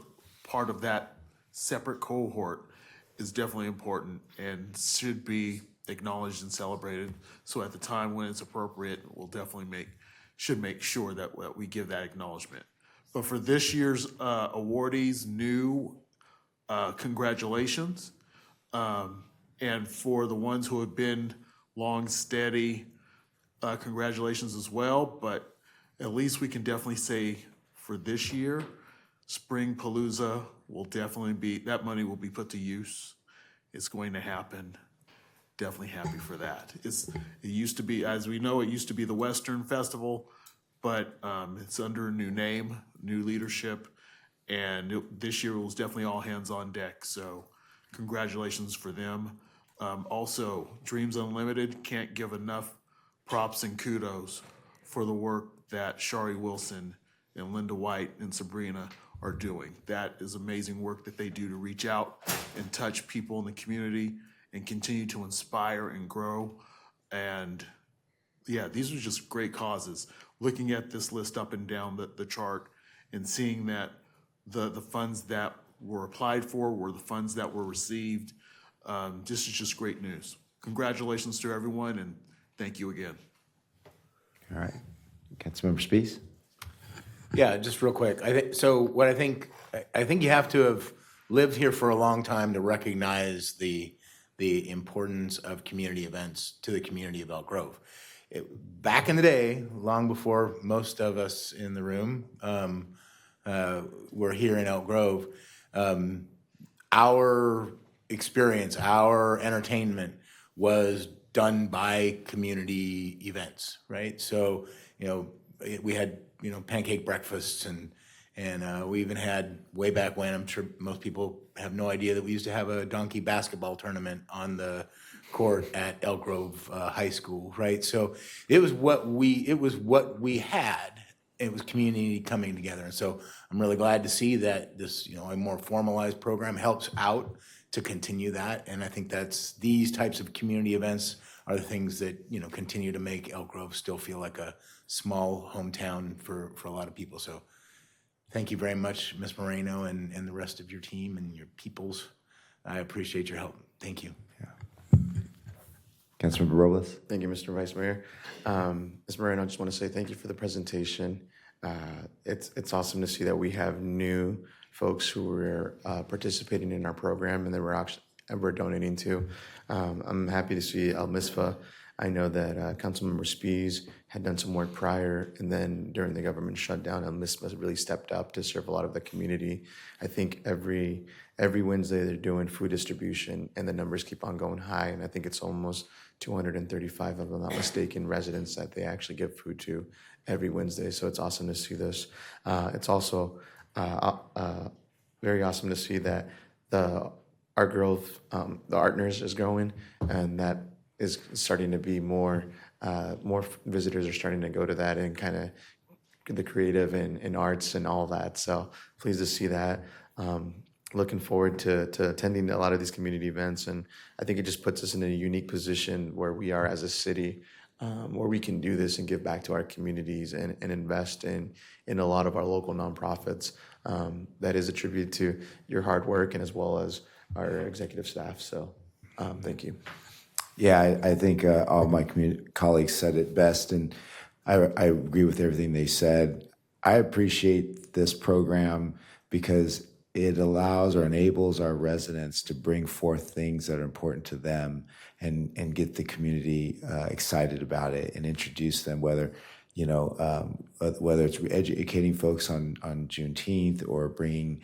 part of that separate cohort is definitely important and should be acknowledged and celebrated. So at the time when it's appropriate, we'll definitely should make sure that we give that acknowledgement. But for this year's awardees, congratulations. And for the ones who have been long, steady, congratulations as well. But at least we can definitely say for this year, Spring Palooza will definitely that money will be put to use. It's going to happen. Definitely happy for that. It used to be, as we know, it used to be the Western Festival, but it's under a new name, new leadership, and this year it was definitely all hands on deck. So congratulations for them. Also, Dreams Unlimited, can't give enough props and kudos for the work that Shari Wilson and Linda White and Sabrina are doing. That is amazing work that they do to reach out and touch people in the community and continue to inspire and grow. And yeah, these are just great causes. Looking at this list up and down the chart and seeing that the funds that were applied for were the funds that were received, this is just great news. Congratulations to everyone and thank you again. All right. Councilmember Spies. Yeah, just real quick. I think you have to have lived here for a long time to recognize the importance of community events to the community of Elk Grove. Back in the day, long before most of us in the room were here in Elk Grove, our experience, our entertainment was done by community events, right? So, we had, pancake breakfasts and we even had, way back when, I'm sure most people have no idea that we used to have a donkey basketball tournament on the court at Elk Grove High School, right? So it was what we had. It was community coming together. And so I'm really glad to see that this, a more formalized program helps out to continue that. And I think these types of community events are the things that, continue to make Elk Grove still feel like a small hometown for a lot of people. So thank you very much, Ms. Moreno and the rest of your team and your peoples. I appreciate your help. Thank you. Yeah. Councilmember Robles? Thank you, Mr. Vice Mayor. Ms. Moran, I just want to say thank you for the presentation. It's awesome to see that we have new folks who are participating in our program and that we're donating to. I'm happy to see El Misfa. I know that Councilmember Spies had done some work prior, and then during the government shutdown, El Misfa really stepped up to serve a lot of the community. I think every Wednesday they're doing food distribution, and the numbers keep on going high, and I think it's almost 235, if I'm not mistaken, residents that they actually give food to every Wednesday. So it's awesome to see this. It's also very awesome to see that the art growth, the Art Nurse is growing, and that is starting to be more visitors are starting to go to that, and kind of the creative and arts and all that. So pleased to see that. Looking forward to attending a lot of these community events, and I think it just puts us in a unique position where we are as a city, where we can do this and give back to our communities and invest in a lot of our local nonprofits. That is a tribute to your hard work and as well as our executive staff. So thank you. Yeah, I think all my colleagues said it best, and I agree with everything they said. I appreciate this program because it allows or enables our residents to bring forth things that are important to them and get the community excited about it and introduce them, whether it's educating folks on Juneteenth or bringing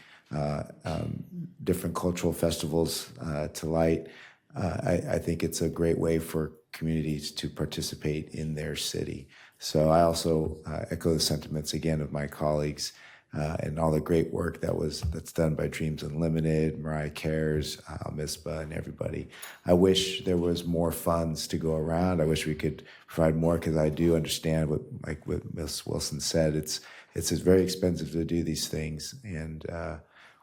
different cultural festivals to light. I think it's a great way for communities to participate in their city. So I also echo the sentiments again of my colleagues and all the great work that's done by Dreams Unlimited, Mariah Cares, MISPA, and everybody. I wish there was more funds to go around. I wish we could provide more, because I do understand what Ms. Wilson said. It's very expensive to do these things, and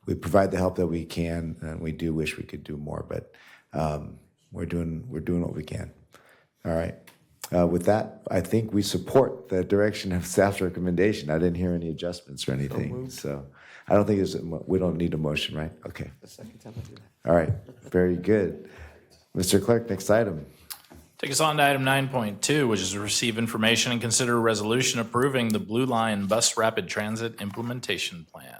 we provide the help that we can, and we do wish we could do more, but we're doing what we can. All right. With that, I think we support the direction of staff's recommendation. I didn't hear any adjustments or anything, so I don't think we don't need a motion, right? Okay. The second time I do that. All right. Very good. Mr. Clerk, next item. Take us on to item 9.2, which is to receive information and consider a resolution approving the Blue Line Bus Rapid Transit Implementation Plan.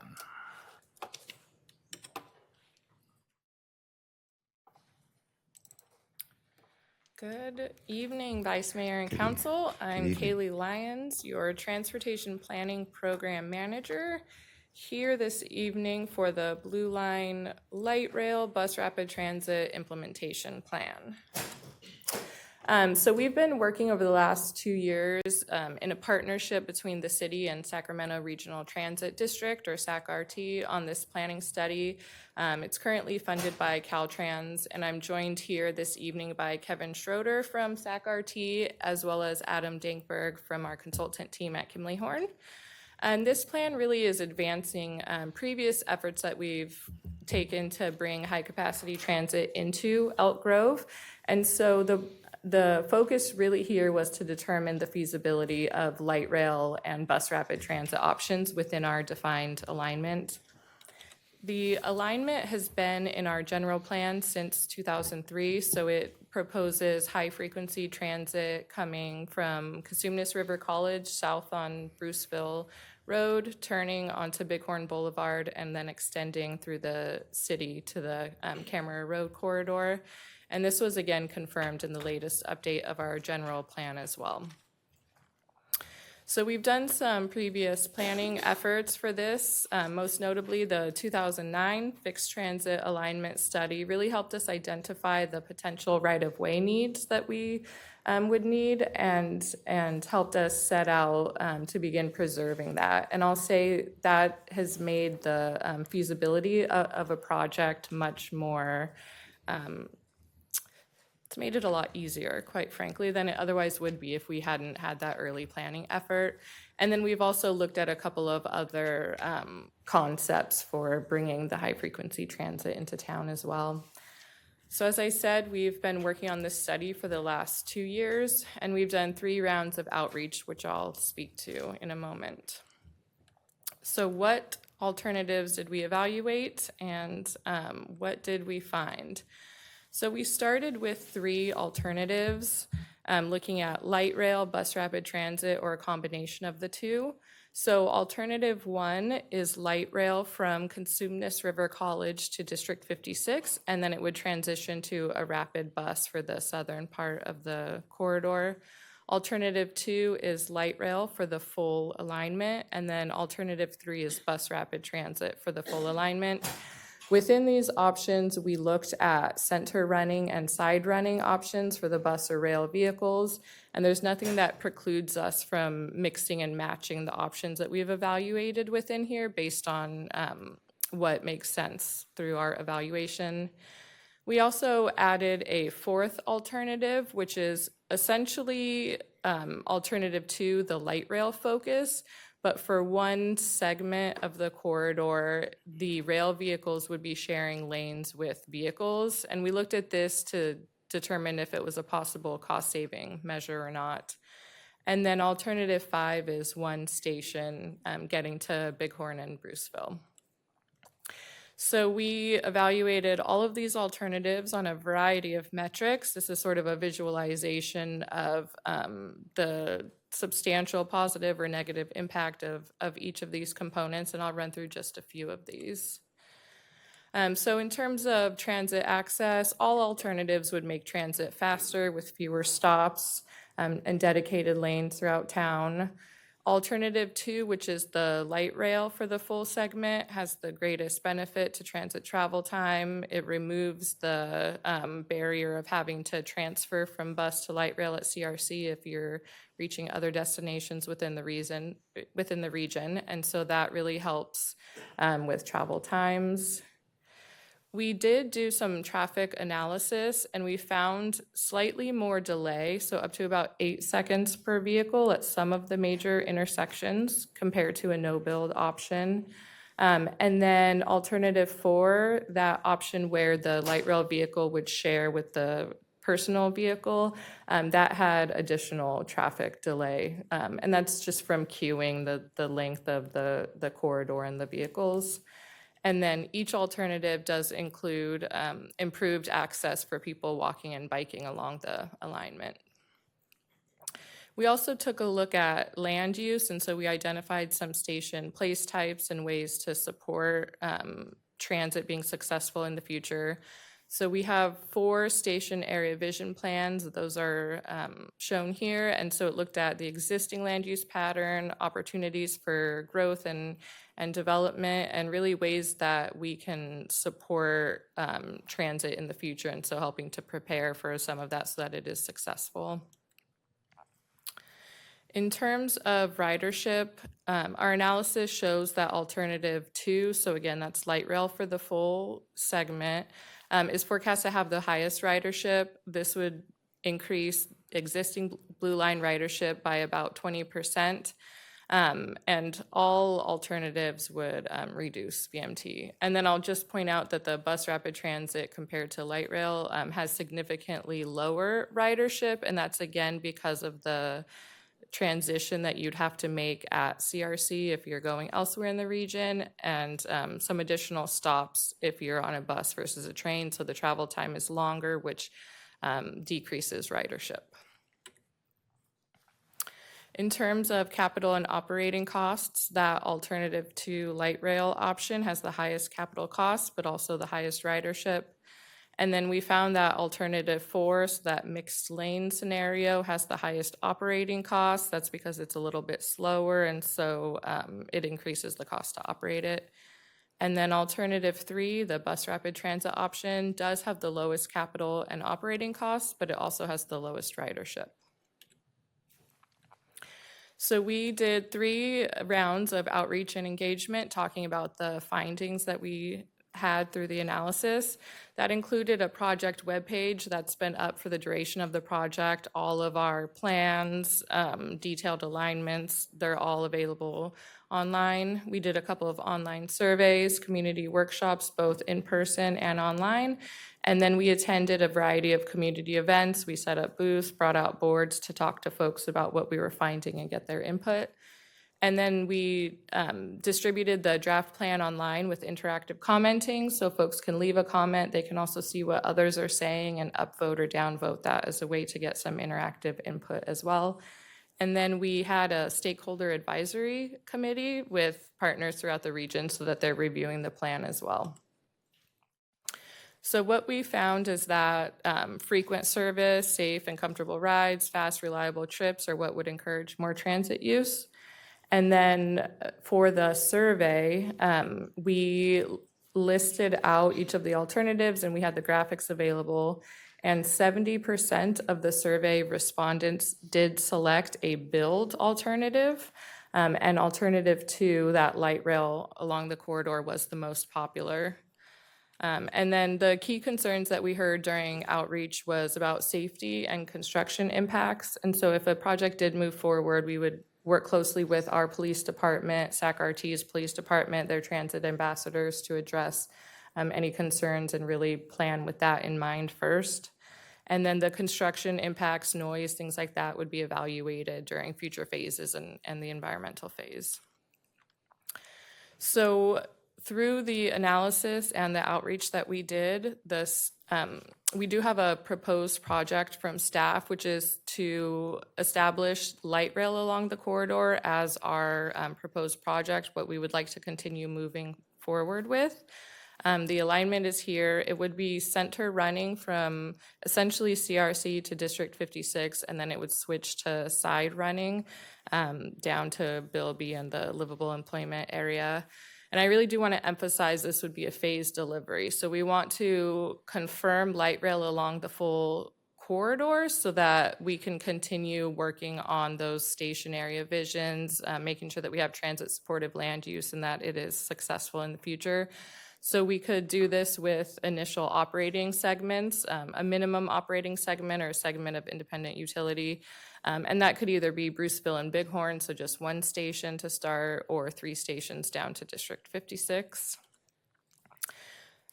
Good evening, Vice Mayor and Council. I'm Kaylee Lyons, your Transportation Planning Program Manager, here this evening for the Blue Line Light Rail Bus Rapid Transit Implementation Plan. So we've been working over the last 2 years in a partnership between the city and Sacramento Regional Transit District, or SAC-RT, on this planning study. It's currently funded by Caltrans, and I'm joined here this evening by Kevin Schroeder from SAC-RT, as well as Adam Dankberg from our consultant team at Kimley Horn. And this plan really is advancing previous efforts that we've taken to bring high-capacity transit into Elk Grove. And so the focus really here was to determine the feasibility of light rail and bus rapid transit options within our defined alignment. The alignment has been in our general plan since 2003, so it proposes high-frequency transit coming from Cosumnes River College south on Bruceville Road, turning onto Bighorn Boulevard, and then extending through the city to the Camera Road corridor. And this was again confirmed in the latest update of our general plan as well. So we've done some previous planning efforts for this. Most notably, the 2009 Fixed Transit Alignment Study really helped us identify the potential right-of-way needs that we would need, and helped us set out to begin preserving that. And I'll say that has made the feasibility of a project much more it's made it a lot easier, quite frankly, than it otherwise would be if we hadn't had that early planning effort. And then we've also looked at a couple of other concepts for bringing the high-frequency transit into town as well. So as I said, we've been working on this study for the last 2 years, and we've done 3 rounds of outreach, which I'll speak to in a moment. So what alternatives did we evaluate, and what did we find? So we started with 3 alternatives, looking at light rail, bus rapid transit, or a combination of the two. So alternative 1 is light rail from Cosumnes River College to District 56, and then it would transition to a rapid bus for the southern part of the corridor. Alternative 2 is light rail for the full alignment, and then alternative 3 is bus rapid transit for the full alignment. Within these options, we looked at center running and side running options for the bus or rail vehicles, and there's nothing that precludes us from mixing and matching the options that we've evaluated within here based on what makes sense through our evaluation. We also added a 4th alternative, which is essentially alternative 2, the light rail focus. But for one segment of the corridor, the rail vehicles would be sharing lanes with vehicles. And we looked at this to determine if it was a possible cost-saving measure or not. And then alternative 5 is one station getting to Bighorn and Bruceville. So we evaluated all of these alternatives on a variety of metrics. This is sort of a visualization of the substantial positive or negative impact of each of these components, and I'll run through just a few of these. So in terms of transit access, all alternatives would make transit faster with fewer stops and dedicated lanes throughout town. Alternative 2, which is the light rail for the full segment, has the greatest benefit to transit travel time. It removes the barrier of having to transfer from bus to light rail at CRC if you're reaching other destinations within the region, and so that really helps with travel times. We did do some traffic analysis, and we found slightly more delay, so up to about 8 seconds per vehicle at some of the major intersections compared to a no-build option. And then alternative 4, that option where the light rail vehicle would share with the personal vehicle, that had additional traffic delay. And that's just from queuing the length of the corridor and the vehicles. And then each alternative does include improved access for people walking and biking along the alignment. We also took a look at land use, and so we identified some station place types and ways to support transit being successful in the future. So we have 4 station area vision plans. Those are shown here. And so it looked at the existing land use pattern, opportunities for growth and development, and really ways that we can support transit in the future. And so helping to prepare for some of that so that it is successful. In terms of ridership, our analysis shows that alternative 2, so again, that's light rail for the full segment, is forecast to have the highest ridership. This would increase existing Blue Line ridership by about 20%, and all alternatives would reduce VMT. And then I'll just point out that the bus rapid transit compared to light rail has significantly lower ridership, and that's again because of the transition that you'd have to make at CRC if you're going elsewhere in the region, and some additional stops if you're on a bus versus a train, so the travel time is longer, which decreases ridership. In terms of capital and operating costs, that alternative to light rail option has the highest capital costs, but also the highest ridership. And then we found that alternative 4, so that mixed lane scenario, has the highest operating costs. That's because it's a little bit slower, and so it increases the cost to operate it. And then alternative 3, the bus rapid transit option, does have the lowest capital and operating costs, but it also has the lowest ridership. So we did 3 rounds of outreach and engagement talking about the findings that we had through the analysis. That included a project webpage that's been up for the duration of the project. All of our plans, detailed alignments, they're all available online. We did a couple of online surveys, community workshops, both in person and online. And then we attended a variety of community events. We set up booths, brought out boards to talk to folks about what we were finding and get their input. And then we distributed the draft plan online with interactive commenting, so folks can leave a comment. They can also see what others are saying and upvote or downvote that as a way to get some interactive input as well. And then we had a stakeholder advisory committee with partners throughout the region so that they're reviewing the plan as well. So what we found is that frequent service, safe and comfortable rides, fast, reliable trips are what would encourage more transit use. And then for the survey, we listed out each of the alternatives and we had the graphics available. And 70% of the survey respondents did select a build alternative. And alternative 2, that light rail along the corridor, was the most popular. And then the key concerns that we heard during outreach was about safety and construction impacts. And so if a project did move forward, we would work closely with our police department, SAC-RT's police department, their transit ambassadors to address any concerns and really plan with that in mind first. And then the construction impacts, noise, things like that would be evaluated during future phases and the environmental phase. So through the analysis and the outreach that we did, we do have a proposed project from staff, which is to establish light rail along the corridor as our proposed project, what we would like to continue moving forward with. The alignment is here. It would be center running from essentially CRC to District 56, and then it would switch to side running down to Bill B and the livable employment area. And I really do want to emphasize this would be a phased delivery. So we want to confirm light rail along the full corridor so that we can continue working on those station area visions, making sure that we have transit supportive land use and that it is successful in the future. So we could do this with initial operating segments, a minimum operating segment or a segment of independent utility. And that could either be Bruceville and Bighorn, so just one station to start, or 3 stations down to District 56.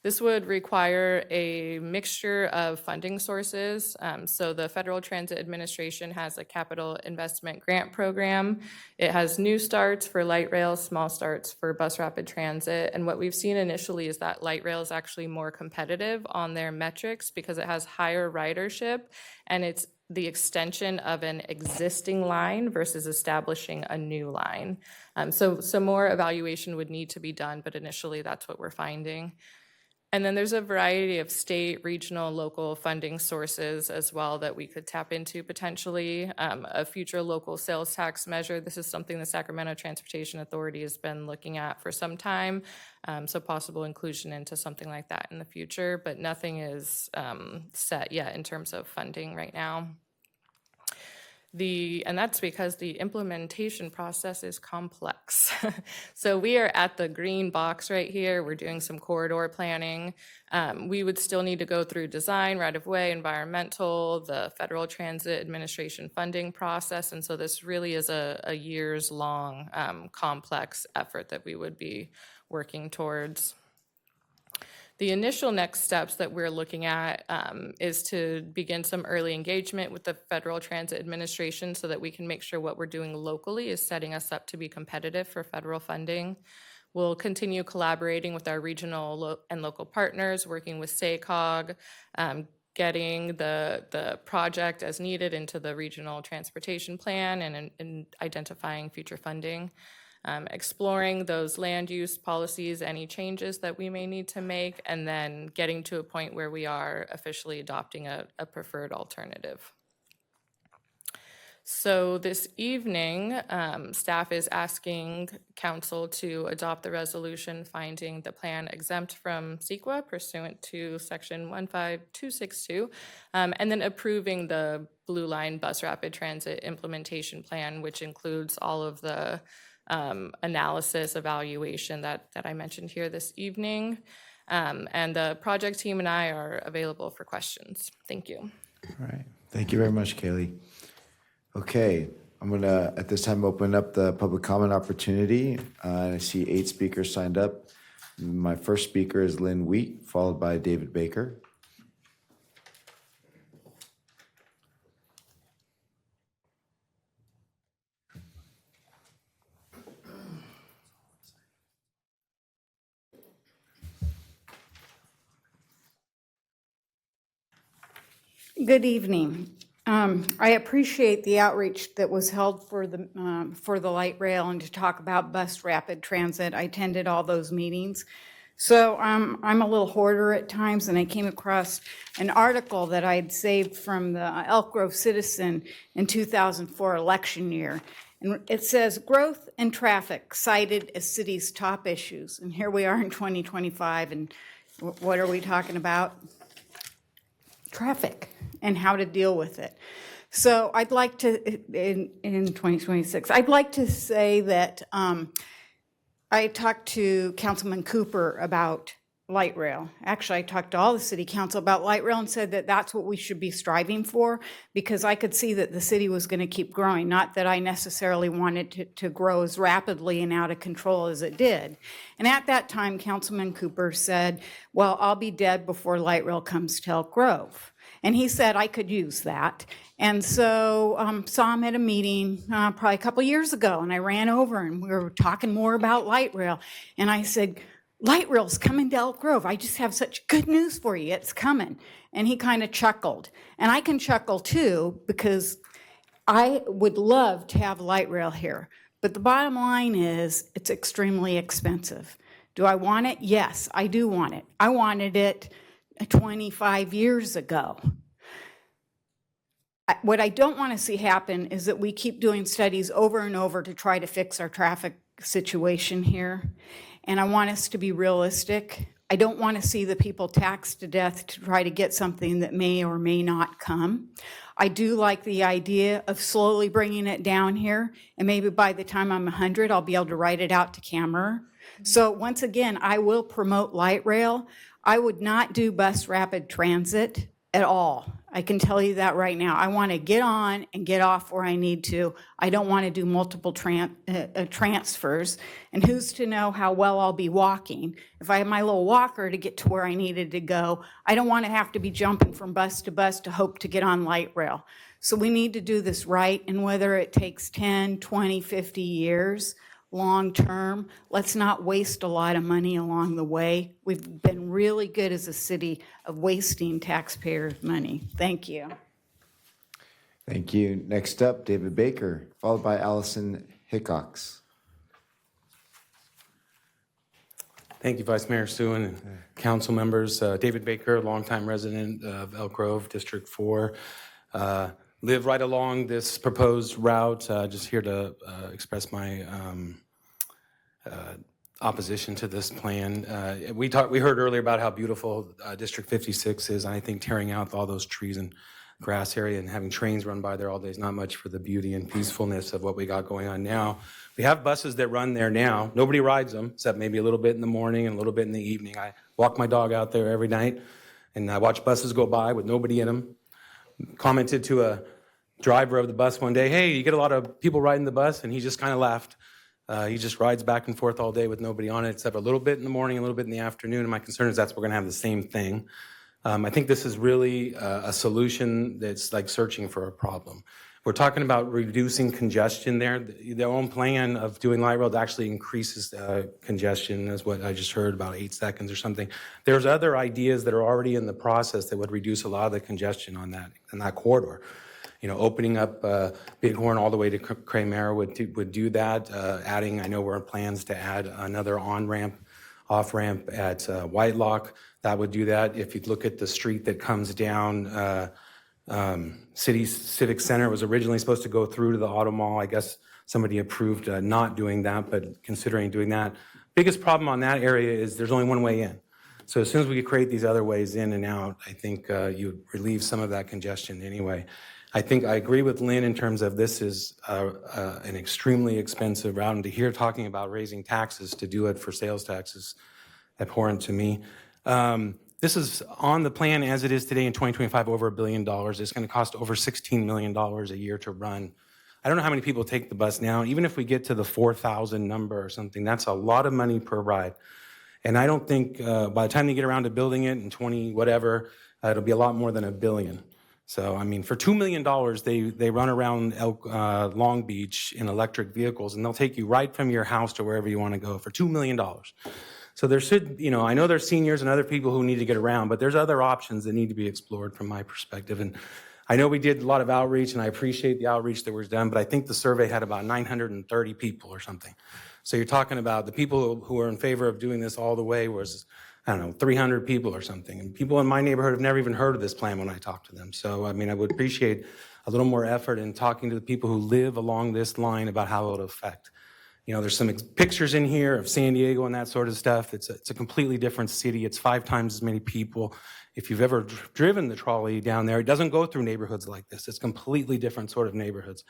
This would require a mixture of funding sources. So the Federal Transit Administration has a capital investment grant program. It has new starts for light rail, small starts for bus rapid transit. And what we've seen initially is that light rail is actually more competitive on their metrics because it has higher ridership and it's the extension of an existing line versus establishing a new line. So more evaluation would need to be done, but initially that's what we're finding. And then there's a variety of state, regional, local funding sources as well that we could tap into potentially. A future local sales tax measure. This is something the Sacramento Transportation Authority has been looking at for some time. So possible inclusion into something like that in the future, but nothing is set yet in terms of funding right now. And that's because the implementation process is complex. So we are at the green box right here. We're doing some corridor planning. We would still need to go through design, right-of-way, environmental, the Federal Transit Administration funding process. And so this really is a years-long complex effort that we would be working towards. The initial next steps that we're looking at is to begin some early engagement with the Federal Transit Administration so that we can make sure what we're doing locally is setting us up to be competitive for federal funding. We'll continue collaborating with our regional and local partners, working with SACOG, getting the project as needed into the regional transportation plan and identifying future funding. Exploring those land use policies, any changes that we may need to make, and then getting to a point where we are officially adopting a preferred alternative. So this evening, staff is asking council to adopt the resolution finding the plan exempt from CEQA pursuant to section 15262, and then approving the Blue Line Bus Rapid Transit Implementation Plan, which includes all of the analysis, evaluation that I mentioned here this evening. And the project team and I are available for questions. Thank you. All right. Thank you very much, Kaylee. Okay, I'm going to, at this time, open up the public comment opportunity. I see 8 speakers signed up. My first speaker is Lynn Wheat, followed by David Baker. Good evening. I appreciate the outreach that was held for the light rail and to talk about bus rapid transit. I attended all those meetings. So I'm a little hoarder at times, and I came across an article that I had saved from the Elk Grove Citizen in 2004 election year. And it says, growth and traffic cited as city's top issues. And here we are in 2025, and what are we talking about? Traffic and how to deal with it. So I'd like to, in 2026, I'd like to say that I talked to Councilman Cooper about light rail. Actually, I talked to all the city council about light rail and said that that's what we should be striving for, because I could see that the city was going to keep growing. Not that I necessarily wanted to grow as rapidly and out of control as it did. And at that time, Councilman Cooper said, well, I'll be dead before light rail comes to Elk Grove. And he said I could use that. And so saw him at a meeting probably a couple years ago, and I ran over and we were talking more about light rail. And I said, light rail's coming to Elk Grove. I just have such good news for you. It's coming. And he kind of chuckled. And I can chuckle too, because I would love to have light rail here. But the bottom line is it's extremely expensive. Do I want it? Yes, I do want it. I wanted it 25 years ago. What I don't want to see happen is that we keep doing studies over and over to try to fix our traffic situation here. And I want us to be realistic. I don't want to see the people taxed to death to try to get something that may or may not come. I do like the idea of slowly bringing it down here, and maybe by the time I'm 100, I'll be able to write it out to camera. So once again, I will promote light rail. I would not do bus rapid transit at all. I can tell you that right now. I want to get on and get off where I need to. I don't want to do multiple transfers. And who's to know how well I'll be walking? If I have my little walker to get to where I needed to go, I don't want to have to be jumping from bus to bus to hope to get on light rail. So we need to do this right, and whether it takes 10, 20, 50 years, long term, let's not waste a lot of money along the way. We've been really good as a city of wasting taxpayers' money. Thank you. Thank you. Next up, David Baker, followed by Allison Hickox. Thank you, Vice Mayor Suen and council members. David Baker, longtime resident of Elk Grove, District 4. Live right along this proposed route. Just here to express my opposition to this plan. We heard earlier about how beautiful District 56 is. And I think tearing out all those trees and grass area and having trains run by there all day is not much for the beauty and peacefulness of what we got going on now. We have buses that run there now. Nobody rides them, except maybe a little bit in the morning and a little bit in the evening. I walk my dog out there every night, and I watch buses go by with nobody in them. Commented to a driver of the bus one day, hey, you get a lot of people riding the bus, and he just kind of laughed. He just rides back and forth all day with nobody on it, except a little bit in the morning, a little bit in the afternoon, and my concern is we're gonna have the same thing. I think this is really a solution that's like searching for a problem. We're talking about reducing congestion there. Their own plan of doing light rail actually increases congestion, is what I just heard, about 8 seconds or something. There's other ideas that are already in the process that would reduce a lot of the congestion on that corridor. You know, opening up Bighorn all the way to Cray-Mara would do that. Adding, I know we're in plans to add another on-ramp, off-ramp at Whitelock. That would do that. If you look at the street that comes down City Civic Center, was originally supposed to go through to the Auto Mall. I guess somebody approved not doing that, but considering doing that. Biggest problem on that area is there's only one way in. So as soon as we create these other ways in and out, I think you relieve some of that congestion anyway. I think I agree with Lynn in terms of this is an extremely expensive route, and to hear talking about raising taxes to do it for sales taxes, abhorrent to me. This is on the plan as it is today in 2025, over $1 billion. It's going to cost over $16 million a year to run. I don't know how many people take the bus now. Even if we get to the 4,000 number or something, that's a lot of money per ride. And I don't think by the time they get around to building it in 20 whatever, it'll be a lot more than $1 billion. So, I mean, for $2 million, they run around Long Beach in electric vehicles, and they'll take you right from your house to wherever you want to go for $2 million. So there should, I know there's seniors and other people who need to get around, but there's other options that need to be explored from my perspective. And I know we did a lot of outreach, and I appreciate the outreach that was done, but I think the survey had about 930 people or something. So you're talking about the people who are in favor of doing this all the way was, 300 people or something. And people in my neighborhood have never even heard of this plan when I talk to them. So, I would appreciate a little more effort in talking to the people who live along this line about how it will affect. There's some pictures in here of San Diego and that sort of stuff. It's a completely different city. It's 5 times as many people. If you've ever driven the trolley down there, it doesn't go through neighborhoods like this. It's completely different sort of neighborhoods.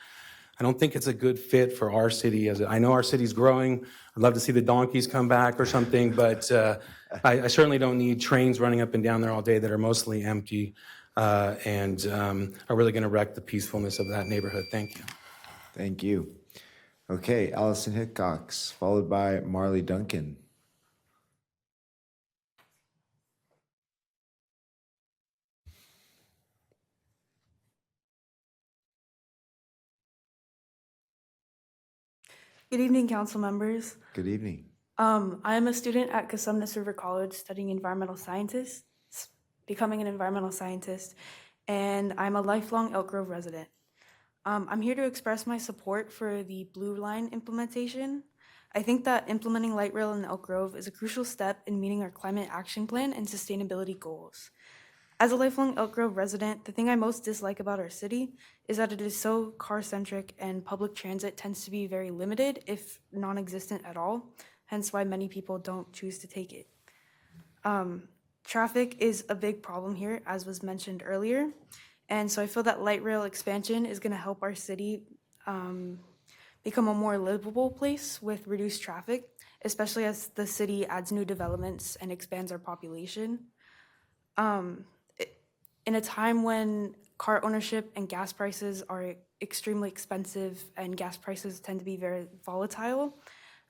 I don't think it's a good fit for our city. I know our city's growing. I'd love to see the donkeys come back or something, but I certainly don't need trains running up and down there all day that are mostly empty and are really going to wreck the peacefulness of that neighborhood. Thank you. Thank you. Okay, Allison Hickox, followed by Marley Duncan. Good evening, council members. Good evening. I am a student at Cosumnes River College studying becoming an environmental scientist, and I'm a lifelong Elk Grove resident. I'm here to express my support for the Blue Line implementation. I think that implementing light rail in Elk Grove is a crucial step in meeting our climate action plan and sustainability goals. As a lifelong Elk Grove resident, the thing I most dislike about our city is that it is so car-centric and public transit tends to be very limited, if non-existent at all, hence why many people don't choose to take it. Traffic is a big problem here, as was mentioned earlier, and so I feel that light rail expansion is going to help our city become a more livable place with reduced traffic, especially as the city adds new developments and expands our population. In a time when car ownership and gas prices are extremely expensive and gas prices tend to be very volatile,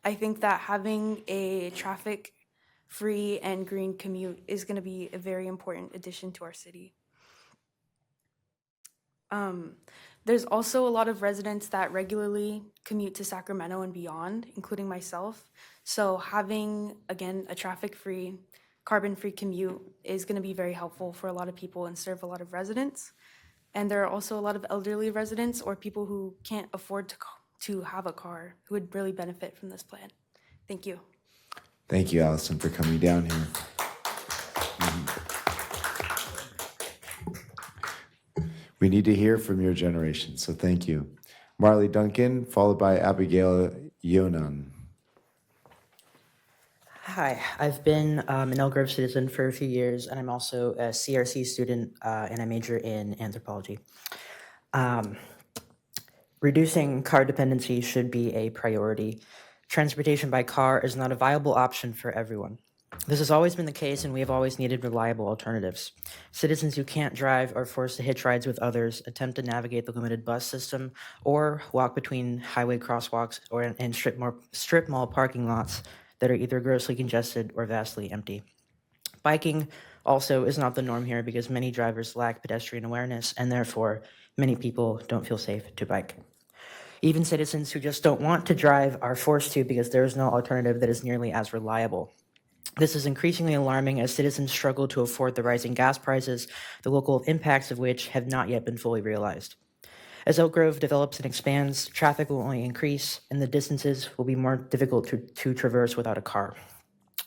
I think that having a traffic-free and green commute is going to be a very important addition to our city. There's also a lot of residents that regularly commute to Sacramento and beyond, including myself. So having, again, a traffic-free, carbon-free commute is going to be very helpful for a lot of people and serve a lot of residents. And there are also a lot of elderly residents or people who can't afford to have a car who would really benefit from this plan. Thank you. Thank you, Allison, for coming down here. We need to hear from your generation, so thank you. Marley Duncan, followed by Abigail Yonan. Hi, I've been an Elk Grove citizen for a few years, and I'm also a CRC student, and I major in anthropology. Reducing car dependency should be a priority. Transportation by car is not a viable option for everyone. This has always been the case, and we have always needed reliable alternatives. Citizens who can't drive are forced to hitch rides with others, attempt to navigate the limited bus system, or walk between highway crosswalks and strip mall parking lots that are either grossly congested or vastly empty. Biking also is not the norm here because many drivers lack pedestrian awareness, and therefore many people don't feel safe to bike. Even citizens who just don't want to drive are forced to because there is no alternative that is nearly as reliable. This is increasingly alarming as citizens struggle to afford the rising gas prices, the local impacts of which have not yet been fully realized. As Elk Grove develops and expands, traffic will only increase, and the distances will be more difficult to traverse without a car.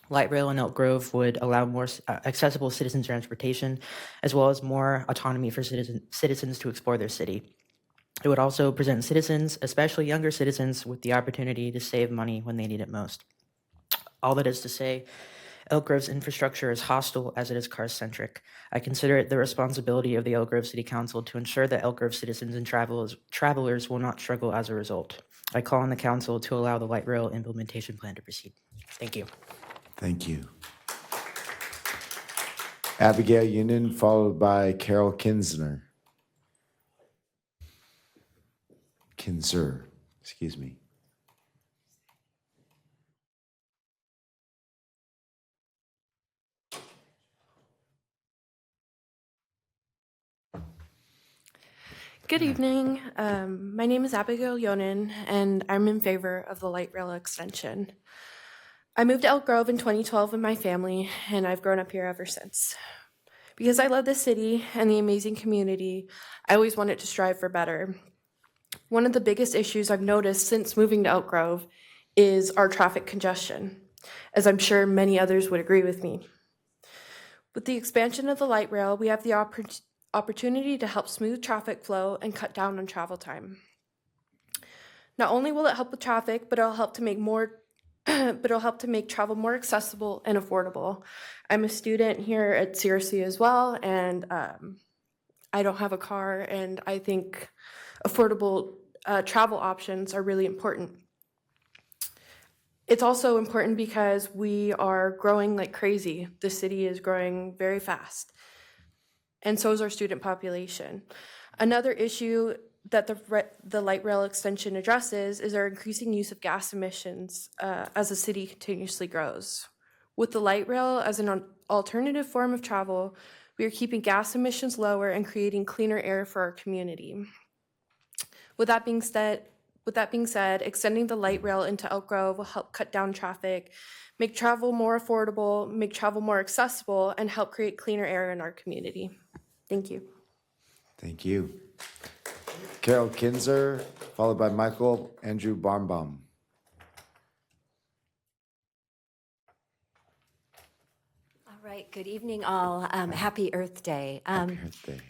Light rail in Elk Grove would allow more accessible citizen transportation, as well as more autonomy for citizens to explore their city. It would also present citizens, especially younger citizens, with the opportunity to save money when they need it most. All that is to say, Elk Grove's infrastructure is hostile as it is car-centric. I consider it the responsibility of the Elk Grove City Council to ensure that Elk Grove citizens and travelers will not struggle as a result. I call on the council to allow the light rail implementation plan to proceed. Thank you. Thank you. Abigail Union, followed by Carol Kinzer, excuse me. Good evening. My name is Abigail Yonan, and I'm in favor of the light rail extension. I moved to Elk Grove in 2012 with my family, and I've grown up here ever since. Because I love this city and the amazing community, I always wanted to strive for better. One of the biggest issues I've noticed since moving to Elk Grove is our traffic congestion, as I'm sure many others would agree with me. With the expansion of the light rail, we have the opportunity to help smooth traffic flow and cut down on travel time. Not only will it help with traffic, but it'll help to make travel more accessible and affordable. I'm a student here at CRC as well, and I don't have a car, and I think affordable travel options are really important. It's also important because we are growing like crazy. The city is growing very fast, and so is our student population. Another issue that the light rail extension addresses is our increasing use of gas emissions as the city continuously grows. With the light rail as an alternative form of travel, we are keeping gas emissions lower and creating cleaner air for our community. With that being said, extending the light rail into Elk Grove will help cut down traffic, make travel more affordable, make travel more accessible, and help create cleaner air in our community. Thank you. Thank you. Carol Kinzer, followed by Michael Andrew Barnbaum. All right, good evening all. Happy Earth Day. Happy Earth Day.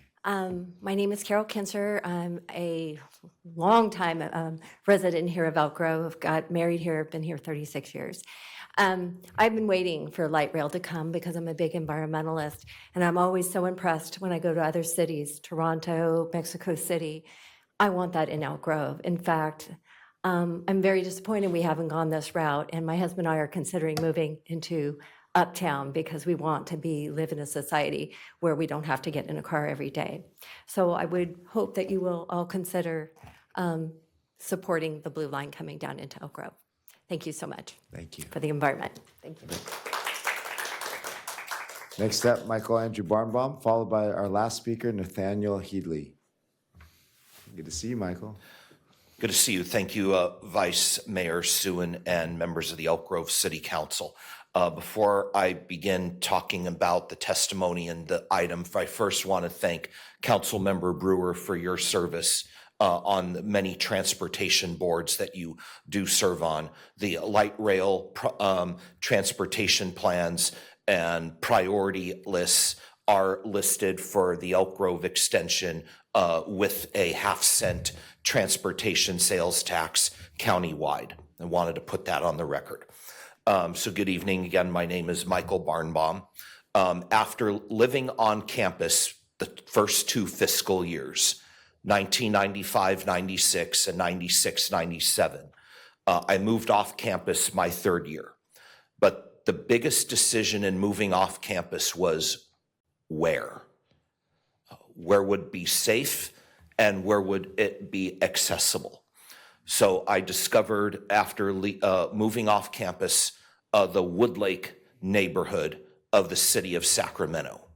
My name is Carol Kinzer. I'm a longtime resident here of Elk Grove. Got married here, been here 36 years. I've been waiting for light rail to come because I'm a big environmentalist, and I'm always so impressed when I go to other cities, Toronto, Mexico City. I want that in Elk Grove. In fact, I'm very disappointed we haven't gone this route, and my husband and I are considering moving into Uptown because we want to live in a society where we don't have to get in a car every day. So I would hope that you will all consider supporting the Blue Line coming down into Elk Grove. Thank you so much. Thank you. For the environment. Thank you. Next up, Michael Andrew Barnbaum, followed by our last speaker, Nathaniel Headley. Good to see you, Michael. Good to see you. Thank you, Vice Mayor Suen and members of the Elk Grove City Council. Before I begin talking about the testimony and the item, I first want to thank Councilmember Brewer for your service on the many transportation boards that you do serve on. The light rail transportation plans and priority lists are listed for the Elk Grove extension with a 0.5-cent transportation sales tax countywide. I wanted to put that on the record. So good evening again. My name is Michael Barnbaum. After living on campus the first 2 fiscal years, 1995-96 and 96-97, I moved off campus my 3rd year. But the biggest decision in moving off campus was where. Where would be safe and where would it be accessible? So I discovered after moving off campus the Woodlake neighborhood of the city of Sacramento.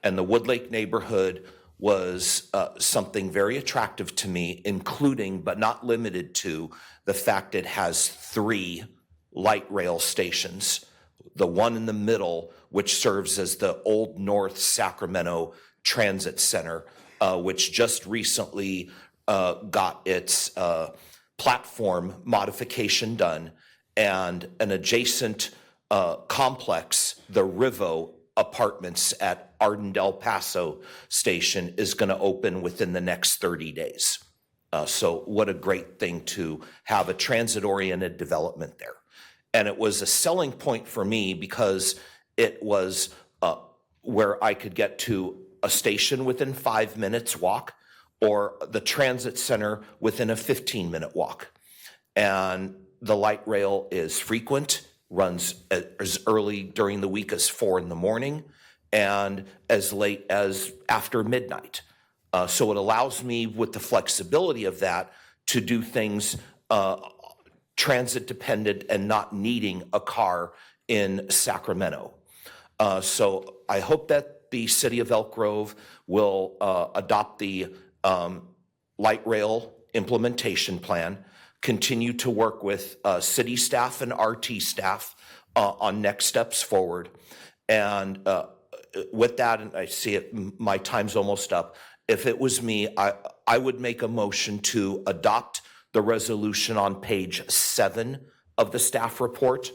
And the Woodlake neighborhood was something very attractive to me, including but not limited to the fact it has 3 light rail stations. The one in the middle, which serves as the Old North Sacramento Transit Center, which just recently got its platform modification done, and an adjacent complex, the Rivo Apartments at Arden Del Paso Station, is going to open within the next 30 days. So what a great thing to have a transit-oriented development there. And it was a selling point for me because it was where I could get to a station within 5 minutes walk or the transit center within a 15-minute walk. And the light rail is frequent, runs as early during the week as 4 in the morning and as late as after midnight. So it allows me, with the flexibility of that, to do things transit dependent and not needing a car in Sacramento. So I hope that the city of Elk Grove will adopt the light rail implementation plan, continue to work with city staff and RT staff on next steps forward. And with that, and I see it, my time's almost up. If it was me, I would make a motion to adopt the resolution on page 7 of the staff report.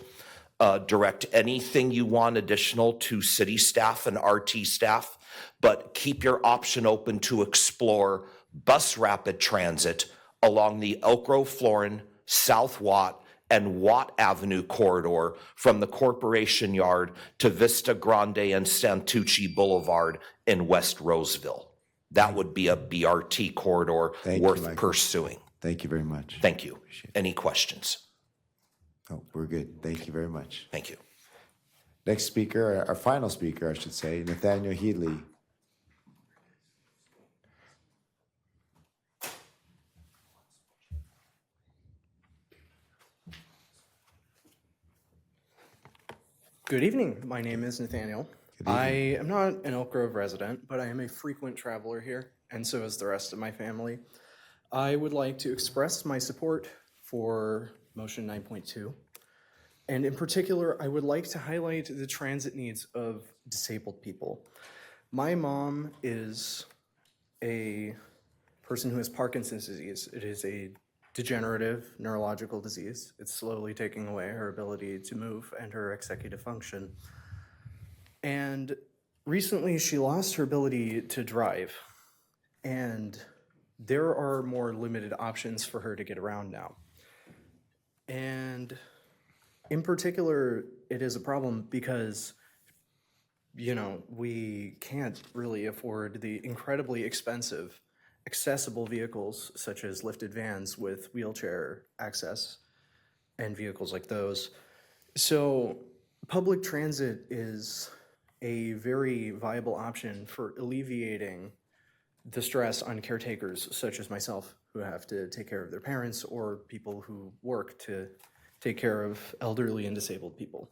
Direct anything you want additional to city staff and RT staff, but keep your option open to explore bus rapid transit along the Elk Grove, Florin, South Watt, and Watt Avenue corridor from the Corporation Yard to Vista Grande and Santucci Boulevard in West Roseville. That would be a BRT corridor worth pursuing. Thank you very much. Thank you. Any questions? Oh, we're good. Thank you very much. Thank you. Next speaker, our final speaker, I should say, Nathaniel Healy. Good evening. My name is Nathaniel. I am not an Elk Grove resident, but I am a frequent traveler here, and so is the rest of my family. I would like to express my support for Motion 9.2. And in particular, I would like to highlight the transit needs of disabled people. My mom is a person who has Parkinson's disease. It is a degenerative neurological disease. It's slowly taking away her ability to move and her executive function. And recently she lost her ability to drive. And there are more limited options for her to get around now. And in particular, it is a problem because, you know, we can't really afford the incredibly expensive accessible vehicles such as lifted vans with wheelchair access and vehicles like those. So public transit is a very viable option for alleviating the stress on caretakers such as myself who have to take care of their parents or people who work to take care of elderly and disabled people.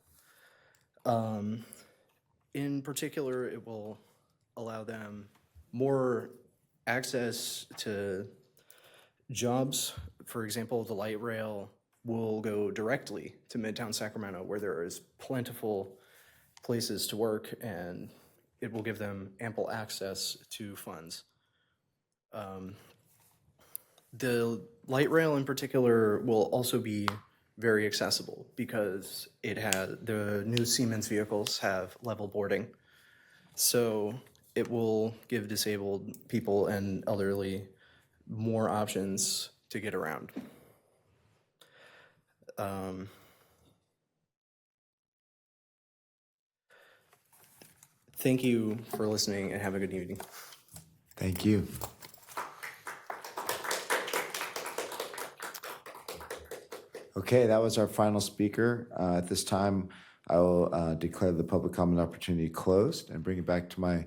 In particular, it will allow them more access to jobs. For example, the light rail will go directly to Midtown Sacramento where there is plentiful places to work, and it will give them ample access to funds. The light rail in particular will also be very accessible because the new Siemens vehicles have level boarding. So it will give disabled people and elderly more options to get around. Thank you for listening and have a good evening. Thank you. Okay, that was our final speaker. At this time, I will declare the public comment opportunity closed and bring it back to my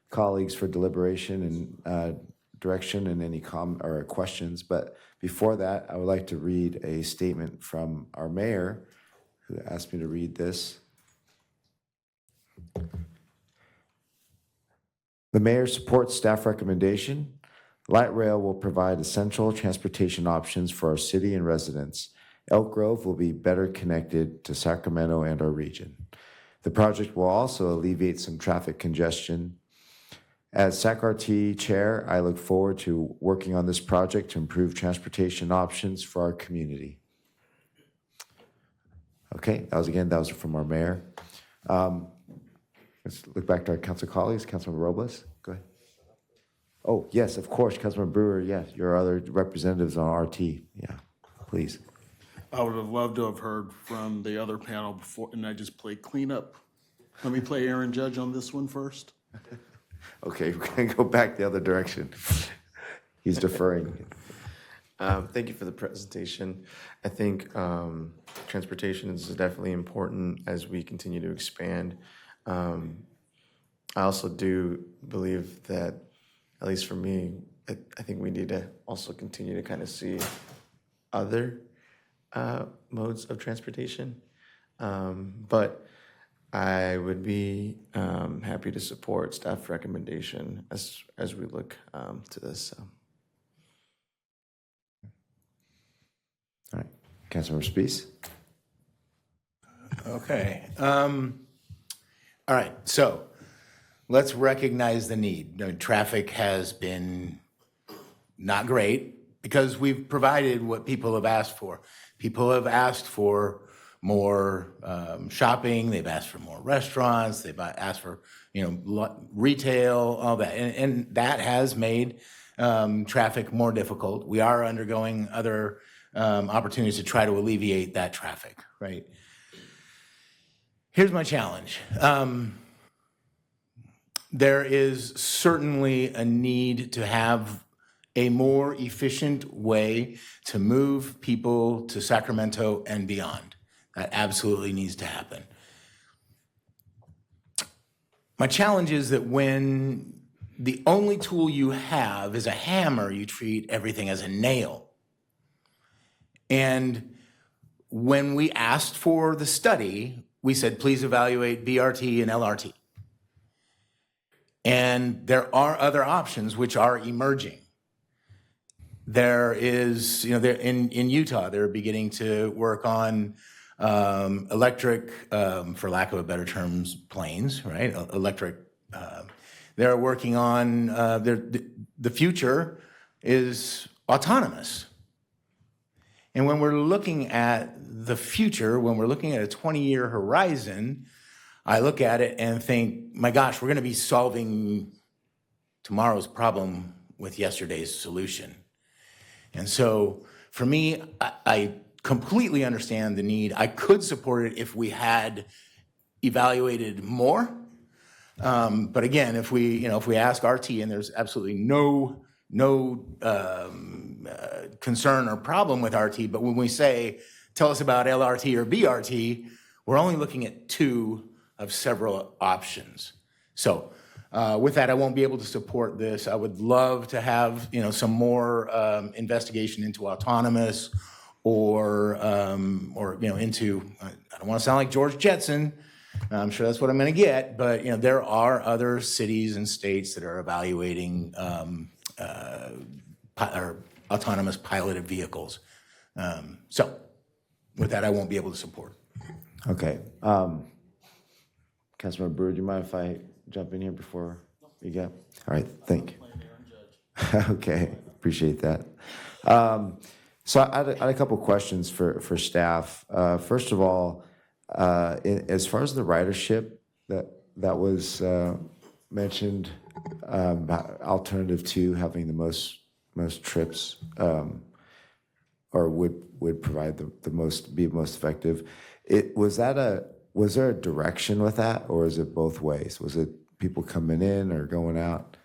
colleagues for deliberation and direction and any questions. But before that, I would like to read a statement from our mayor, who asked me to read this. The mayor supports staff recommendation. Light rail will provide essential transportation options for our city and residents. Elk Grove will be better connected to Sacramento and our region. The project will also alleviate some traffic congestion. As SAC-RT Chair, I look forward to working on this project to improve transportation options for our community. Okay, that was from our mayor. Let's look back to our council colleagues. Councilmember Robles, go ahead. Oh, yes, of course, Councilmember Brewer, yes, your other representatives on RT. Yeah, please. I would have loved to have heard from the other panel before, and I just played cleanup. Let me play Aaron Judge on this one first. Okay, we're going to go back the other direction. He's deferring. Thank you for the presentation. I think transportation is definitely important as we continue to expand. I also do believe that, at least for me, I think we need to also continue to kind of see other modes of transportation. But I would be happy to support staff recommendation as we look to this. All right, Councilmember Spees. Okay. All right, so let's recognize the need. You know, traffic has been not great because we've provided what people have asked for. People have asked for more shopping, they've asked for more restaurants, they've asked for, retail, all that. And that has made traffic more difficult. We are undergoing other opportunities to try to alleviate that traffic, right? Here's my challenge. There is certainly a need to have a more efficient way to move people to Sacramento and beyond. That absolutely needs to happen. My challenge is that when the only tool you have is a hammer, you treat everything as a nail. And when we asked for the study, we said, please evaluate BRT and LRT. And there are other options which are emerging. There is, in Utah, they're beginning to work on electric, for lack of a better terms, planes, right? Electric. They're working on, the future is autonomous. And when we're looking at the future, when we're looking at a 20-year horizon, I look at it and think, my gosh, we're going to be solving tomorrow's problem with yesterday's solution. And so for me, I completely understand the need. I could support it if we had evaluated more. But again, if we ask RT, and there's absolutely no concern or problem with RT, but when we say, tell us about LRT or BRT, we're only looking at two of several options. So with that, I won't be able to support this. I would love to have some more investigation into autonomous or into, I don't want to sound like George Jetson. I'm sure that's what I'm going to get, but there are other cities and states that are evaluating or autonomous piloted vehicles. So with that, I won't be able to support. Okay. Councilmember Brewer, do you mind if I jump in here before you go? All right, thank you. Okay, appreciate that. So I had a couple questions for staff. First of all, as far as the ridership that was mentioned, alternative to having the most trips, or would provide the most effective. Was there a direction with that, or is it both ways? Was it people coming in or going out?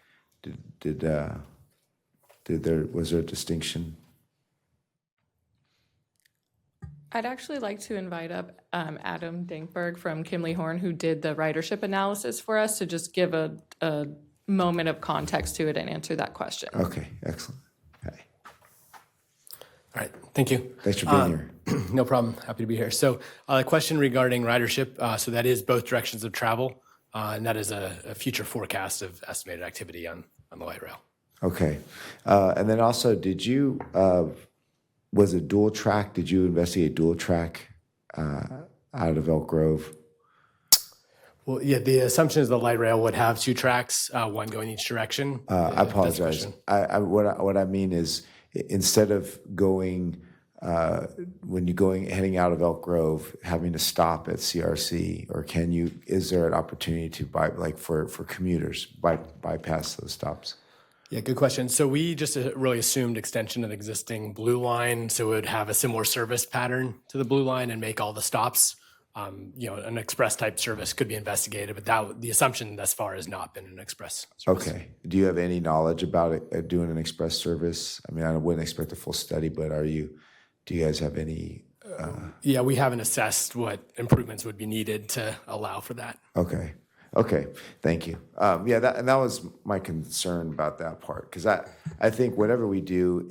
Was there a distinction? I'd actually like to invite up Adam Dinkberg from Kimley Horn, who did the ridership analysis for us, to just give a moment of context to it and answer that question. Okay, excellent. Okay. All right, thank you. Thanks for being here. No problem, happy to be here. So a question regarding ridership. So that is both directions of travel, and that is a future forecast of estimated activity on the light rail. Okay. And then also, was it dual track? Did you investigate dual track out of Elk Grove? Well, yeah, the assumption is the light rail would have two tracks, one going each direction. I apologize. What I mean is, instead of going, when you're heading out of Elk Grove, having to stop at CRC, or is there an opportunity to for commuters bypass those stops? Yeah, good question. So we just really assumed extension of the existing Blue Line, so it would have a similar service pattern to the Blue Line and make all the stops. An express type service could be investigated, but the assumption thus far has not been an express service. Okay. Do you have any knowledge about it doing an express service? I mean, I wouldn't expect a full study, but do you guys have any? Yeah, we haven't assessed what improvements would be needed to allow for that. Okay, thank you. That was my concern about that part, because I think whatever we do,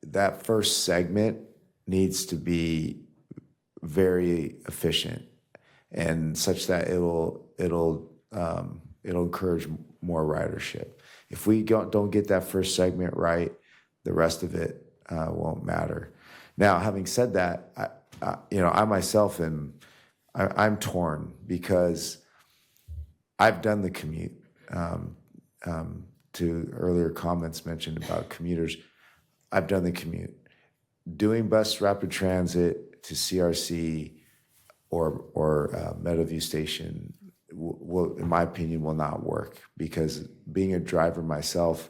that first segment needs to be very efficient, and such that it'll encourage more ridership. If we don't get that first segment right, the rest of it won't matter. Now, having said that, I myself am I'm torn because I've done the commute. To earlier comments mentioned about commuters, I've done the commute. Doing bus rapid transit to CRC or Meadowview Station will, in my opinion, will not work, because being a driver myself,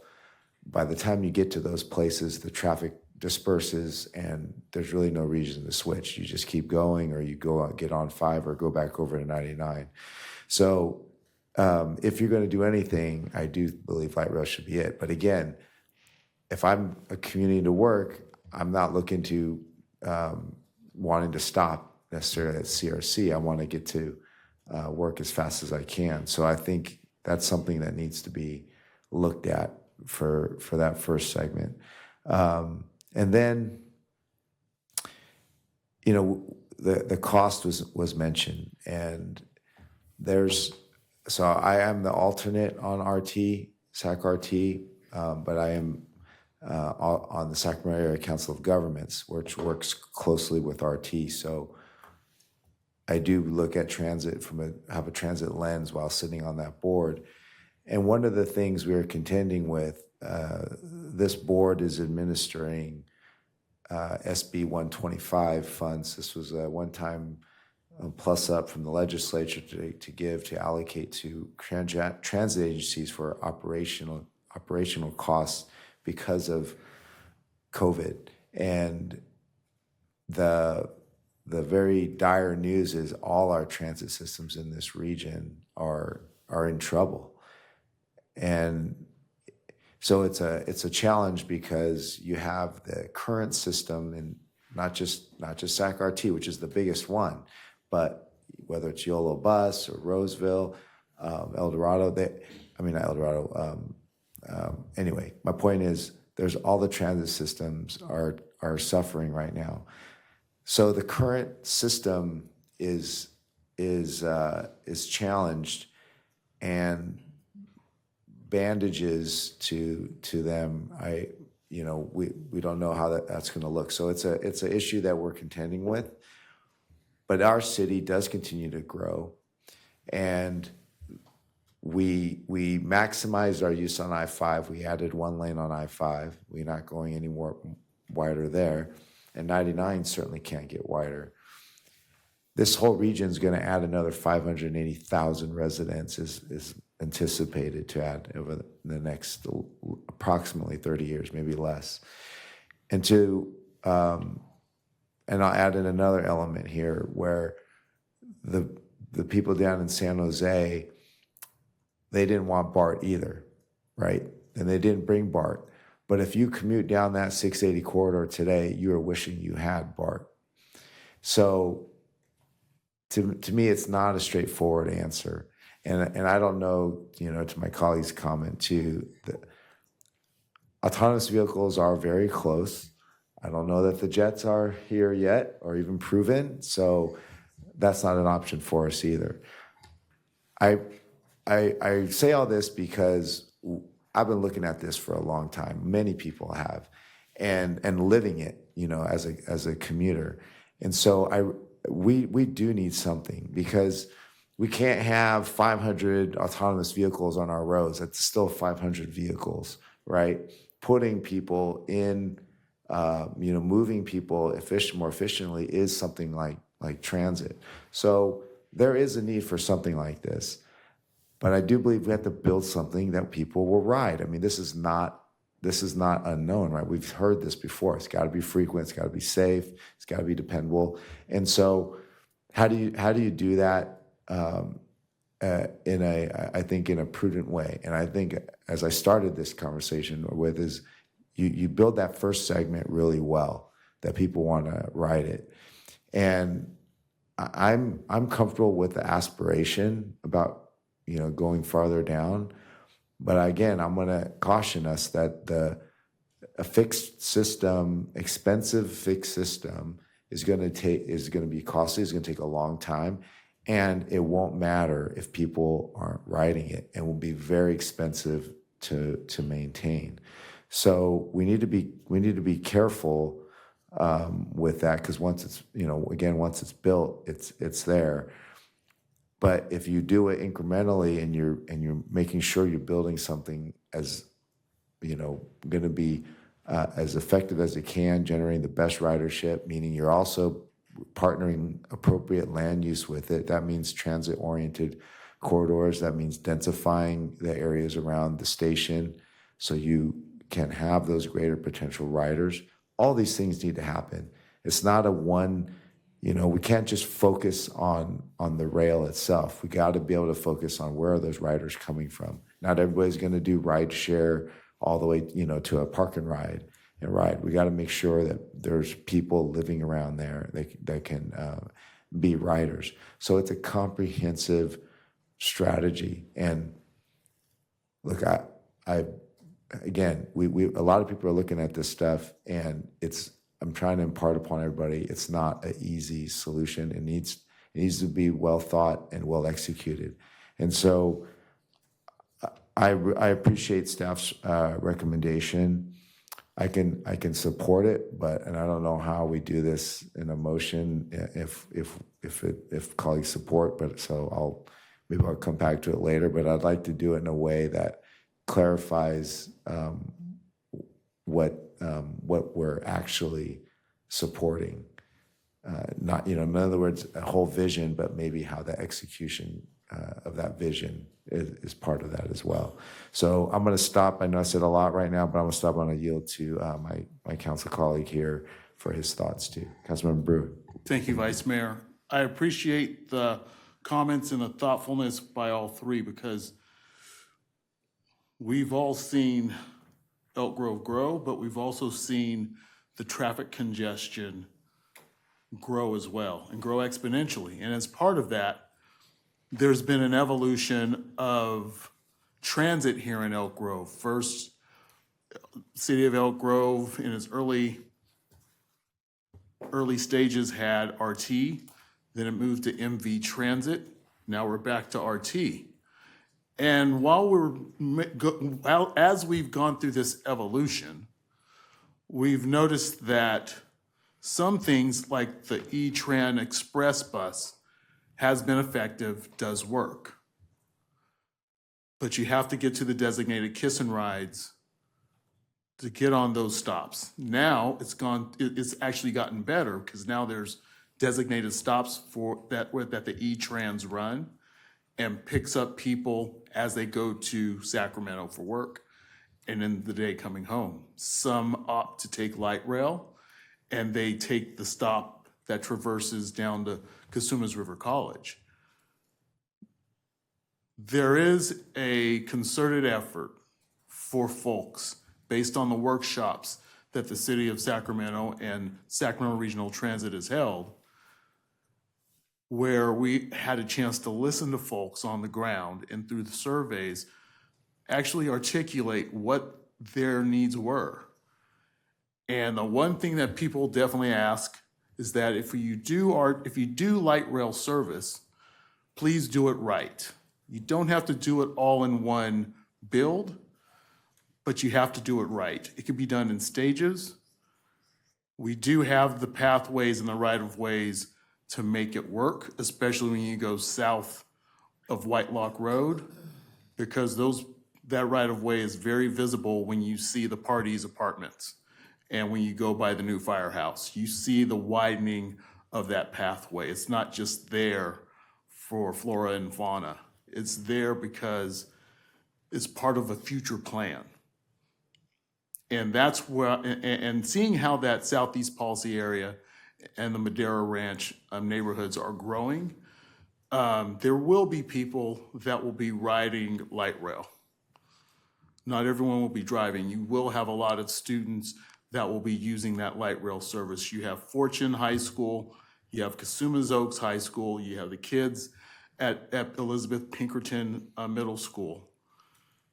by the time you get to those places, the traffic disperses and there's really no reason to switch. You just keep going, or you go out, get on 5 or go back over to 99. So if you're going to do anything, I do believe light rail should be it. But again, if I'm commuting to work, I'm not looking to wanting to stop necessarily at CRC. I want to get to work as fast as I can. So I think that's something that needs to be looked at for that first segment. And then, you know, the cost was mentioned, and so I am the alternate on RT, SAC RT, but I am on the Sacramento Area Council of Governments, which works closely with RT. So I do look at transit have a transit lens while sitting on that board. And one of the things we are contending with, this board is administering SB 125 funds. This was a one-time plus up from the legislature to give, to allocate to transit agencies for operational costs because of COVID. And the very dire news is all our transit systems in this region are in trouble. And so it's a challenge, because you have the current system, and not just SAC RT, which is the biggest one, but whether it's YOLO Bus or Roseville, El Dorado, not El Dorado. Anyway, my point is, there's all the transit systems are suffering right now. So the current system is challenged, and bandages to them, we don't know how that's going to look. So it's an issue that we're contending with. But our city does continue to grow, and we maximized our use on I-5. We added 1 lane on I-5. We're not going any more wider there, and 99 certainly can't get wider. This whole region is going to add another 580,000 residents, is anticipated to add over the next approximately 30 years, maybe less. And I'll add in another element here, where the people down in San Jose, they didn't want BART either, right? And they didn't bring BART. But if you commute down that 680 corridor today, you are wishing you had BART. So to me, it's not a straightforward answer. And I don't know, to my colleague's comment too, the autonomous vehicles are very close. I don't know that the jets are here yet or even proven, so that's not an option for us either. I say all this because I've been looking at this for a long time. Many people have, and living it, as a commuter. And so we do need something, because we can't have 500 autonomous vehicles on our roads. That's still 500 vehicles, right? Putting people in, moving people more efficiently is something like transit. So there is a need for something like this. But I do believe we have to build something that people will ride. I mean, this is not unknown, right? We've heard this before. It's got to be frequent. It's got to be safe. It's got to be dependable. And so, how do you do that I think in a prudent way? And I think, as I started this conversation with, is you build that first segment really well, that people want to ride it. And I'm comfortable with the aspiration about going farther down, but again, I'm going to caution us that a fixed system, expensive fixed system, is going to be costly. It's going to take a long time, and it won't matter if people aren't riding it, and will be very expensive to maintain. So we need to be careful with that, because once it's, again, once it's built, it's there. But if you do it incrementally and you're making sure you're building something as, going to be as effective as it can, generating the best ridership, meaning you're also partnering appropriate land use with it. That means transit-oriented corridors. That means densifying the areas around the station so you can have those greater potential riders. All these things need to happen. It's not a one, we can't just focus on the rail itself. We got to be able to focus on where are those riders coming from. Not everybody's going to do ride share all the way, to a park and ride. We got to make sure that there's people living around there that can be riders. So it's a comprehensive strategy. And look, again, we a lot of people are looking at this stuff, and I'm trying to impart upon everybody, it's not an easy solution. It needs to be well thought and well executed. And so I appreciate staff's recommendation. I can support it, and I don't know how we do this in a motion if colleagues support, but so maybe I'll come back to it later, but I'd like to do it in a way that clarifies what we're actually supporting. Not, in other words, a whole vision, but maybe how the execution of that vision is part of that as well. So I'm going to stop. I know I said a lot right now, but I'm going to stop. I'm going to yield to my council colleague here for his thoughts too. Councilmember Brewer. Thank you, Vice Mayor. I appreciate the comments and the thoughtfulness by all three, because we've all seen Elk Grove grow, but we've also seen the traffic congestion grow as well, and grow exponentially. And as part of that, there's been an evolution of transit here in Elk Grove. First, City of Elk Grove in its early stages had RT, then it moved to MV Transit. Now we're back to RT. And as we've gone through this evolution, we've noticed that some things like the E-Tran Express bus has been effective, does work. But you have to get to the designated kiss and rides to get on those stops. Now it's actually gotten better, because now there's designated stops that the E-Trans run and picks up people as they go to Sacramento for work and in the day coming home. Some opt to take light rail, and they take the stop that traverses down to Cosumnes River College. There is a concerted effort for folks based on the workshops that the City of Sacramento and Sacramento Regional Transit has held, where we had a chance to listen to folks on the ground and through the surveys actually articulate what their needs were. And the one thing that people definitely ask is that if you do light rail service, please do it right. You don't have to do it all in one build, but you have to do it right. It can be done in stages. We do have the pathways and the right-of-ways to make it work, especially when you go south of White Lock Road, because that right-of-way is very visible when you see the Parties apartments. And when you go by the new firehouse, you see the widening of that pathway. It's not just there for flora and fauna. It's there because it's part of a future plan. And that's where, and seeing how that Southeast Policy area and the Madera Ranch neighborhoods are growing, there will be people that will be riding light rail. Not everyone will be driving. You will have a lot of students that will be using that light rail service. You have Fortune High School, you have Cosumnes Oaks High School, you have the kids at Elizabeth Pinkerton Middle School.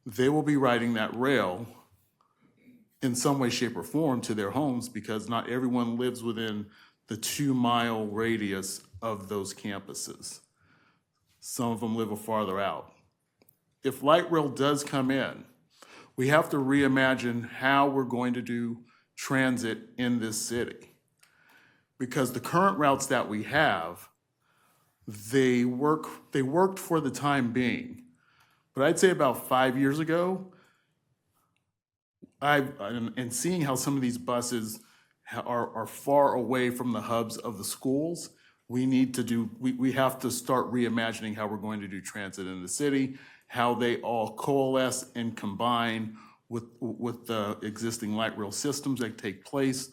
They will be riding that rail in some way, shape, or form to their homes, because not everyone lives within the 2-mile radius of those campuses. Some of them live farther out. If light rail does come in, we have to reimagine how we're going to do transit in this city. because the current routes that we have, they worked for the time being. But I'd say about 5 years ago, and seeing how some of these buses are far away from the hubs of the schools, we have to start reimagining how we're going to do transit in the city, how they all coalesce and combine with the existing light rail systems that take place.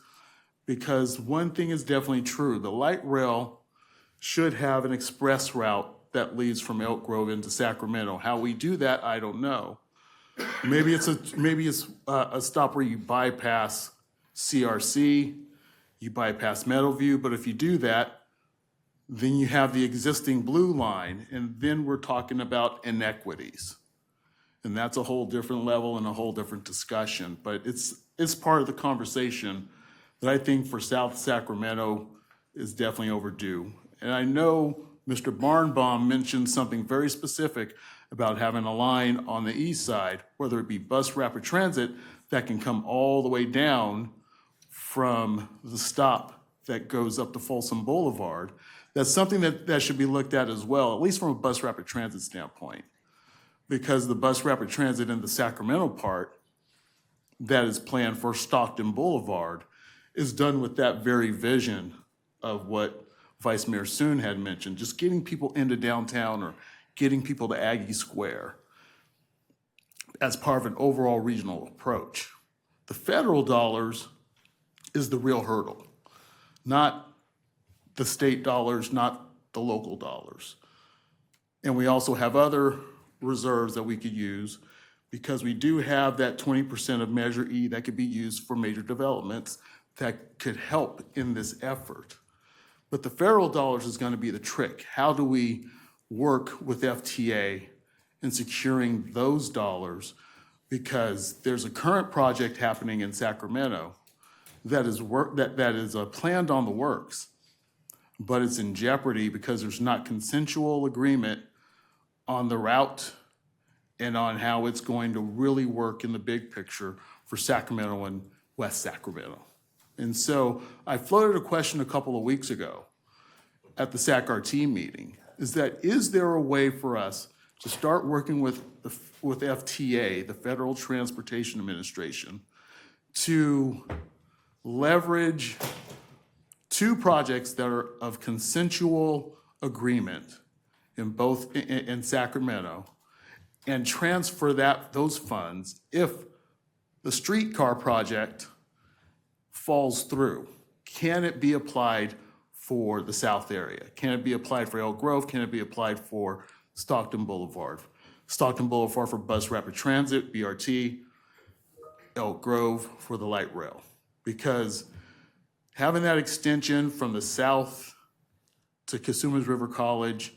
Because one thing is definitely true, the light rail should have an express route that leads from Elk Grove into Sacramento. How we do that, I don't know. Maybe it's a stop where you bypass CRC, you bypass Meadowview, but if you do that, then you have the existing blue line, and then we're talking about inequities. And that's a whole different level and a whole different discussion, but it's part of the conversation that I think for South Sacramento is definitely overdue. And I know Mr. Barnbaum mentioned something very specific about having a line on the east side, whether it be bus rapid transit, that can come all the way down from the stop that goes up to Folsom Boulevard. That's something that should be looked at as well, at least from a bus rapid transit standpoint. Because the bus rapid transit in the Sacramento part that is planned for Stockton Boulevard is done with that very vision of what Vice Mayor Soon had mentioned, just getting people into downtown or getting people to Aggie Square as part of an overall regional approach. The federal dollars is the real hurdle, not the state dollars, not the local dollars. And we also have other reserves that we could use because we do have that 20% of Measure E that could be used for major developments that could help in this effort. But the federal dollars is going to be the trick. How do we work with FTA in securing those dollars? Because there's a current project happening in Sacramento that is planned on the works, but it's in jeopardy because there's not consensual agreement on the route and on how it's going to really work in the big picture for Sacramento and West Sacramento. And so I floated a question a couple of weeks ago at the SAC-RT meeting, is there a way for us to start working with FTA, the Federal Transportation Administration, to leverage two projects that are of consensual agreement in Sacramento and transfer those funds if the streetcar project falls through? Can it be applied for the south area? Can it be applied for Elk Grove? Can it be applied for Stockton Boulevard? Stockton Boulevard for bus rapid transit, BRT, Elk Grove for the light rail. Because having that extension from the south to Casumas River College,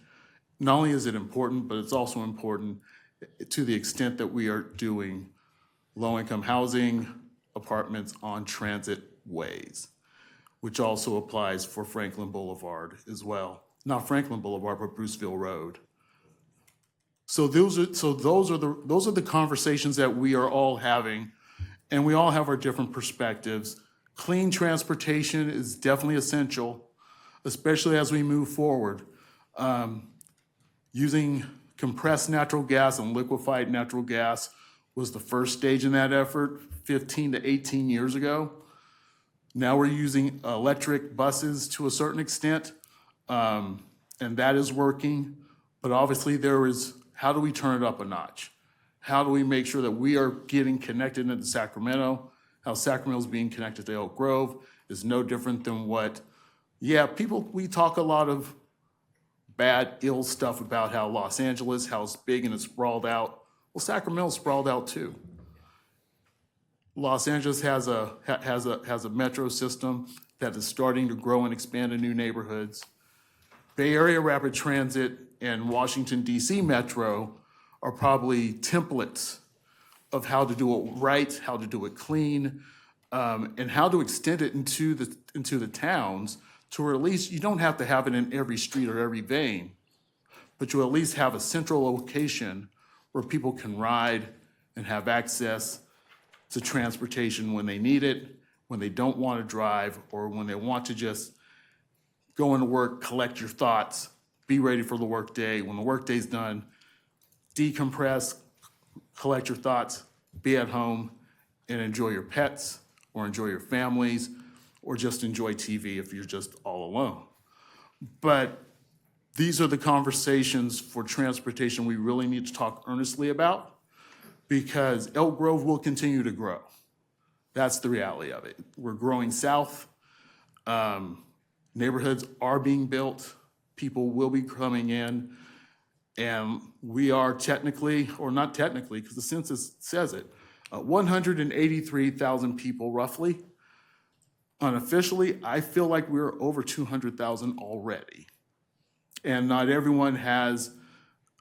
not only is it important, but it's also important to the extent that we are doing low-income housing apartments on transit ways, which also applies for Franklin Boulevard as well. Not Franklin Boulevard, but Bruceville Road. So those are the conversations that we are all having, and we all have our different perspectives. Clean transportation is definitely essential, especially as we move forward. Using compressed natural gas and liquefied natural gas was the first stage in that effort 15 to 18 years ago. Now we're using electric buses to a certain extent, and that is working. But obviously how do we turn it up a notch? How do we make sure that we are getting connected into Sacramento? How Sacramento is being connected to Elk Grove is no different than we talk a lot of bad, ill stuff about how Los Angeles, how it's big and it's sprawled out. Well, Sacramento's sprawled out too. Los Angeles has a metro system that is starting to grow and expand in new neighborhoods. Bay Area Rapid Transit and Washington, D.C. Metro are probably templates of how to do it right, how to do it clean, and how to extend it into the towns to where at least you don't have to have it in every street or every vein, but you at least have a central location where people can ride and have access to transportation when they need it, when they don't want to drive, or when they want to just go into work, collect your thoughts, be ready for the workday. When the workday's done, decompress, collect your thoughts, be at home, and enjoy your pets, or enjoy your families, or just enjoy TV if you're just all alone. But these are the conversations for transportation we really need to talk earnestly about, because Elk Grove will continue to grow. That's the reality of it. We're growing south. Neighborhoods are being built. People will be coming in. And we are technically, or not technically, because the census says it, 183,000 people roughly. Unofficially, I feel like we're over 200,000 already. And not everyone has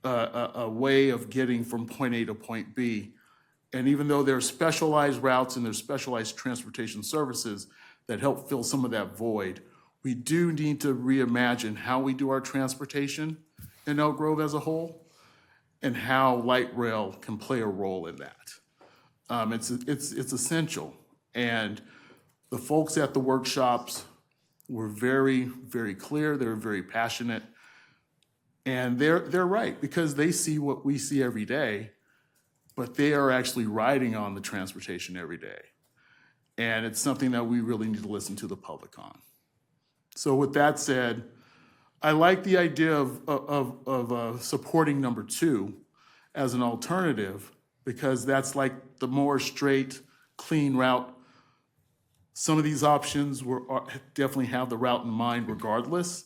a way of getting from point A to point B. And even though there are specialized routes and there's specialized transportation services that help fill some of that void, we do need to reimagine how we do our transportation in Elk Grove as a whole, and how light rail can play a role in that. It's essential. And the folks at the workshops were very, very clear. They were very passionate. And they're right, because they see what we see every day, but they are actually riding on the transportation every day. And it's something that we really need to listen to the public on. So with that said, I like the idea of supporting number 2 as an alternative, because that's like the more straight, clean route. Some of these options definitely have the route in mind regardless,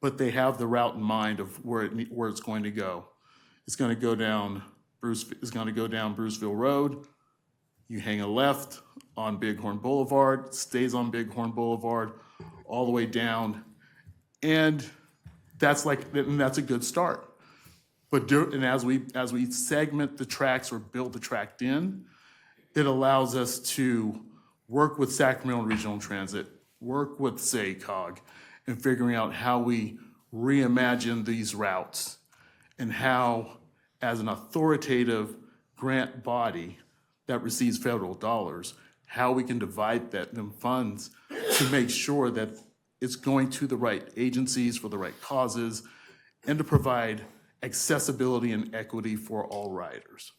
but they have the route in mind of where it's going to go. It's going to go down Bruceville Road. You hang a left on Bighorn Boulevard, stays on Bighorn Boulevard, all the way down, and that's a good start. But as we segment the tracks or build the tract in, it allows us to work with Sacramento Regional Transit, work with SACOG, and figuring out how we reimagine these routes, and how, as an authoritative grant body that receives federal dollars, how we can divide them funds to make sure that it's going to the right agencies for the right causes, and to provide accessibility and equity for all riders.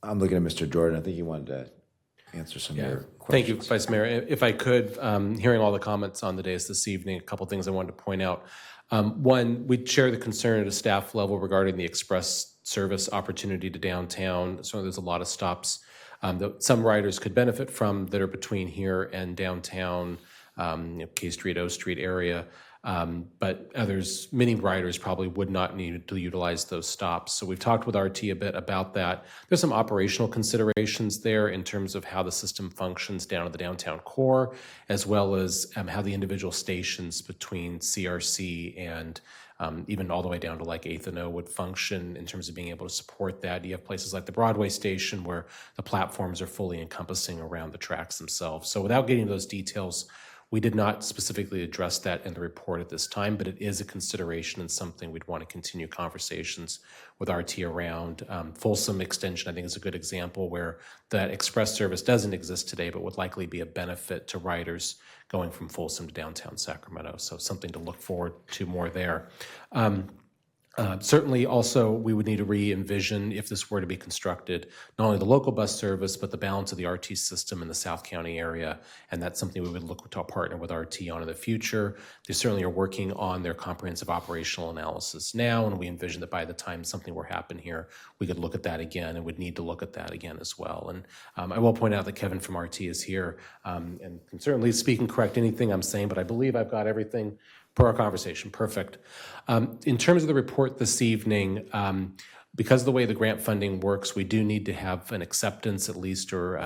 I'm looking at Mr. Jordan. I think he wanted to answer some of your questions. Thank you, Vice Mayor. If I could, hearing all the comments on the dais this evening, a couple things I wanted to point out. One, we share the concern at a staff level regarding the express service opportunity to downtown. So there's a lot of stops that some riders could benefit from that are between here and downtown, K Street, O Street area. But many riders probably would not need to utilize those stops. So we've talked with RT a bit about that. There's some operational considerations there in terms of how the system functions down at the downtown core, as well as how the individual stations between CRC and even all the way down to like 8th and O would function in terms of being able to support that. You have places like the Broadway station where the platforms are fully encompassing around the tracks themselves. So without getting those details, we did not specifically address that in the report at this time, but it is a consideration and something we'd want to continue conversations with RT around. Folsom Extension, I think, is a good example where that express service doesn't exist today, but would likely be a benefit to riders going from Folsom to downtown Sacramento. So something to look forward to more there. Certainly also we would need to re-envision, if this were to be constructed, not only the local bus service, but the balance of the RT system in the South County area. And that's something we would look to partner with RT on in the future. They certainly are working on their comprehensive operational analysis now, and we envision that by the time something were to happen here, we could look at that again and would need to look at that again as well. And I will point out that Kevin from RT is here and can certainly speak and correct anything I'm saying, but I believe I've got everything per our conversation. Perfect. In terms of the report this evening, because of the way the grant funding works, we do need to have an acceptance at least or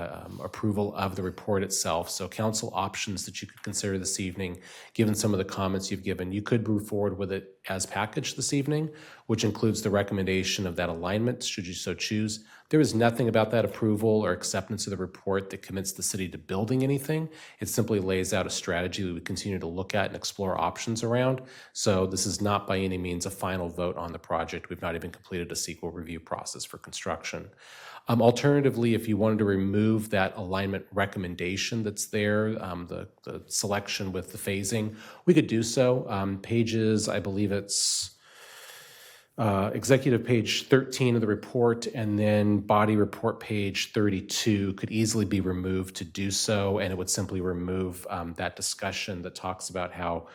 approval of the report itself. So council options that you could consider this evening, given some of the comments you've given, you could move forward with it as packaged this evening, which includes the recommendation of that alignment, should you so choose. There is nothing about that approval or acceptance of the report that commits the city to building anything. It simply lays out a strategy that we continue to look at and explore options around. So this is not by any means a final vote on the project. We've not even completed a CEQA review process for construction. Alternatively, if you wanted to remove that alignment recommendation that's there, the selection with the phasing, we could do so. Pages, I believe it's executive page 13 of the report, and then body report page 32 could easily be removed to do so, and it would simply remove that discussion that talks about how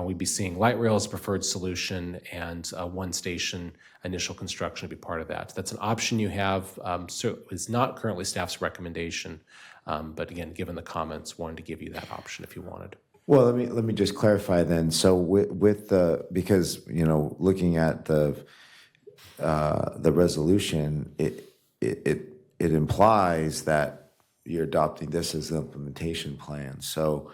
we'd be seeing light rail as a preferred solution, and one station initial construction would be part of that. That's an option you have. So it's not currently staff's recommendation, but again, given the comments, wanted to give you that option if you wanted. Well, let me just clarify then. So with the, because, you know, looking at the resolution, it implies that you're adopting this as an implementation plan. So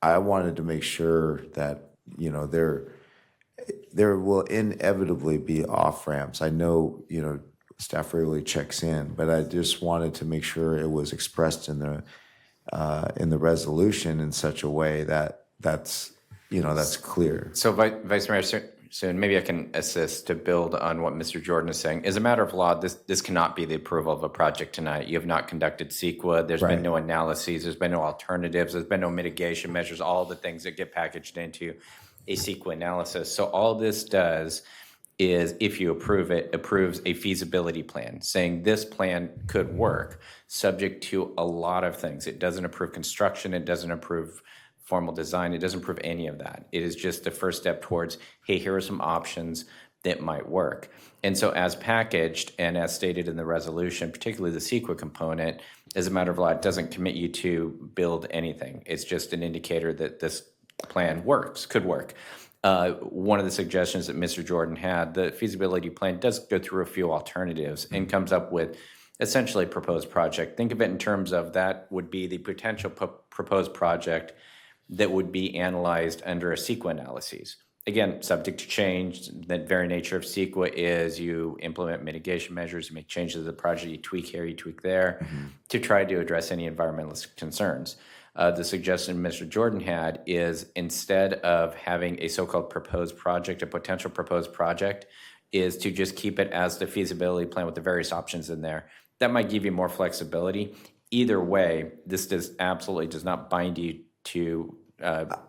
I wanted to make sure that, you know, there will inevitably be off ramps. I know, you know, staff regularly checks in, but I just wanted to make sure it was expressed in the resolution in such a way that that's clear. So Vice Mayor, soon maybe I can assist to build on what Mr. Jordan is saying. As a matter of law, this cannot be the approval of a project tonight. You have not conducted CEQA. There's been no analyses. There's been no alternatives. There's been no mitigation measures, all the things that get packaged into a CEQA analysis. So all this does is, if you approve it, approves a feasibility plan saying this plan could work subject to a lot of things. It doesn't approve construction. It doesn't approve formal design. It doesn't prove any of that. It is just the first step towards, hey, here are some options that might work. And so as packaged and as stated in the resolution, particularly the CEQA component, as a matter of law, it doesn't commit you to build anything. It's just an indicator that this plan works, could work. One of the suggestions that Mr. Jordan had, the feasibility plan does go through a few alternatives and comes up with essentially a proposed project. Think of it in terms of that would be the potential proposed project that would be analyzed under a CEQA analysis. Again, subject to change. The very nature of CEQA is you implement mitigation measures, you make changes to the project, you tweak here, you tweak there, to try to address any environmental concerns. The suggestion Mr. Jordan had is, instead of having a so-called proposed project, a potential proposed project, is to just keep it as the feasibility plan with the various options in there. That might give you more flexibility. Either way, this absolutely does not bind you to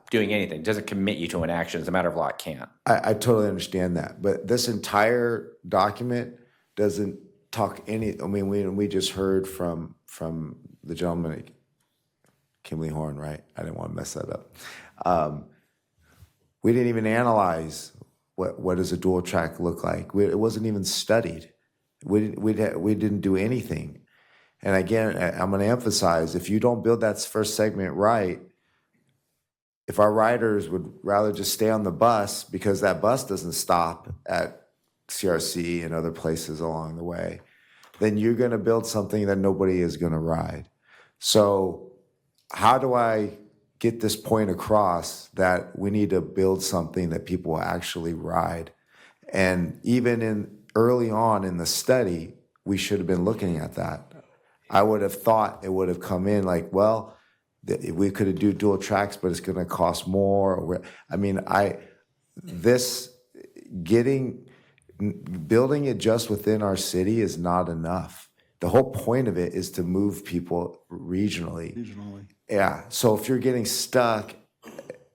doing anything. It doesn't commit you to an action. As a matter of law, it can't. I totally understand that, but this entire document doesn't talk any. I mean, we just heard from the gentleman, Kimley Horn, right? I didn't want to mess that up. We didn't even analyze what does a dual track look like. It wasn't even studied. We didn't do anything. And again, I'm going to emphasize: if you don't build that first segment right, if our riders would rather just stay on the bus because that bus doesn't stop at CRC and other places along the way, then you're going to build something that nobody is going to ride. So how do I get this point across that we need to build something that people will actually ride? And even early on in the study, we should have been looking at that. I would have thought it would have come in like, well, we could do dual tracks, but it's going to cost more. I mean, building it just within our city is not enough. The whole point of it is to move people regionally. Yeah. So if you're getting stuck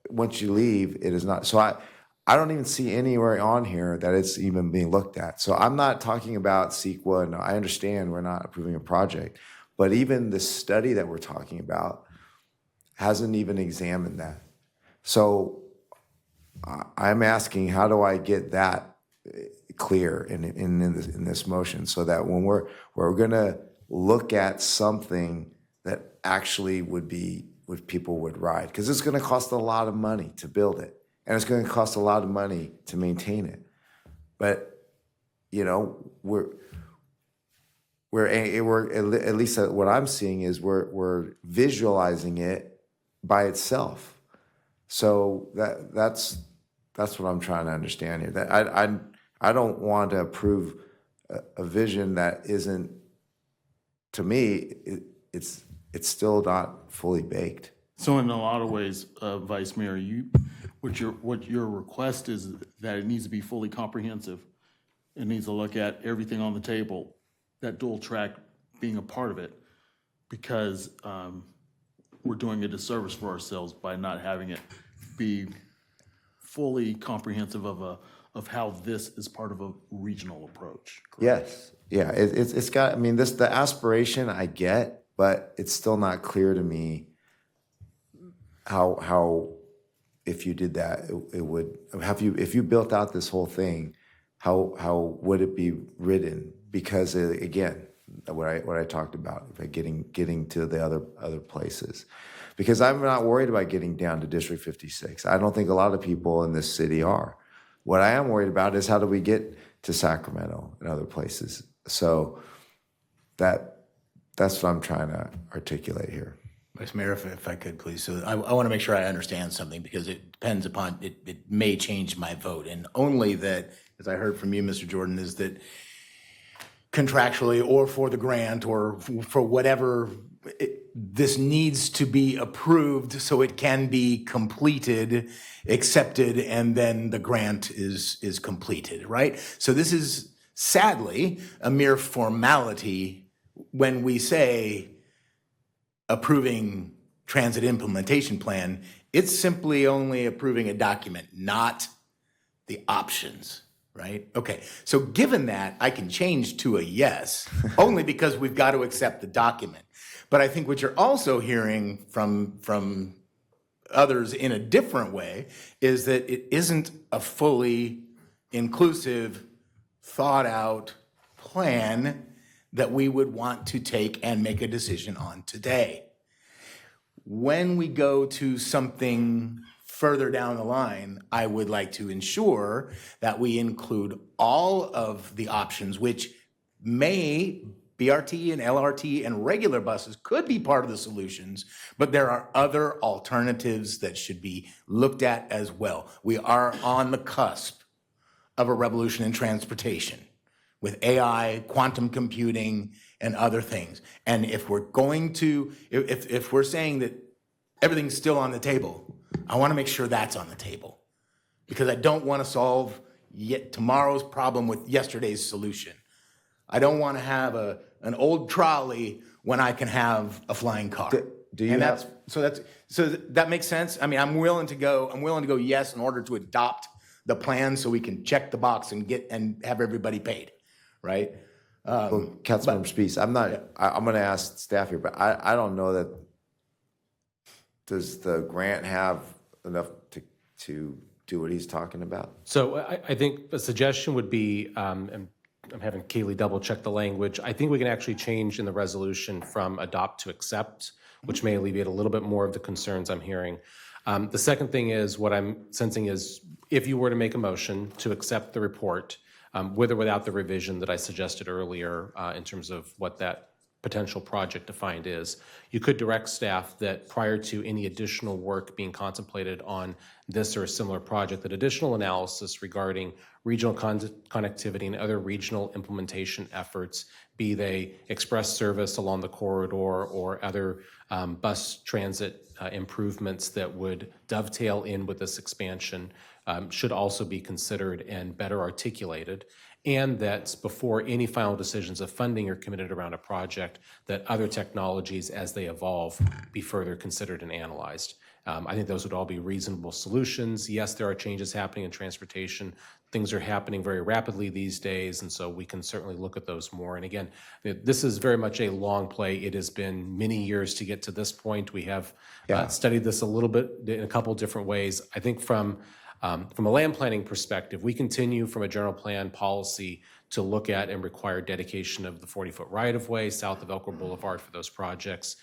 once you leave, it is not. So I don't even see anywhere on here that it's even being looked at. So I'm not talking about CEQA. And I understand we're not approving a project, but even the study that we're talking about hasn't even examined that. So I'm asking, how do I get that clear in this motion, so that when we're going to look at something that actually would be what people would ride, because it's going to cost a lot of money to build it, and it's going to cost a lot of money to maintain it. But you know, we're at least what I'm seeing is we're visualizing it by itself. So that's what I'm trying to understand here. That I don't want to approve a vision that isn't, to me, it's still not fully baked. So in a lot of ways, Vice Mayor, what your request is that it needs to be fully comprehensive. It needs to look at everything on the table that dual track being a part of it, because we're doing a disservice for ourselves by not having it be fully comprehensive of how this is part of a regional approach. Yes, yeah, it's got, I mean, the aspiration I get, but it's still not clear to me how if you did that, it would, if you built out this whole thing, how would it be written? Because again, what I talked about, getting to the other places. Because I'm not worried about getting down to District 56. I don't think a lot of people in this city are. What I am worried about is how do we get to Sacramento and other places. So that's what I'm trying to articulate here. Vice Mayor, if I could, please. So I want to make sure I understand something because it depends upon, it may change my vote. And only that, as I heard from you, Mr. Jordan, is that contractually or for the grant or for whatever, this needs to be approved so it can be completed, accepted, and then the grant is completed, right? So this is sadly a mere formality when we say approving transit implementation plan. It's simply only approving a document, not the options, right? Okay, so given that, I can change to a yes, only because we've got to accept the document. But I think what you're also hearing from others in a different way is that it isn't a fully inclusive, thought out plan that we would want to take and make a decision on today. When we go to something further down the line, I would like to ensure that we include all of the options, which may BRT and LRT and regular buses could be part of the solutions, but there are other alternatives that should be looked at as well. We are on the cusp of a revolution in transportation with AI, quantum computing, and other things. And if we're going to, if we're saying that everything's still on the table, I want to make sure that's on the table because I don't want to solve yet tomorrow's problem with yesterday's solution. I don't want to have an old trolley when I can have a flying car. Do you and have? so that makes sense. I mean, I'm willing to go yes in order to adopt the plan so we can check the box and have everybody paid, right? Councilmember Spies, I'm going to ask staff here, but I don't know that. Does the grant have enough to do what he's talking about? So I think a suggestion would be, and I'm having Kaylee double check the language. I think we can actually change in the resolution from adopt to accept, which may alleviate a little bit more of the concerns I'm hearing. The second thing is what I'm sensing is if you were to make a motion to accept the report, with or without the revision that I suggested earlier in terms of what that potential project defined is, you could direct staff that prior to any additional work being contemplated on this or a similar project, that additional analysis regarding regional connectivity and other regional implementation efforts, be they express service along the corridor or other bus transit improvements that would dovetail in with this expansion, should also be considered and better articulated. And that before any final decisions of funding are committed around a project, that other technologies as they evolve be further considered and analyzed. I think those would all be reasonable solutions. Yes, there are changes happening in transportation. Things are happening very rapidly these days, and so we can certainly look at those more. And again, this is very much a long play. It has been many years to get to this point. We have studied this a little bit in a couple different ways. I think from a land planning perspective, we continue from a general plan policy to look at and require dedication of the 40-foot right-of-way south of Elk Grove Boulevard for those projects.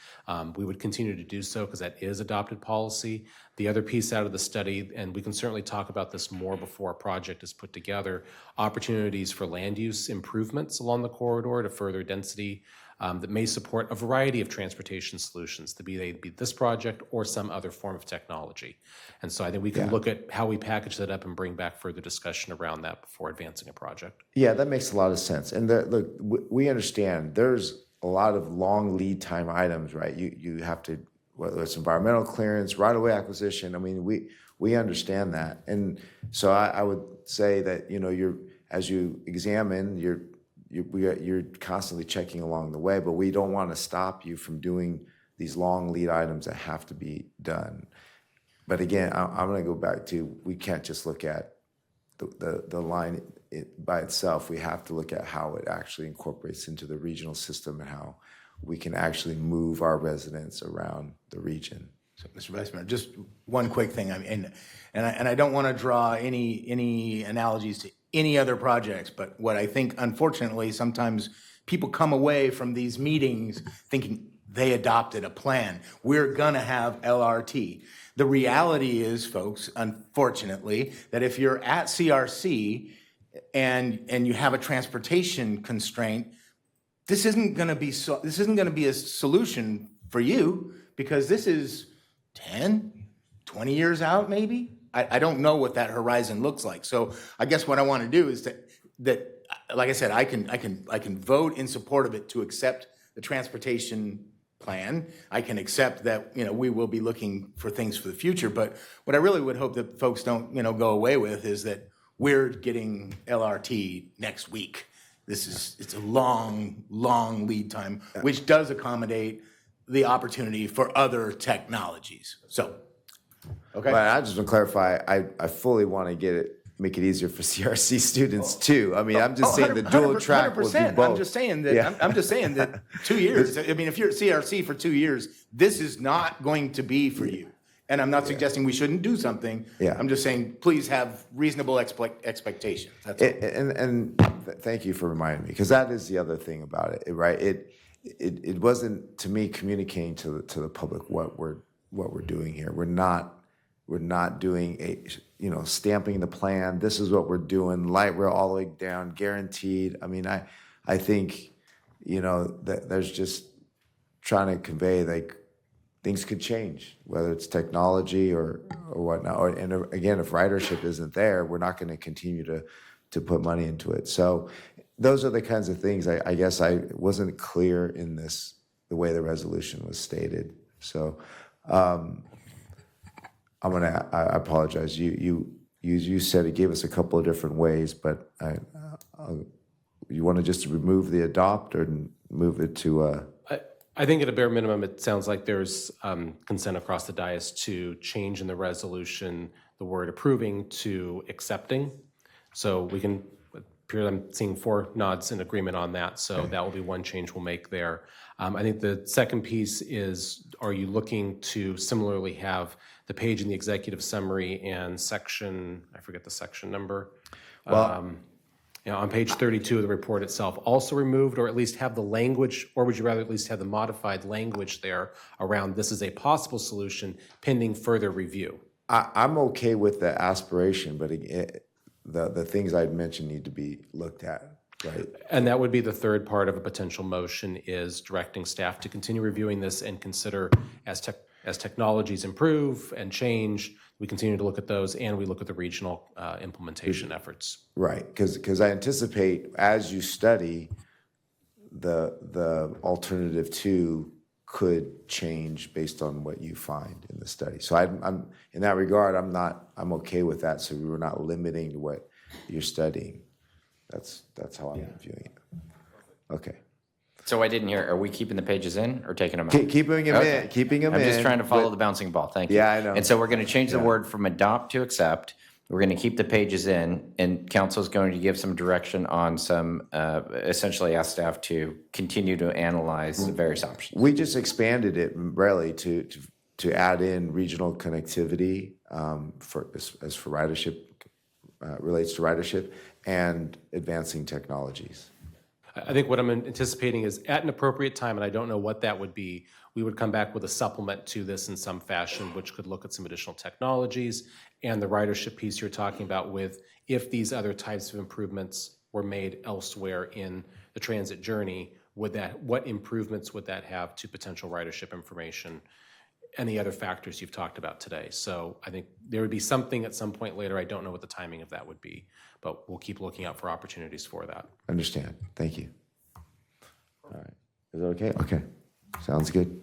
We would continue to do so because that is adopted policy. The other piece out of the study, and we can certainly talk about this more before a project is put together, opportunities for land use improvements along the corridor to further density that may support a variety of transportation solutions, to be this project or some other form of technology. And so I think we can look at how we package that up and bring back further discussion around that before advancing a project. Yeah, that makes a lot of sense. And look, we understand there's a lot of long lead time items, right? You have to, whether it's environmental clearance, right-of-way acquisition. I mean, we understand that. And so I would say that, as you examine you're constantly checking along the way, but we don't want to stop you from doing these long lead items that have to be done. But again, I'm going to go back to, we can't just look at the line by itself. We have to look at how it actually incorporates into the regional system and how we can actually move our residents around the region. So, Mr. Vice Mayor, just one quick thing. I mean, and I don't want to draw any analogies to any other projects, but what I think, unfortunately, sometimes people come away from these meetings thinking they adopted a plan. We're gonna have LRT. The reality is, folks, unfortunately, that if you're at CRC and you have a transportation constraint, this isn't gonna be a solution for you, because this is 10, 20 years out, maybe? I don't know what that horizon looks like. So I guess what I want to do is that, like I said, I can vote in support of it to accept the transportation plan. I can accept that, we will be looking for things for the future. But what I really would hope that folks don't, go away with is that we're getting LRT next week. It's a long lead time, which does accommodate the opportunity for other technologies. So, okay. But I just want to clarify, I fully want to make it easier for CRC students too. I mean, I'm just saying the dual track will do both. I'm just saying that. I'm just saying that 2 years. I mean, if you're at CRC for 2 years, this is not going to be for you. And I'm not suggesting we shouldn't do something. Yeah. I'm just saying, please have reasonable expectations. That's all. And thank you for reminding me, because that is the other thing about it, right? It wasn't, to me, communicating to the public what we're doing here. We're not doing stamping the plan. This is what we're doing. Light rail all the way down, guaranteed. I mean, I think that there's just trying to convey like things could change, whether it's technology or whatnot. And again, if ridership isn't there, we're not going to continue to put money into it. So those are the kinds of things I guess I wasn't clear in the way the resolution was stated. So I apologize. You said it gave us a couple of different ways, but you want to just remove the adopt or move it to I think at a bare minimum, it sounds like there's consent across the dais to change in the resolution the word approving to accepting. So we can, I'm seeing 4 nods in agreement on that. So that will be one change we'll make there. I think the second piece is, are you looking to similarly have the page in the executive summary and section, I forget the section number, on page 32 of the report itself also removed, or at least have the language, or would you rather at least have the modified language there around this is a possible solution pending further review? I'm okay with the aspiration, but the things I'd mentioned need to be looked at, right? And that would be the third part of a potential motion, is directing staff to continue reviewing this and consider as technologies improve and change, we continue to look at those and we look at the regional implementation efforts. Right, because I anticipate as you study, the alternative 2 could change based on what you find in the study. So I'm in that regard, I'm okay with that. So we were not limiting to what you're studying. That's how I'm viewing it. Okay. So I didn't hear, are we keeping the pages in or taking them out? Keeping them in, keeping them in. I'm just trying to follow the bouncing ball, thank you. Yeah, I know. And so we're going to change the word from adopt to accept. We're going to keep the pages in, and council is going to give some direction on some, essentially ask staff to continue to analyze the various options. We just expanded it really to add in regional connectivity as for ridership, relates to ridership, and advancing technologies. I think what I'm anticipating is at an appropriate time, and I don't know what that would be, we would come back with a supplement to this in some fashion, which could look at some additional technologies and the ridership piece you're talking about with if these other types of improvements were made elsewhere in the transit journey, what improvements would that have to potential ridership information and the other factors you've talked about today. So I think there would be something at some point later. I don't know what the timing of that would be, but we'll keep looking out for opportunities for that. Understand. Thank you. All right. Is that okay? Okay. Sounds good.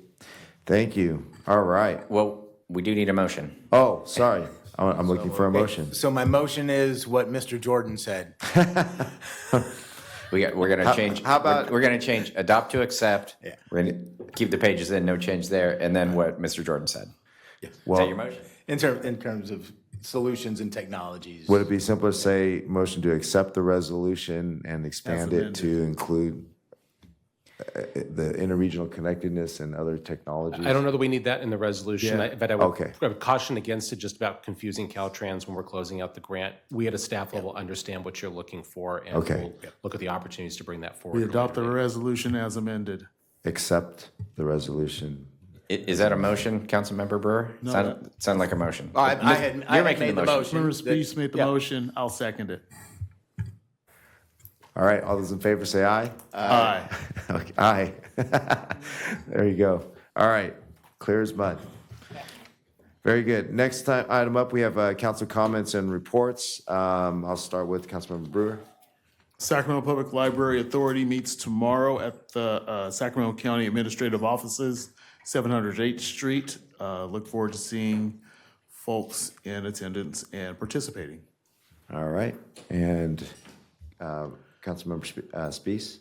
Thank you. All right. Well, we do need a motion. Oh, sorry. I'm looking for a motion. So my motion is what Mr. Jordan said. We're gonna change. how about- we're gonna change adopt to accept. Yeah. We're gonna keep the pages in, no change there, and then what Mr. Jordan said. Is that your motion? In terms of solutions and technologies. Would it be simpler to say motion to accept the resolution and expand it to amended. include the interregional connectedness and other technologies? I don't know that we need that in the resolution, Yeah. but I Okay. would caution against it just about confusing Caltrans when we're closing out the grant. We at a staff level understand what you're looking for, and Okay. we'll look at the opportunities to bring that forward. We at a adopt the later date. resolution as amended. Accept the resolution. Is that a motion, Councilmember Brewer? No, Sound like a motion. I You're had making made the motion. Member Spees made the Yeah. motion, I'll second it. All right, all those in favor say aye. Aye. Okay, aye. There you go. All right, clear as mud. Very good. Next item up, we have council comments and reports. I'll start with Councilmember Brewer. Sacramento Public Library Authority meets tomorrow at the Sacramento County Administrative Offices, 700 8th Street. Look forward to seeing folks in attendance and participating. All right, and Councilmember Spees.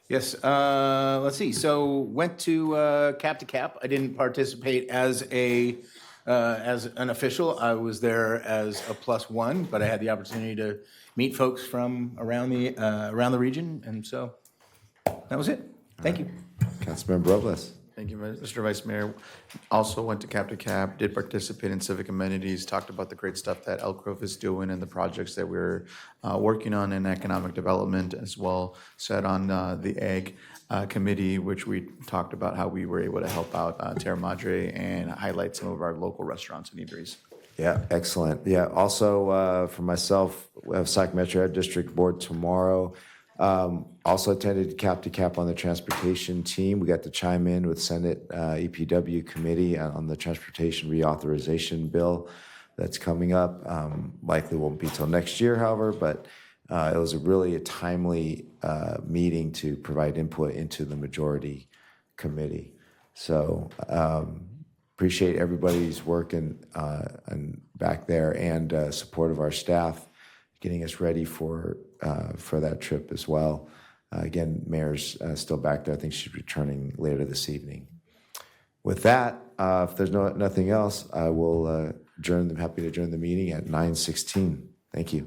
Yes, let's see. So went to Cap. I didn't participate as an official. I was there as a +1, but I had the opportunity to meet folks from around the region, and so that was it. Thank you. Councilmember Robles. Thank you, Mr. Vice Mayor. Also went to Cap, did participate in civic amenities, talked about the great stuff that Elk Grove is doing and the projects that we're working on in economic development as well. Sat on the Ag Committee, which we talked about how we were able to help out Terra Madre and highlight some of our local restaurants and eateries. Yeah, excellent. Yeah, also for myself, we have Sac Metro Ed District Board tomorrow. Also attended Cap on the transportation team. We got to chime in with Senate EPW committee on the transportation reauthorization bill that's coming up. Likely won't be till next year, however, but it was a timely meeting to provide input into the majority committee. So appreciate everybody's work and back there and support of our staff, getting us ready for that trip as well. Again, Mayor's still back there. I think she's returning later this evening. With that, if there's nothing else, I will adjourn. I'm happy to adjourn the meeting at 9:16. Thank you.